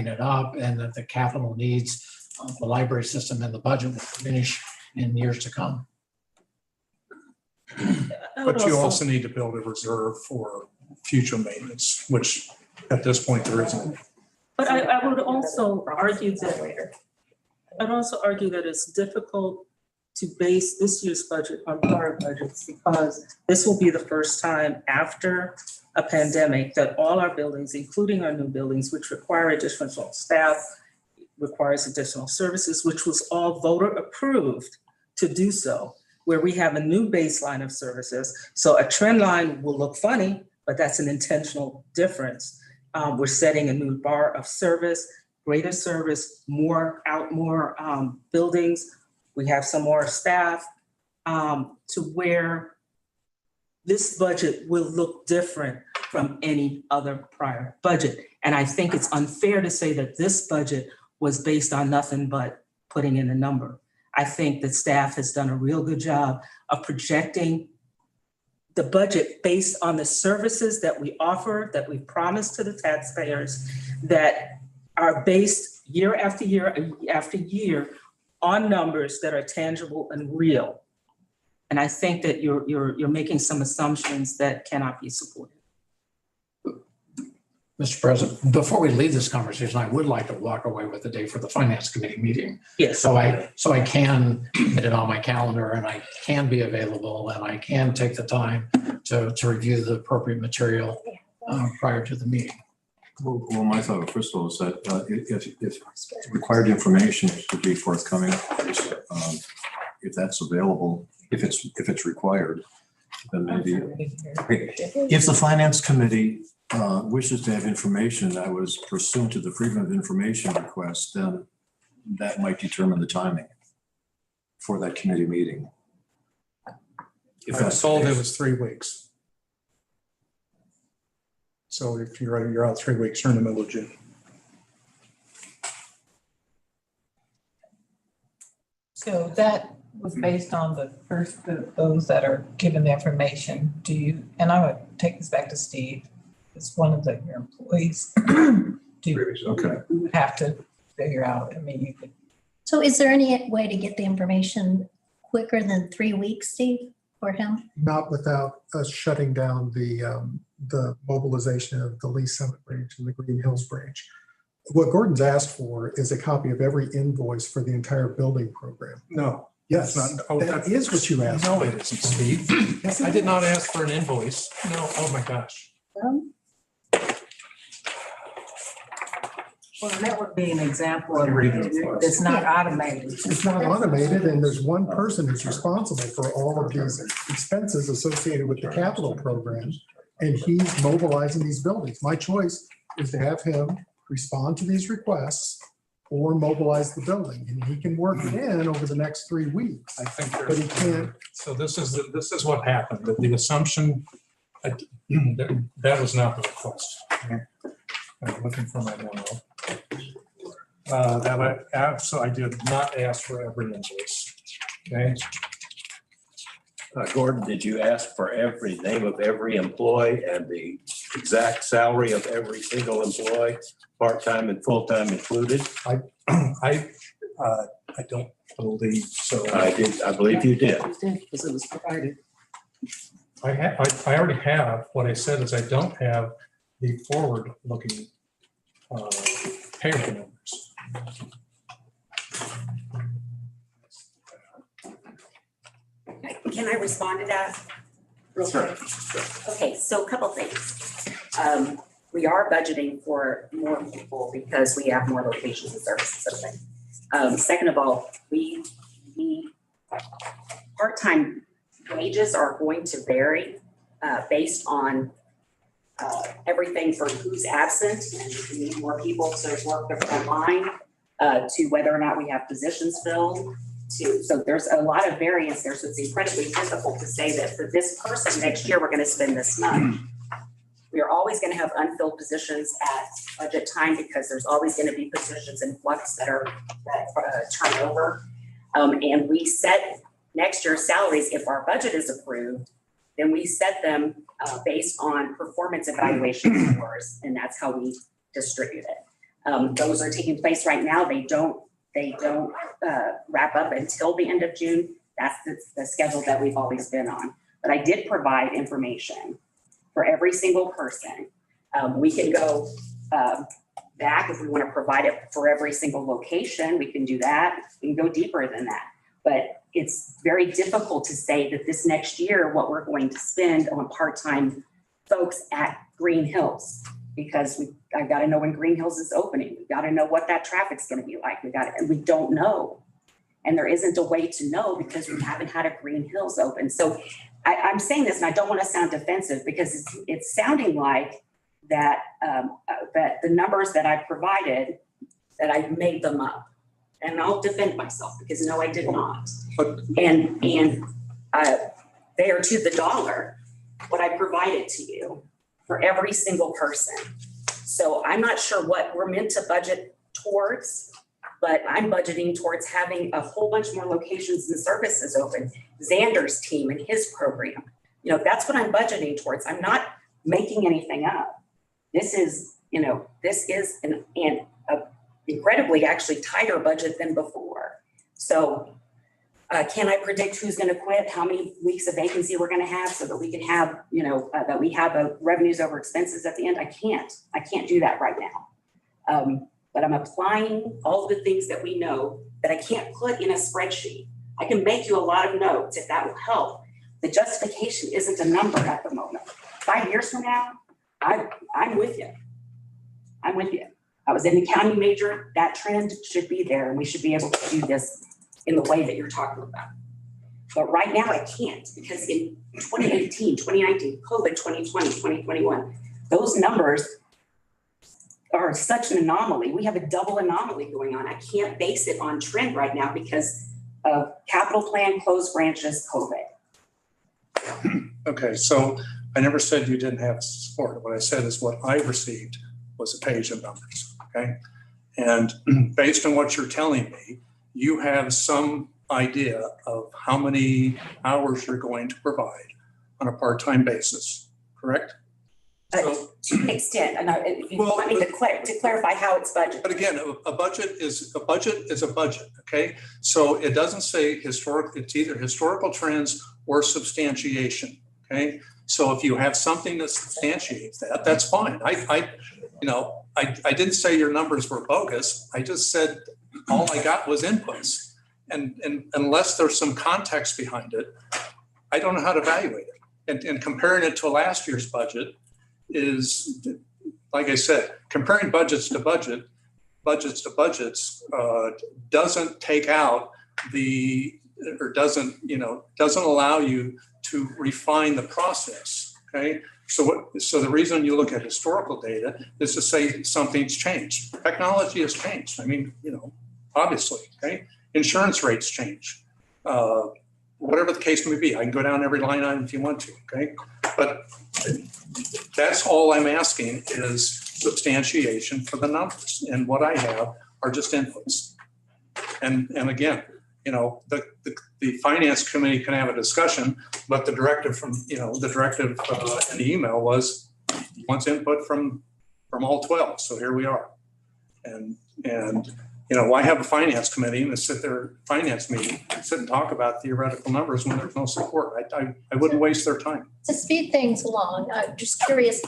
it up and that the capital needs of the library system and the budget will finish in years to come. But you also need to build a reserve for future maintenance, which at this point there isn't. But I would also argue that it's difficult to base this year's budget on prior budgets because this will be the first time after a pandemic that all our buildings, including our new buildings, which require additional staff, requires additional services, which was all voter approved to do so, where we have a new baseline of services. So a trend line will look funny, but that's an intentional difference. We're setting a new bar of service, greater service, more buildings. We have some more staff to where this budget will look different from any other prior budget. And I think it's unfair to say that this budget was based on nothing but putting in a number. I think that staff has done a real good job of projecting the budget based on the services that we offer, that we promise to the taxpayers, that are based year after year after year on numbers that are tangible and real. And I think that you're making some assumptions that cannot be supported. Mr. President, before we leave this conversation, I would like to walk away with a day for the Finance Committee meeting. Yes. So I can get it on my calendar and I can be available and I can take the time to review the appropriate material prior to the meeting. Well, my thought, first of all, is that if required information should be forthcoming, if that's available, if it's required, then maybe if the Finance Committee wishes to have information that was pursuant to the Freedom of Information request, then that might determine the timing for that committee meeting. If I was told it was 3 weeks. So if you're out 3 weeks, you're in the middle of June. So that was based on those that are given the information. And I would take this back to Steve. It's one of your employees. Okay. We would have to figure out, you could. So is there any way to get the information quicker than 3 weeks, Steve, for him? Not without us shutting down the mobilization of the Lee Summit branch and the Green Hills branch. What Gordon's asked for is a copy of every invoice for the entire building program. No. Yes, that is what you asked. No, it isn't, Steve. Yes, I did not ask for an invoice. No, oh my gosh. Well, that would be an example of it's not automated. It's not automated, and there's one person who's responsible for all of these expenses associated with the capital program, and he's mobilizing these buildings. My choice is to have him respond to these requests or mobilize the building, and he can work it in over the next 3 weeks. I think, But he can't. so this is what happened, that the assumption, that was not the request. I'm looking for my memo. So I did not ask for every invoice, okay? Gordon, did you ask for every name of every employee and the exact salary of every single employee, part-time and full-time included? I don't believe so. I believe you did. Because it was provided. I already have, what I said is I don't have the forward-looking payroll numbers. Can I respond to that? Real quick? Okay, so a couple things. We are budgeting for more people because we have more locations and services open. Second of all, we part-time wages are going to vary based on everything from who's absent and if we need more people to work the front line to whether or not we have positions filled. So there's a lot of variance there. So it's incredibly difficult to say that for this person next year, we're going to spend this much. We are always going to have unfilled positions at budget time because there's always going to be positions in flux that turn over. And we set next year's salaries. If our budget is approved, then we set them based on performance evaluation scores, and that's how we distribute it. Those are taking place right now. They don't wrap up until the end of June. That's the schedule that we've always been on. But I did provide information for every single person. We can go back if we want to provide it for every single location. We can do that. We can go deeper than that. But it's very difficult to say that this next year, what we're going to spend on part-time folks at Green Hills, because I've got to know when Green Hills is opening. We've got to know what that traffic's going to be like. And we don't know. And there isn't a way to know because we haven't had a Green Hills open. So I'm saying this, and I don't want to sound defensive because it's sounding like that the numbers that I provided, that I made them up. And I'll defend myself because no, I did not. And they are to the dollar what I provided to you for every single person. So I'm not sure what we're meant to budget towards, but I'm budgeting towards having a whole bunch more locations and services open. Xander's team and his program, that's what I'm budgeting towards. I'm not making anything up. This is an incredibly actually tighter budget than before. So can I predict who's going to quit, how many weeks of vacancy we're going to have so that we can have, that we have revenues over expenses at the end? I can't do that right now. But I'm applying all the things that we know that I can't put in a spreadsheet. I can make you a lot of notes if that will help. The justification isn't a number at the moment. 5 years from now, I'm with you. I'm with you. I was in the county major. That trend should be there, and we should be able to do this in the way that you're talking about. But right now I can't because in 2018, 2019, COVID, 2020, 2021, those numbers are such an anomaly. We have a double anomaly going on. I can't base it on trend right now because of capital plan, closed branches, COVID. Okay, so I never said you didn't have support. What I said is what I received was a page of numbers, okay? And based on what you're telling me, you have some idea of how many hours you're going to provide on a part-time basis, correct? To an extent, and if you want me to clarify how it's budgeted. But again, a budget is a budget, okay? So it doesn't say historical, it's either historical trends or substantiation, okay? So if you have something that substantiates that, that's fine. I didn't say your numbers were bogus. I just said all I got was inputs. And unless there's some context behind it, I don't know how to evaluate it. And comparing it to last year's budget is, like I said, comparing budgets to budgets doesn't take out doesn't allow you to refine the process. Okay. So the reason you look at historical data is to say something's changed. Technology has changed. I mean, obviously, okay? Insurance rates change. Whatever the case may be, I can go down every line item if you want to, okay? But that's all I'm asking is substantiation for the numbers. And what I have are just inputs. And again, the finance committee can have a discussion, but the directive from, in the email was he wants input from all 12. So here we are. And why have a finance committee and sit and talk about theoretical numbers when there's no support? I wouldn't waste their time. To speed things along, I'm just curious,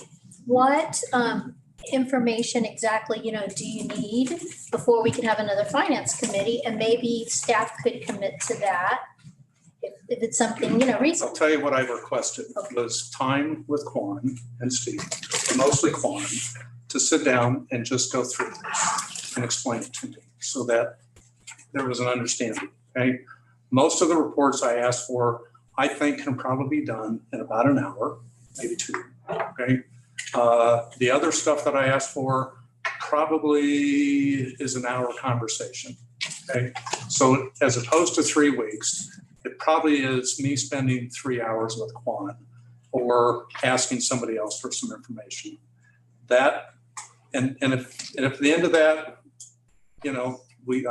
what information exactly, do you need before we can have another finance committee? And maybe staff could commit to that if it's something, reasonable. I'll tell you what I requested was time with Quan and Steve, mostly Quan, to sit down and just go through this and explain it to me so that there was an understanding, okay? Most of the reports I asked for, I think can probably be done in about an hour, maybe 2, okay? The other stuff that I asked for probably is an hour conversation, okay? So as opposed to 3 weeks, it probably is me spending 3 hours with Quan or asking somebody else for some information. That, and if at the end of that, we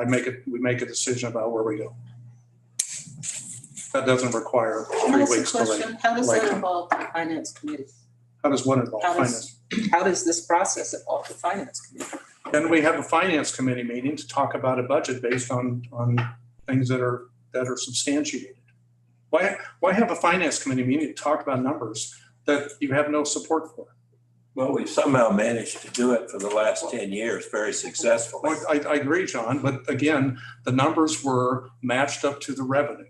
make a decision about where we go. That doesn't require 3 weeks delay. How does that involve the finance committee? How does what involve finance? How does this process involve the finance committee? Then we have a finance committee meeting to talk about a budget based on things that are substantiated. Why have a finance committee meeting to talk about numbers that you have no support for? Well, we've somehow managed to do it for the last 10 years very successfully. Well, I agree, John, but again, the numbers were matched up to the revenue.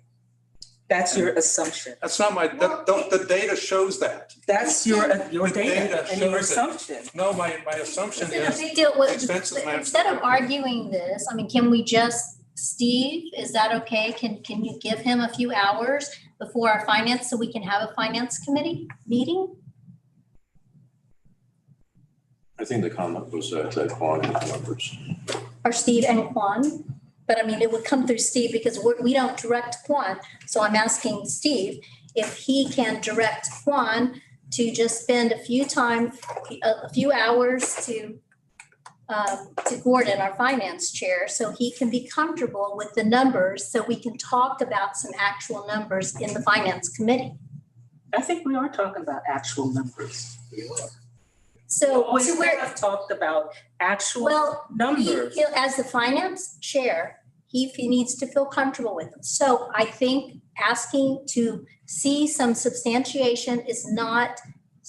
That's your assumption. That's not the data shows that. That's your data and your assumption. No, my assumption is Big deal. expenses match. Instead of arguing this, can we just, Steve, is that okay? Can you give him a few hours before our finance so we can have a finance committee meeting? I think the comment was that Quan had the numbers. Or Steve and Quan? But it would come through Steve because we don't direct Quan. So I'm asking Steve if he can direct Quan to just spend a few hours to Gordon, our finance chair, so he can be comfortable with the numbers so we can talk about some actual numbers in the finance committee. I think we are talking about actual numbers. We are. So we have talked about actual numbers. As the finance chair, he needs to feel comfortable with them. So I think asking to see some substantiation is not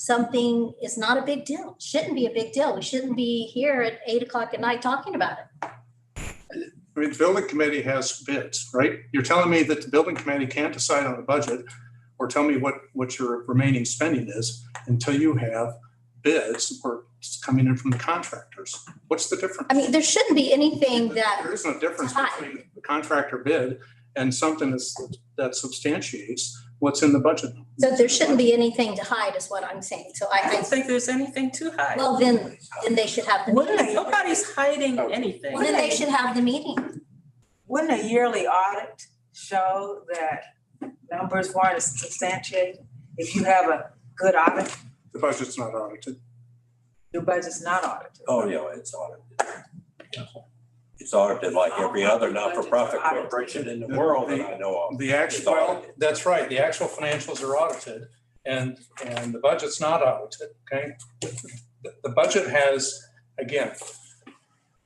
a big deal. Shouldn't be a big deal. We shouldn't be here at 8:00 at night talking about it. The building committee has bids, right? You're telling me that the building committee can't decide on the budget or tell me what your remaining spending is until you have bids or coming in from the contractors. What's the difference? There shouldn't be anything that. There is no difference between the contractor bid and something that substantiates what's in the budget. So there shouldn't be anything to hide is what I'm saying. So I don't think there's anything to hide. Well, then they should have the meeting. Nobody's hiding anything. Well, then they should have the meeting. Wouldn't a yearly audit show that numbers weren't substantiated? If you have a good audit? The budget's not audited. Your budget's not audited. Oh, yeah, it's audited. It's audited like every other not-for-profit corporation in the world that I know of. That's right. The actual financials are audited and the budget's not audited, okay? The budget has, again,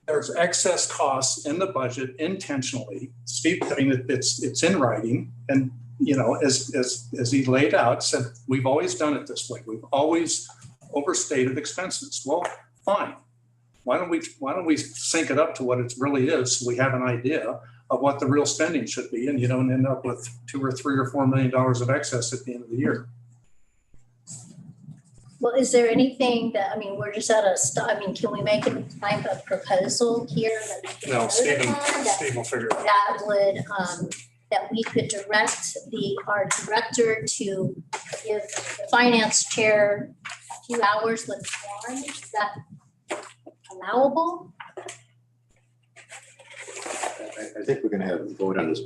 there's excess costs in the budget intentionally. Steve, it's in writing and, as he laid out, said, we've always done it this way. We've always overstated expenses. Well, fine. Why don't we sync it up to what it really is so we have an idea of what the real spending should be and you don't end up with $2 or $3 or $4 million of excess at the end of the year. Well, is there anything that, we're just at can we make a type of proposal here? No, Steve will figure it out. That would, that we could direct our director to give the finance chair a few hours with Juan? Is that allowable? I think we're gonna have a vote on this.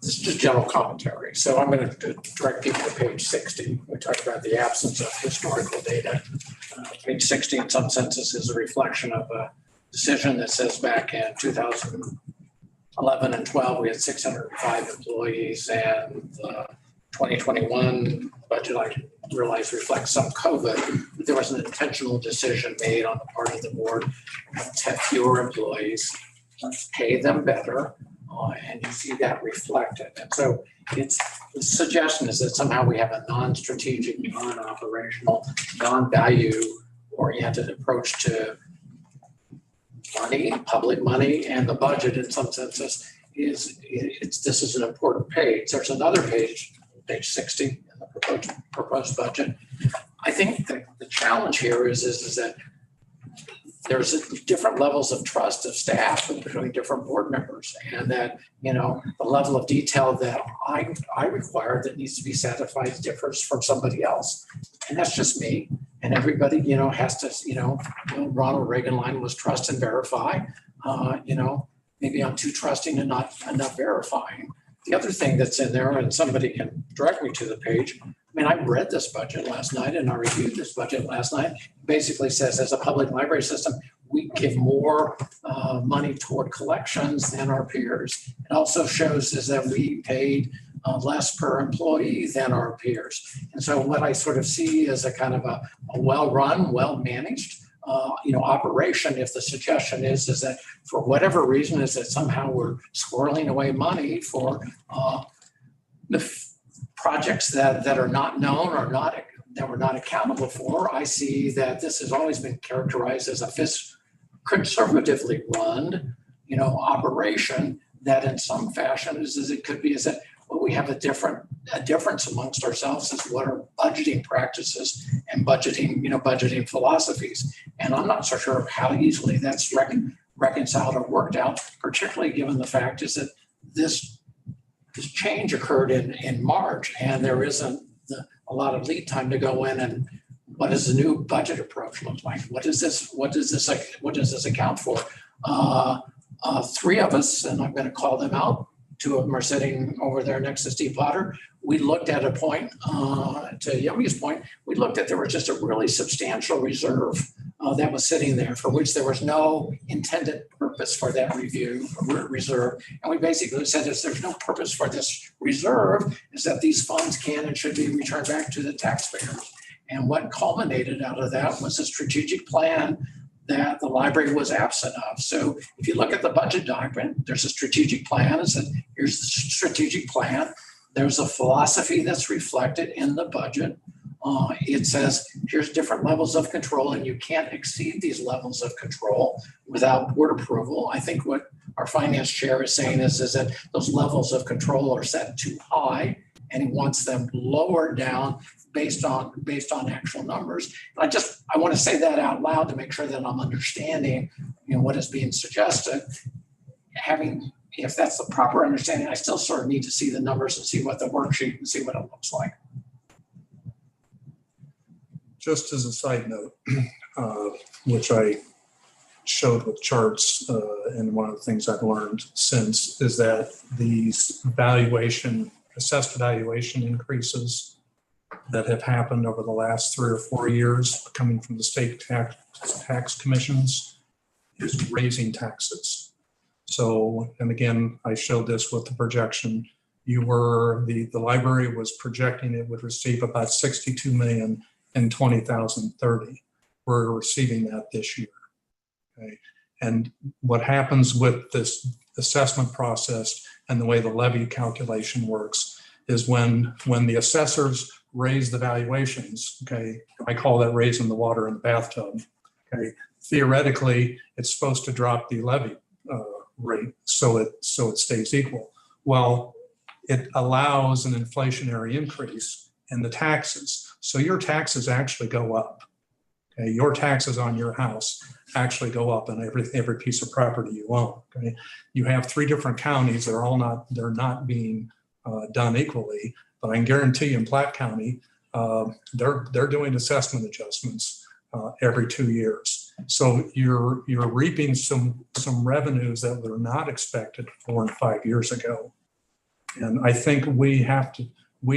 This is just general commentary. So I'm going to direct people to page 60. We talked about the absence of historical data. Page 60 in some senses is a reflection of a decision that says back in 2011 and 12, we had 605 employees, and 2021 budget, I realize, reflects some COVID. But there was an intentional decision made on the part of the board to have fewer employees, pay them better, and you see that reflected. And so the suggestion is that somehow we have a non-strategic, non-operational, non-value oriented approach to money, public money, and the budget in some senses this is an important page. There's another page 60 in the proposed budget. I think the challenge here is that there's different levels of trust of staff between different board members, and that, the level of detail that I require that needs to be satisfied differs from somebody else. And that's just me. And everybody, has to, Ronald Reagan line was trust and verify. Maybe I'm too trusting and not enough verifying. The other thing that's in there, and somebody can direct me to the page, I read this budget last night and I reviewed this budget last night. It basically says, as a public library system, we give more money toward collections than our peers. It also shows is that we paid less per employee than our peers. And so what I sort of see is a kind of a well-run, well-managed operation. If the suggestion is that for whatever reason is that somehow we're squirreling away money for the projects that are not known or that we're not accountable for, I see that this has always been characterized as a conservatively run, operation that in some fashion is it could be is that we have a difference amongst ourselves is what are budgeting practices and budgeting philosophies. And I'm not so sure how easily that's reconciled or worked out, particularly given the fact is that this change occurred in March, and there isn't a lot of lead time to go in and what does the new budget approach look like? What does this account for? Three of us, and I'm going to call them out. Two of them are sitting over there next to Steve Potter. We looked at a point, to Yummy's point, we looked at there was just a really substantial reserve that was sitting there for which there was no intended purpose for that reserve. And we basically said there's no purpose for this reserve, is that these funds can and should be returned back to the taxpayers. And what culminated out of that was a strategic plan that the library was absent of. So if you look at the budget document, there's a strategic plan. It says, here's the strategic plan. There's a philosophy that's reflected in the budget. It says, here's different levels of control, and you can't exceed these levels of control without board approval. I think what our finance chair is saying is that those levels of control are set too high, and he wants them lowered down based on actual numbers. And I want to say that out loud to make sure that I'm understanding, what is being suggested. If that's the proper understanding, I still sort of need to see the numbers and see what the worksheet and see what it looks like. Just as a side note, which I showed with charts, and one of the things I've learned since is that these assessed valuation increases that have happened over the last 3 or 4 years coming from the state tax commissions is raising taxes. So, and again, I showed this with the projection. The library was projecting it would receive about 62 million in 2030. We're receiving that this year. Okay. And what happens with this assessment process and the way the levy calculation works is when the assessors raise the valuations, okay, I call that raising the water in the bathtub. Okay, theoretically, it's supposed to drop the levy rate so it stays equal. Well, it allows an inflationary increase in the taxes. So your taxes actually go up. Okay, your taxes on your house actually go up on every piece of property you own. Okay, you have 3 different counties. They're not being done equally. But I can guarantee you in Platte County, they're doing assessment adjustments every 2 years. So you're reaping some revenues that were not expected 4 and 5 years ago. And I think we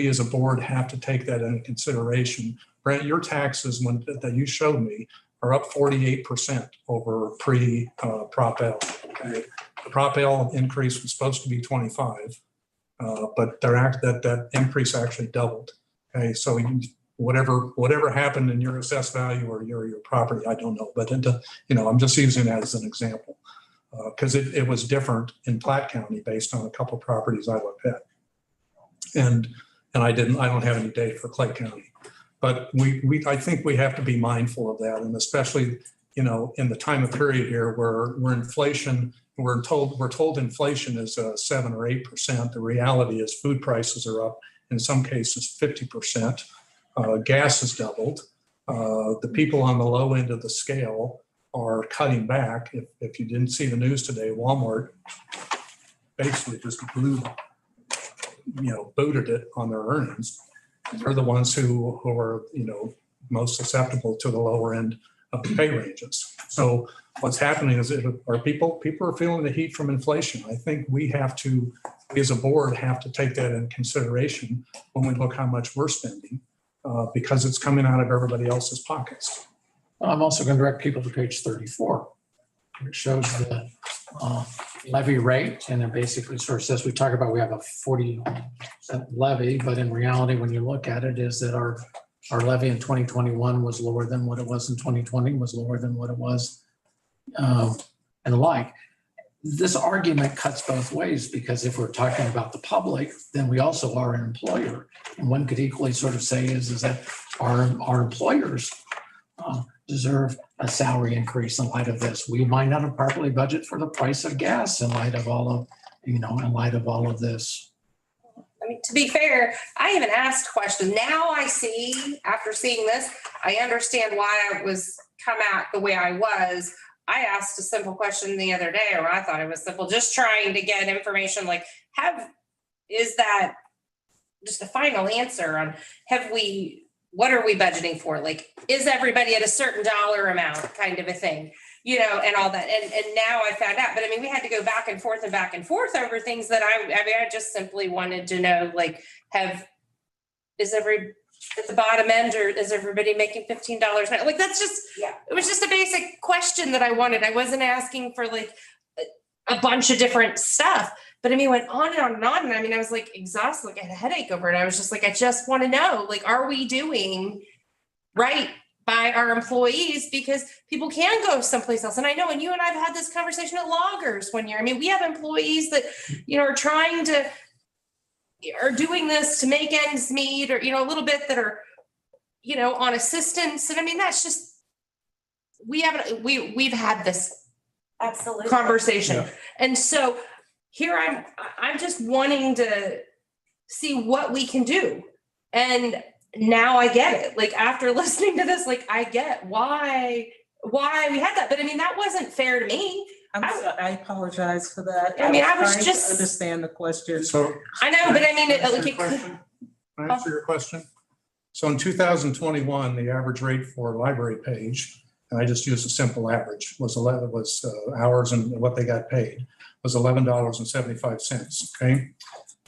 as a board have to take that into consideration. Brent, your taxes that you showed me are up 48% over pre-Prop L. Okay? The Prop L increase was supposed to be 25, but that increase actually doubled. Okay, so whatever happened in your assessed value or your property, I don't know, but I'm just using that as an example because it was different in Platte County based on a couple of properties I looked at, and I don't have any data for Clay County. But I think we have to be mindful of that, and especially, in the time of period here where inflation, we're told inflation is 7 or 8%. The reality is food prices are up in some cases 50%. Gas has doubled. The people on the low end of the scale are cutting back. If you didn't see the news today, Walmart basically just booted it on their earnings. They're the ones who are, most susceptible to the lower end of the pay ranges. So what's happening is people are feeling the heat from inflation. I think we as a board, have to take that in consideration when we look how much we're spending because it's coming out of everybody else's pockets. I'm also going to direct people to page 34. It shows the levy rate, and it basically sort of says we have a 40% levy, but in reality, when you look at it, is that our levy in 2021 was lower than what it was in 2020, was lower than what it was, and the like. This argument cuts both ways because if we're talking about the public, then we also are an employer, and one could equally sort of say is that our employers deserve a salary increase in light of this. We might not have properly budgeted for the price of gas in light of all of this. I mean, to be fair, I even asked questions. Now I see, after seeing this, I understand why I was come out the way I was. I asked a simple question the other day, or I thought it was simple, just trying to get information like, is that just a final answer on what are we budgeting for? Like, is everybody at a certain dollar amount kind of a thing, and all that. And now I found out, but I mean, we had to go back and forth over things that I just simply wanted to know, like, is every at the bottom end, or is everybody making $15 now? Like, that's just, it was just a basic question that I wanted. I wasn't asking for like a bunch of different stuff, but I mean, went on and on and on. And I mean, I was like exhausted, like I had a headache over it. I was just like, I just want to know, like, are we doing right by our employees? Because people can go someplace else. And I know, and you and I've had this conversation at Loggers one year. I mean, we have employees that, are doing this to make ends meet, or, a little bit that are, on assistance. And I mean, that's just, we've had this absolutely conversation. Yeah. And so here I'm just wanting to see what we can do. And now I get it. Like, after listening to this, like, I get why we had that. But I mean, that wasn't fair to me. I apologize for that. I mean, I was trying just to understand the question. So I know, but I mean, can I answer your question? So in 2021, the average rate for a library page, and I just used a simple average, was hours and what they got paid, was $11.75. Okay.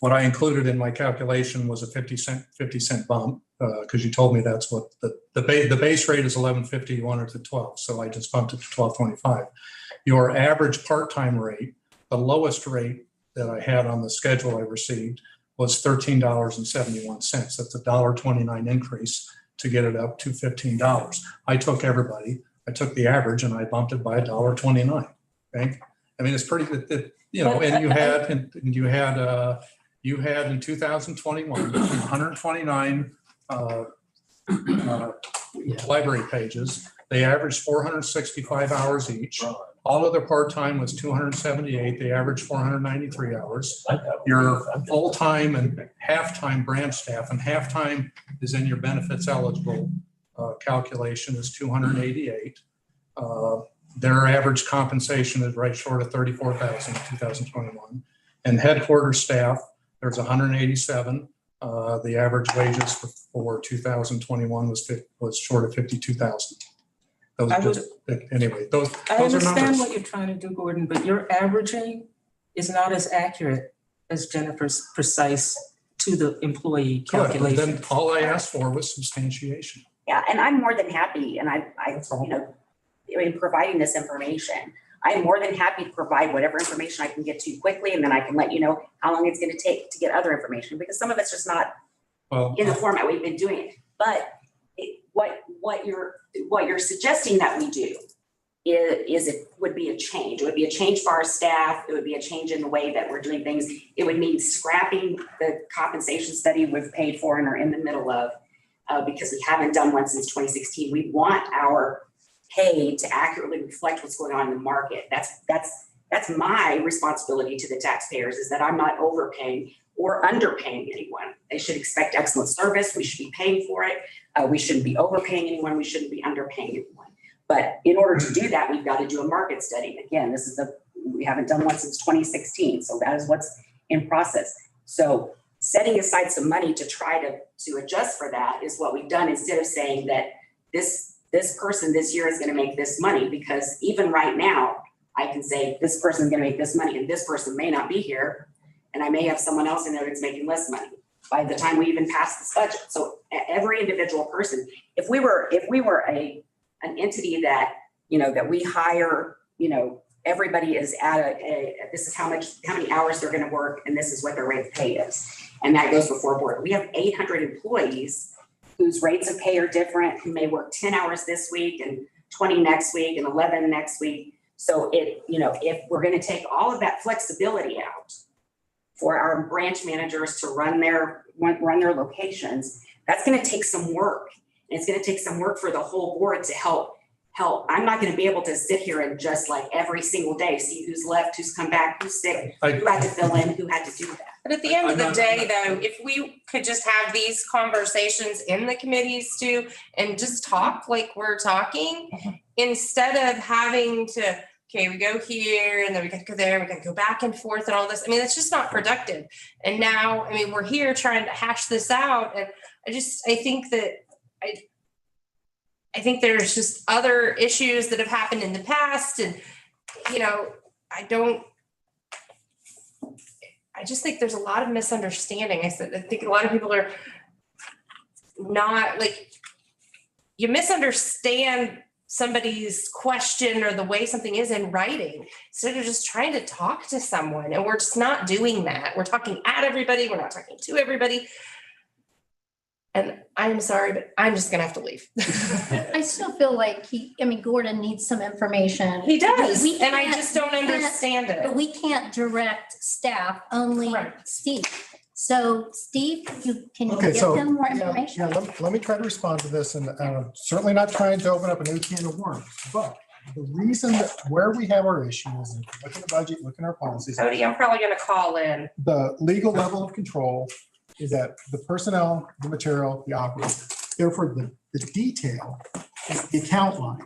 What I included in my calculation was a 50 cent bump because you told me that's what the base rate is $11.50. You wanted to 12, so I just bumped it to $12.25. Your average part-time rate, the lowest rate that I had on the schedule I received, was $13.71. That's a $1.29 increase to get it up to $15. I took the average and I bumped it by $1.29. Okay, I mean, it's pretty. And you had in 2021 129 library pages. They averaged 465 hours each. All of their part-time was 278. They averaged 493 hours. Your full-time and half-time branch staff, and half-time is in your benefits eligible calculation, is 288. Their average compensation is right short of $34,000 in 2021. And headquarters staff, there's 187. The average wages for 2021 was short of 52,000. Anyway, those I are understand numbers. what you're trying to do, Gordon, but your averaging is not as accurate as Jennifer's precise to the employee Good. calculation. Then all I asked for was substantiation. Yeah, and I'm more than happy, and I, you know, in providing this information, I'm more than happy to provide whatever information I can get to you quickly, and then I can let you know how long it's gonna take to get other information, because some of it's just not in the format we've been doing it. But what you're suggesting that we do is it would be a change. It would be a change for our staff. It would be a change in the way that we're doing things. It would mean scrapping the compensation study we've paid for and are in the middle of, because we haven't done one since 2016. We want our pay to accurately reflect what's going on in the market. That's my responsibility to the taxpayers, is that I'm not overpaying or underpaying anyone. They should expect excellent service. We should be paying for it. We shouldn't be overpaying anyone. We shouldn't be underpaying anyone. But in order to do that, we've got to do a market study. Again, we haven't done one since 2016. So that is what's in process. So setting aside some money to try to adjust for that is what we've done, instead of saying that this person this year is going to make this money, because even right now I can say this person is going to make this money and this person may not be here. And I may have someone else in there that's making less money by the time we even pass this budget. So every individual person, if we were an entity that, you know, that we hire, you know, everybody is at this is how many hours they're going to work, and this is what their rate of pay is. And that goes before board. We have 800 employees whose rates of pay are different, who may work 10 hours this week and 20 next week and 11 next week. So if we're going to take all of that flexibility out for our branch managers to run their locations, that's going to take some work. And it's going to take some work for the whole board to help. I'm not going to be able to sit here and just like every single day see who's left, who's come back, who's sick, who had to fill in, who had to do that. But at the end of the day, though, if we could just have these conversations in the committees too, and just talk like we're talking, instead of having to, okay, we go here and then we got to go there, we got to go back and forth and all this. I mean, it's just not productive. And now, I mean, we're here trying to hash this out. And I think there's just other issues that have happened in the past. And, you know, I just think there's a lot of misunderstanding. I think a lot of people are not like, you misunderstand somebody's question or the way something is in writing, instead of just trying to talk to someone. And we're just not doing that. We're talking at everybody. We're not talking to everybody. And I'm sorry, but I'm just gonna have to leave. I still feel like Gordon needs some information. He does, and I just don't understand it. But we can't direct staff, only Steve. So Steve, can you give him more information? Yeah, let me try to respond to this, and certainly not trying to open up a new can of worms, but the reason that where we have our issues, and look at the budget, look at our policies. Cody, I'm probably gonna call in. The legal level of control is that the personnel, the material, the operator. Therefore, the detail is the account line.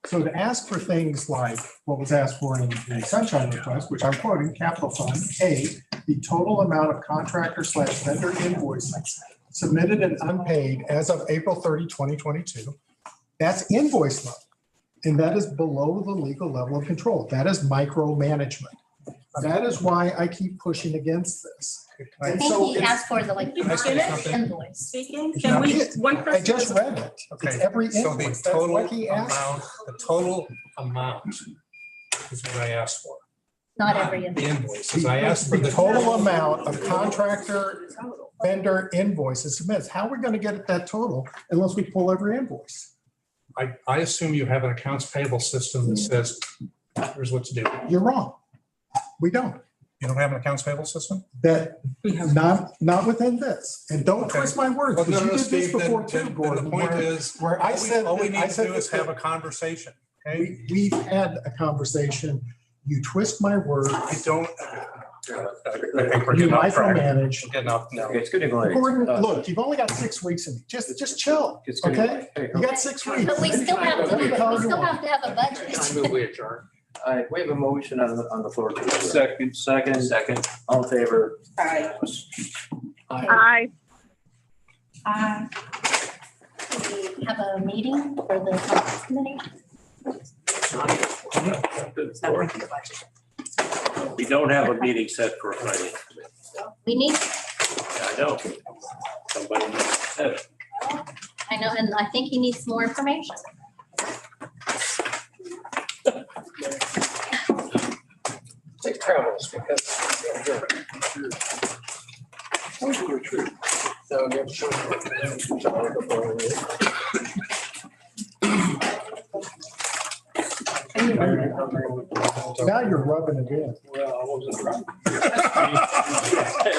So to ask for things like what was asked for in the sunshine request, which I'm quoting, capital fund, A, the total amount of contractor/vendor invoices submitted and unpaid as of April 30, 2022, that's invoice level. And that is below the legal level of control. That is micromanagement. That is why I keep pushing against this. I think he asked for the invoice. Speaking, can we, I just read it. It's every So the invoice. That's total what he asked. amount, the total amount is what I asked for. Not every The invoice. invoices. I asked for The the total amount of contractor vendor invoices submitted. How are we going to get at that total unless we pull every invoice? I assume you have an accounts payable system that says, here's what to do. You're wrong. We don't. You don't have an accounts payable system? That not within this. And don't twist my words, Well, because no, you did this Steve, before then too, Gordon. the point is, where I said all we need I to said do is have a conversation. Okay? We've had a conversation. You twist my words. I don't. I think we're You getting off track. micromanage. We're getting off. No. Okay, it's getting late. Gordon, look, you've only got 6 weeks in. Just chill, It's getting okay? late. Hey, You got 6 weeks. But we still have to have a budget. I move we adjourn. We have a motion on the floor. Second. Second. All in favor? Aye. Aye. Aye. We have a meeting for the finance committee. We don't have a meeting set for a finance committee. We need, I know. Somebody needs to set it. I know, and I think he needs more information. Safe travels because. So you have to show. Now you're rubbing it in. Well, I wasn't trying.